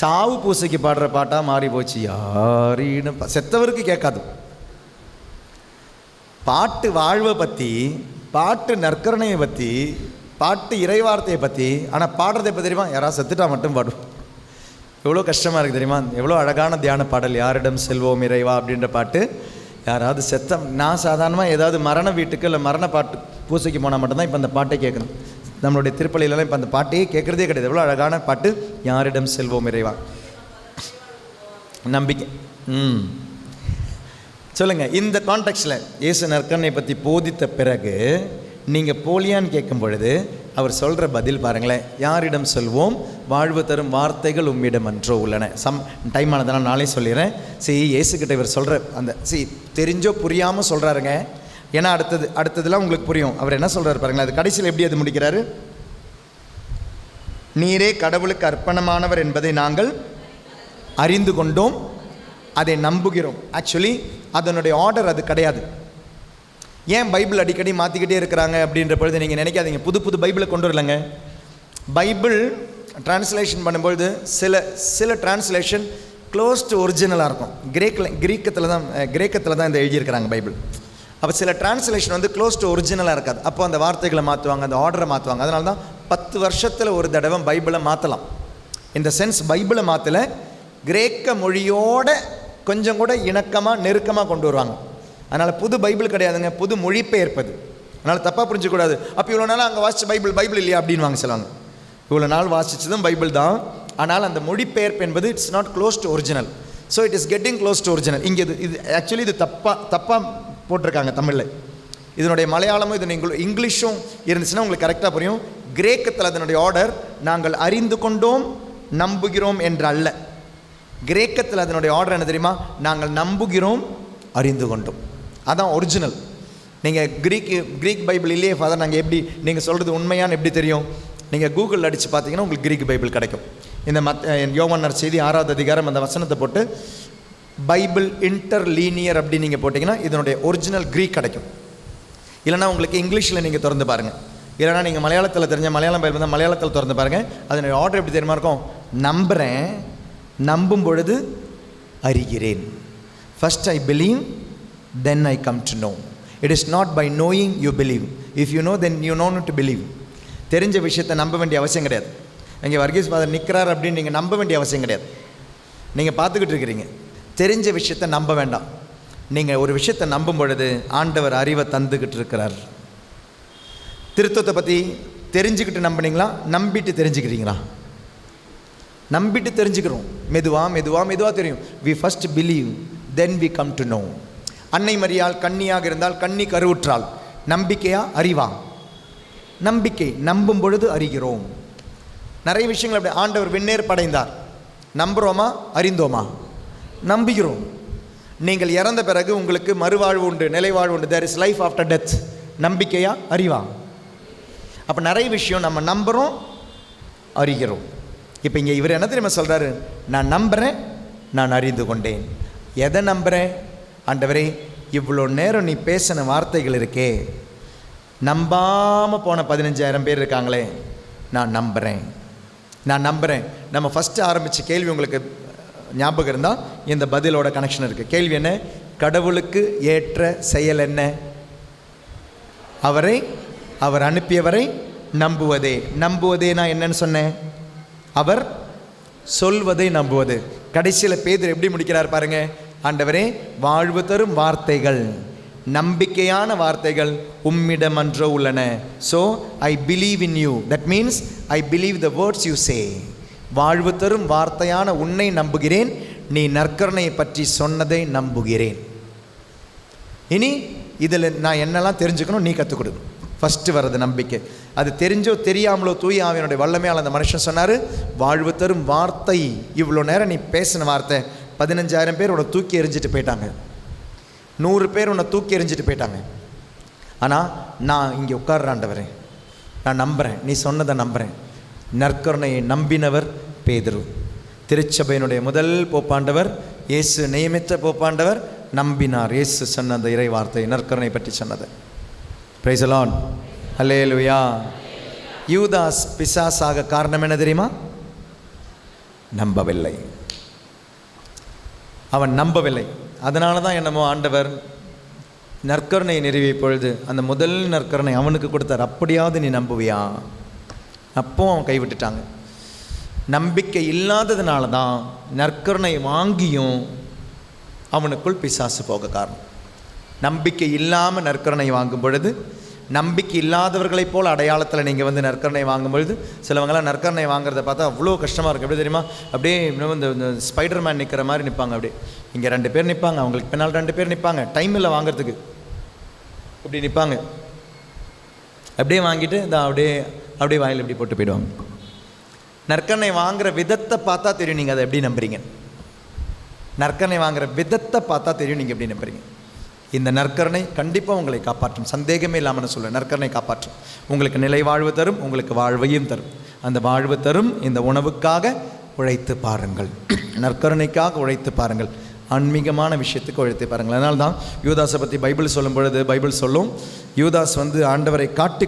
Speaker 2: சாவு பூசைக்கு பாடுற பாட்டாக மாறி போச்சு. யாரிடம், செத்தவருக்கு கேட்காது. பாட்டு வாழ்வை பற்றி, பாட்டு நற்கருணையை பற்றி, பாட்டு இறைவார்த்தையை பற்றி. ஆனால் பாடுறதை எப்போ தெரியுமா? யாராவது செத்துட்டா மட்டும் பாடும். எவ்வளோ கஷ்டமாக இருக்குது தெரியுமா? எவ்வளோ அழகான தியான பாடல், யாரிடம் செல்வோம் இறைவா அப்படின்ற பாட்டு. யாராவது நான் சாதாரணமாக ஏதாவது மரண வீட்டுக்கு இல்லை மரண பாட்டு பூசைக்கு போனால் மட்டும்தான் இப்போ அந்த பாட்டை கேட்கணும். நம்மளுடைய திருப்பலியிலலாம் இப்போ அந்த பாட்டையே கேட்குறதே கிடையாது. எவ்வளோ அழகான பாட்டு, யாரிடம் செல்வோம் இறைவா. நம்பிக்கை. சொல்லுங்கள், இந்த கான்டெக்ஸ்டில் இயேசு நற்கருணை பற்றி போதித்த பிறகு நீங்கள் போலியான்னு கேட்கும் பொழுது அவர் சொல்கிற பதில் பாருங்களேன், யாரிடம் செல்வோம், வாழ்வு தரும் வார்த்தைகள் உம்மிடம் அன்றோ உள்ளன. டைம் ஆனதுனால் நாளே சொல்லிடுறேன். இயேசுக்கிட்ட இவர் சொல்கிற அந்த தெரிஞ்சோ புரியாமல் சொல்கிறாருங்க. ஏன்னா அடுத்ததுலாம் உங்களுக்கு புரியும். அவர் என்ன சொல்கிறார் பாருங்களேன். அது கடைசியில் எப்படி அது முடிக்கிறாரு? நீரே கடவுளுக்கு அர்ப்பணமானவர் என்பதை நாங்கள் அறிந்து கொண்டோம், அதை நம்புகிறோம். ஆக்சுவலி அதனுடைய ஆர்டர் அது கிடையாது. ஏன் பைபிள் அடிக்கடி மாற்றிக்கிட்டே இருக்கிறாங்க அப்படின்ற பொழுது நீங்கள் நினைக்காதீங்க புது பைபிளை கொண்டு வரலங்க. பைபிள் டிரான்ஸ்லேஷன் பண்ணும்பொழுது சில டிரான்ஸ்லேஷன் க்ளோஸ் டு ஒரிஜினலாக இருக்கும். கிரேக்கத்தில் தான் இந்த எழுதியிருக்கிறாங்க பைபிள். அப்போ சில டிரான்ஸ்லேஷன் வந்து க்ளோஸ் டு ஒரிஜினலாக இருக்காது. அப்போ அந்த வார்த்தைகளை மாற்றுவாங்க, அந்த ஆர்டரை மாற்றுவாங்க. அதனால தான் 10 வருஷத்தில் ஒரு தடவை பைபிளை மாற்றலாம். இந்த சென்ஸ் பைபிளை மாற்றலை, கிரேக்க மொழியோட கொஞ்சம் கூட இணக்கமாக நெருக்கமாக கொண்டு வருவாங்க. அதனால் புது பைபிள் கிடையாதுங்க, புது மொழிபெயர்ப்பது. அதனால் தப்பாக புரிஞ்சிக்கூடாது. அப்போ இவ்வளோ நாள் அங்கே வாசித்த பைபிள் இல்லையா அப்படின்னு வாங்க சொல்லுவாங்க. இவ்வளோ நாள் வாசித்ததும் பைபிள் தான், ஆனால் அந்த மொழிபெயர்ப்பு என்பது it's not close to original. So it is getting close to original. இங்கே இது ஆக்சுவலி இது தப்பாக போட்டிருக்காங்க தமிழில். இதனுடைய மலையாளமும் இது இங்கிலீஷும் இருந்துச்சுன்னா உங்களுக்கு கரெக்டாக புரியும். கிரேக்கத்தில் அதனுடைய ஆர்டர் நாங்கள் அறிந்து கொண்டோம் நம்புகிறோம் என்று அல்ல. கிரேக்கத்தில் அதனுடைய ஆர்டர் என்ன தெரியுமா? நாங்கள் நம்புகிறோம் அறிந்து கொண்டோம். அதான் ஒரிஜினல். நீங்கள் கிரீக் பைபிள் இல்லையே ஃபாதர், நாங்கள் எப்படி நீங்கள் சொல்கிறது உண்மையான்னு எப்படி தெரியும்? நீங்கள் கூகுளில் அடித்து பார்த்தீங்கன்னா உங்களுக்கு கிரீக் பைபிள் கிடைக்கும். இந்த யோவான் நற்செய்தி 6வது அதிகாரம் அந்த வசனத்தை போட்டு பைபிள் இன்டர்லீனியர் அப்படி நீங்கள் போட்டிங்கன்னா இதனுடைய ஒரிஜினல் கிரீக் கிடைக்கும். இல்லைனா உங்களுக்கு இங்கிலீஷில் நீங்கள் திறந்து பாருங்கள். இல்லைனா நீங்கள் மலையாளத்தில் தெரிஞ்ச மலையாளம் பைபிள் தான் மலையாளத்தில் திறந்து பாருங்கள். அதனுடைய ஆர்டர் எப்படி தெரியுமா இருக்கும்? நம்புகிறேன், நம்பும் பொழுது அறிகிறேன். First I believe, then I come to know. It is not by knowing you believe. If you know, then you know not to believe. தெரிஞ்ச விஷயத்தை நம்ப வேண்டிய அவசியம் கிடையாது. இங்கே வர்கீஸ் ஃபாதர் நிற்கிறார் அப்படின்னு நீங்கள் நம்ப வேண்டிய அவசியம் கிடையாது. நீங்கள் பார்த்துக்கிட்டு இருக்கிறீங்க. தெரிஞ்ச விஷயத்தை நம்ப வேண்டாம். நீங்கள் ஒரு விஷயத்தை நம்பும் பொழுது ஆண்டவர் அறிவை தந்துக்கிட்டு இருக்கிறார். திருத்தத்தை பற்றி தெரிஞ்சுக்கிட்டு நம்பினீங்களா, நம்பிட்டு தெரிஞ்சுக்கிறீங்களா? நம்பிட்டு தெரிஞ்சுக்கிறோம். மெதுவாக தெரியும். We first believe, then we come to know. அன்னை மரியாள் கன்னியாக இருந்தால் கன்னி கருவுற்றாள். நம்பிக்கையா அறிவா? நம்பிக்கை. நம்பும் பொழுது அறிகிறோம். நிறைய விஷயங்கள் அப்படி. ஆண்டவர் விண்ணேர் படைந்தார். நம்புகிறோமா அறிந்தோமா? நம்புகிறோம். நீங்கள் இறந்த பிறகு உங்களுக்கு மறுவாழ்வு உண்டு, நிலைவாழ்வு உண்டு. There is life after death. நம்பிக்கையா அறிவா? அப்போ நிறைய விஷயம் நம்ம நம்புகிறோம், அறிகிறோம். இப்போ இங்கே இவர் என்ன தெரியுமா சொல்கிறாரு? நான் நம்புகிறேன், நான் அறிந்து கொண்டேன். எதை நம்புகிறேன்? ஆண்டவரே, இவ்வளோ நேரம் நீ பேசின வார்த்தைகள் இருக்கே, நம்பாமல் போன 15,000 பேர் இருக்காங்களே, நான் நம்புகிறேன். நம்ம ஃபஸ்ட்டு ஆரம்பித்த கேள்வி உங்களுக்கு ஞாபகம் இருந்தால் இந்த பதிலோட கனெக்ஷன் இருக்குது. கேள்வி என்ன? கடவுளுக்கு ஏற்ற செயல் என்ன? அவர் அனுப்பியவரை நம்புவதே. நான் என்னன்னு சொன்னேன்? அவர் சொல்வதை நம்புவது. கடைசியில் பேதுரு எப்படி முடிக்கிறார் பாருங்க. ஆண்டவரே, வாழ்வு தரும் வார்த்தைகள், நம்பிக்கையான வார்த்தைகள் உம்மிடம் அன்றோ உள்ளன. So I believe in you. That means I believe the words you say. வாழ்வு தரும் வார்த்தையான உன்னை நம்புகிறேன், நீ நற்கருணையை பற்றி சொன்னதை நம்புகிறேன். இனி இதில் நான் என்னெல்லாம் தெரிஞ்சுக்கணும் நீ கற்றுக் கொடு. ஃபஸ்ட்டு வர்றது நம்பிக்கை. அது தெரிஞ்சோ தெரியாமலோ தூய ஆவியனுடைய வல்லமையால் அந்த மனுஷன் சொன்னார், வாழ்வு தரும் வார்த்தை. இவ்வளோ நேரம் நீ பேசின வார்த்தை 15,000 பேர் உன்னை தூக்கி எறிஞ்சிட்டு போயிட்டாங்க, 100 பேர் உன்னை தூக்கி எறிஞ்சிட்டு போயிட்டாங்க. ஆனால் நான் இங்கே உட்கார்றாண்டவரே, நான் நம்புகிறேன், நீ சொன்னதை நம்புகிறேன். நற்கருணையை நம்பினவர் பேதுரு. திருச்சபையினுடைய முதல் போப்பாண்டவர், இயேசு நியமித்த போப்பாண்டவர் நம்பினார். இயேசு சொன்ன அந்த இறை வார்த்தை, நற்கருணை பற்றி சொன்னது. Price the Lord. அல்லேலூயா. யூதாஸ் பிசாசாக காரணம் என்ன தெரியுமா? நம்பவில்லை. அவன் நம்பவில்லை. அதனால தான் என்னமோ ஆண்டவர் நற்கருணையை நிறுவிய பொழுது அந்த முதல் நற்கருணை அவனுக்கு கொடுத்தார். அப்படியாவது நீ நம்புவியா? அப்போ அவன் கைவிட்டுட்டாங்க. நம்பிக்கை இல்லாததுனால தான் நற்கருணை வாங்கியும் அவனுக்குள் பிசாசு போக காரணம். நம்பிக்கை இல்லாமல் நற்கருணை வாங்கும் பொழுது, நம்பிக்கை இல்லாதவர்களைப் போல் அடையாளத்தில் நீங்கள் வந்து நற்கருணை வாங்கும் பொழுது, சிலவங்களாம் நற்கருணை வாங்குறத பார்த்தா அவ்வளோ கஷ்டமாக இருக்குது. எப்படி தெரியுமா? அப்படியே இந்த ஸ்பைடர்மேன் நிற்கிற மாதிரி நிற்பாங்க. அப்படியே இங்கே 2 பேர் நிற்பாங்க, அவங்களுக்கு பின்னால் 2 பேர் நிற்பாங்க. டைம் இல்லை வாங்கிறதுக்கு, இப்படி நிற்பாங்க. அப்படியே வாங்கிட்டு இந்த அப்படியே வாயில் இப்படி போட்டு போயிடுவாங்க. நற்கருணை வாங்குகிற விதத்தை பார்த்தா தெரியும் நீங்கள் அதை எப்படி நம்புறீங்க. நற்கருணை வாங்குகிற விதத்தை பார்த்தா தெரியும் நீங்கள் எப்படி நம்புறீங்க. இந்த நற்கருணை கண்டிப்பாக உங்களை காப்பாற்றும், சந்தேகமே இல்லாமல் சொல்ல. நற்கருணை காப்பாற்றும். உங்களுக்கு நிலை வாழ்வு தரும், உங்களுக்கு வாழ்வையும் தரும். அந்த வாழ்வு தரும் இந்த உணவுக்காக உழைத்து பாருங்கள், நற்கருணைக்காக உழைத்து பாருங்கள், ஆன்மீகமான விஷயத்துக்கு உழைத்து பாருங்கள். அதனால தான் யூதாஸை பற்றி பைபிள் சொல்லும் பொழுது பைபிள் சொல்லும், யூதாஸ் வந்து ஆண்டவரை காட்டி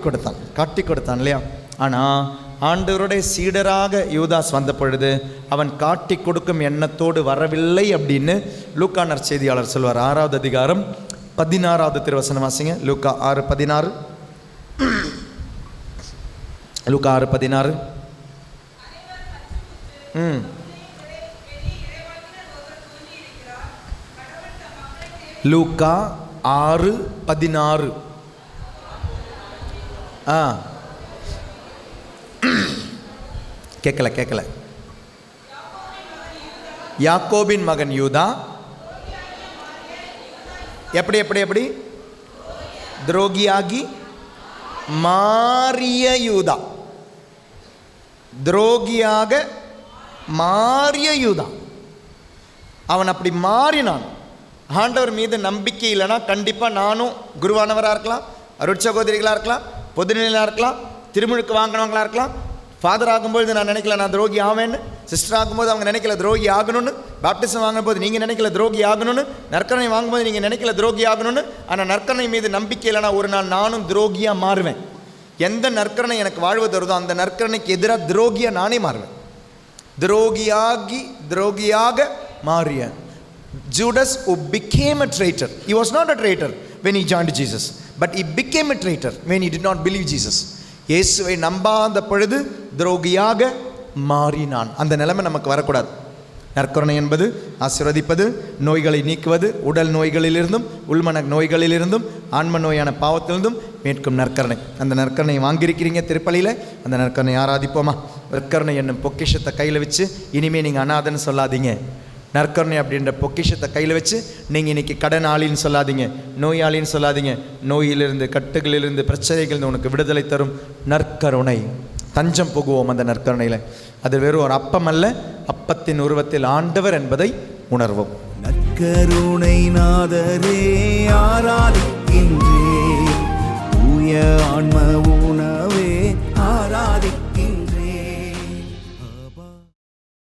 Speaker 2: கொடுத்தான் இல்லையா? ஆனால் ஆண்டவருடைய சீடராக யூதாஸ் வந்த பொழுது அவன் காட்டி கொடுக்கும் எண்ணத்தோடு வரவில்லை அப்படின்னு லூக்கா நற்செய்தியாளர் சொல்வார். 6வது அதிகாரம் 16வது திருவசனம் வாசிங்க. லூக்கா 6:16. லூக்கா 6:16. லூக்கா 6:16. கேட்கல. யாக்கோபின் மகன் யூதா எப்படி துரோகியாகி மாறிய யூதா. துரோகியாக மாறிய யூதா. அவன் அப்படி மாறினான். ஆண்டவர் மீது நம்பிக்கை இல்லைன்னா கண்டிப்பாக நானும் குருவானவராக இருக்கலாம், அருட்சகோதரிகளாக இருக்கலாம், பொதுநிலையாக இருக்கலாம், திருமுழுக்கு வாங்கினவங்களாக இருக்கலாம். ஃபாதர் ஆகும்போது நான் நினைக்கல நான் துரோகி ஆவேன்னு, சிஸ்டர் ஆகும்போது அவங்க நினைக்கல துரோகி ஆகணும்னு, பேப்டிசம் வாங்கும்போது நீங்கள் நினைக்கல துரோகி ஆகணும்னு, நற்கருணை வாங்கும்போது நீங்கள் நினைக்கல துரோகி ஆகணும்னு. ஆனால் நற்கருணை மீது நம்பிக்கை இல்லைனா ஒரு நாள் நானும் துரோகியாக மாறுவேன். எந்த நற்கருணை எனக்கு வாழ்வு தருதோ அந்த நற்கருணைக்கு எதிராக துரோகியாக நானே மாறுவேன். துரோகியாக மாறிய Judas who became a traitor. He was not a traitor when he joined Jesus, but he became a traitor when he did not believe Jesus. இயேசுவை நம்பாத பொழுது துரோகியாக மாறினான். அந்த நிலைமை நமக்கு வரக்கூடாது. நற்கருணை என்பது ஆசீர்வதிப்பது, நோய்களை நீக்குவது, உடல் நோய்களிலிருந்தும் உள்மன நோய்களிலிருந்தும் ஆன்ம நோயான பாவத்திலிருந்தும் மீட்கும் நற்கருணை. அந்த நற்கருணை வாங்கியிருக்கிறீங்க திருப்பலியில். அந்த நற்கருணை ஆராதிப்போமா? நற்கருணை என்னும் பொக்கிஷத்தை கையில் வச்சு இனிமேல் நீங்கள் அனாதன்னு சொல்லாதீங்க. நற்கருணை அப்படின்ற பொக்கிஷத்தை கையில் வச்சு நீங்கள் இன்றைக்கி கடனாளின்னு சொல்லாதீங்க, நோயாளின்னு சொல்லாதீங்க. நோயிலிருந்து, கட்டுகளிலிருந்து, பிரச்சனைகளிலிருந்து உனக்கு விடுதலை தரும் நற்கருணை. தஞ்சம் புகுவோம் அந்த நற்கருணையில். அது வெறும் ஒரு அப்பம் அல்ல, அப்பத்தின் உருவத்தில் ஆண்டவர் என்பதை உணர்வோம்.
Speaker 3: நற்கருணை நாதரே ஆராதிக்கின்ற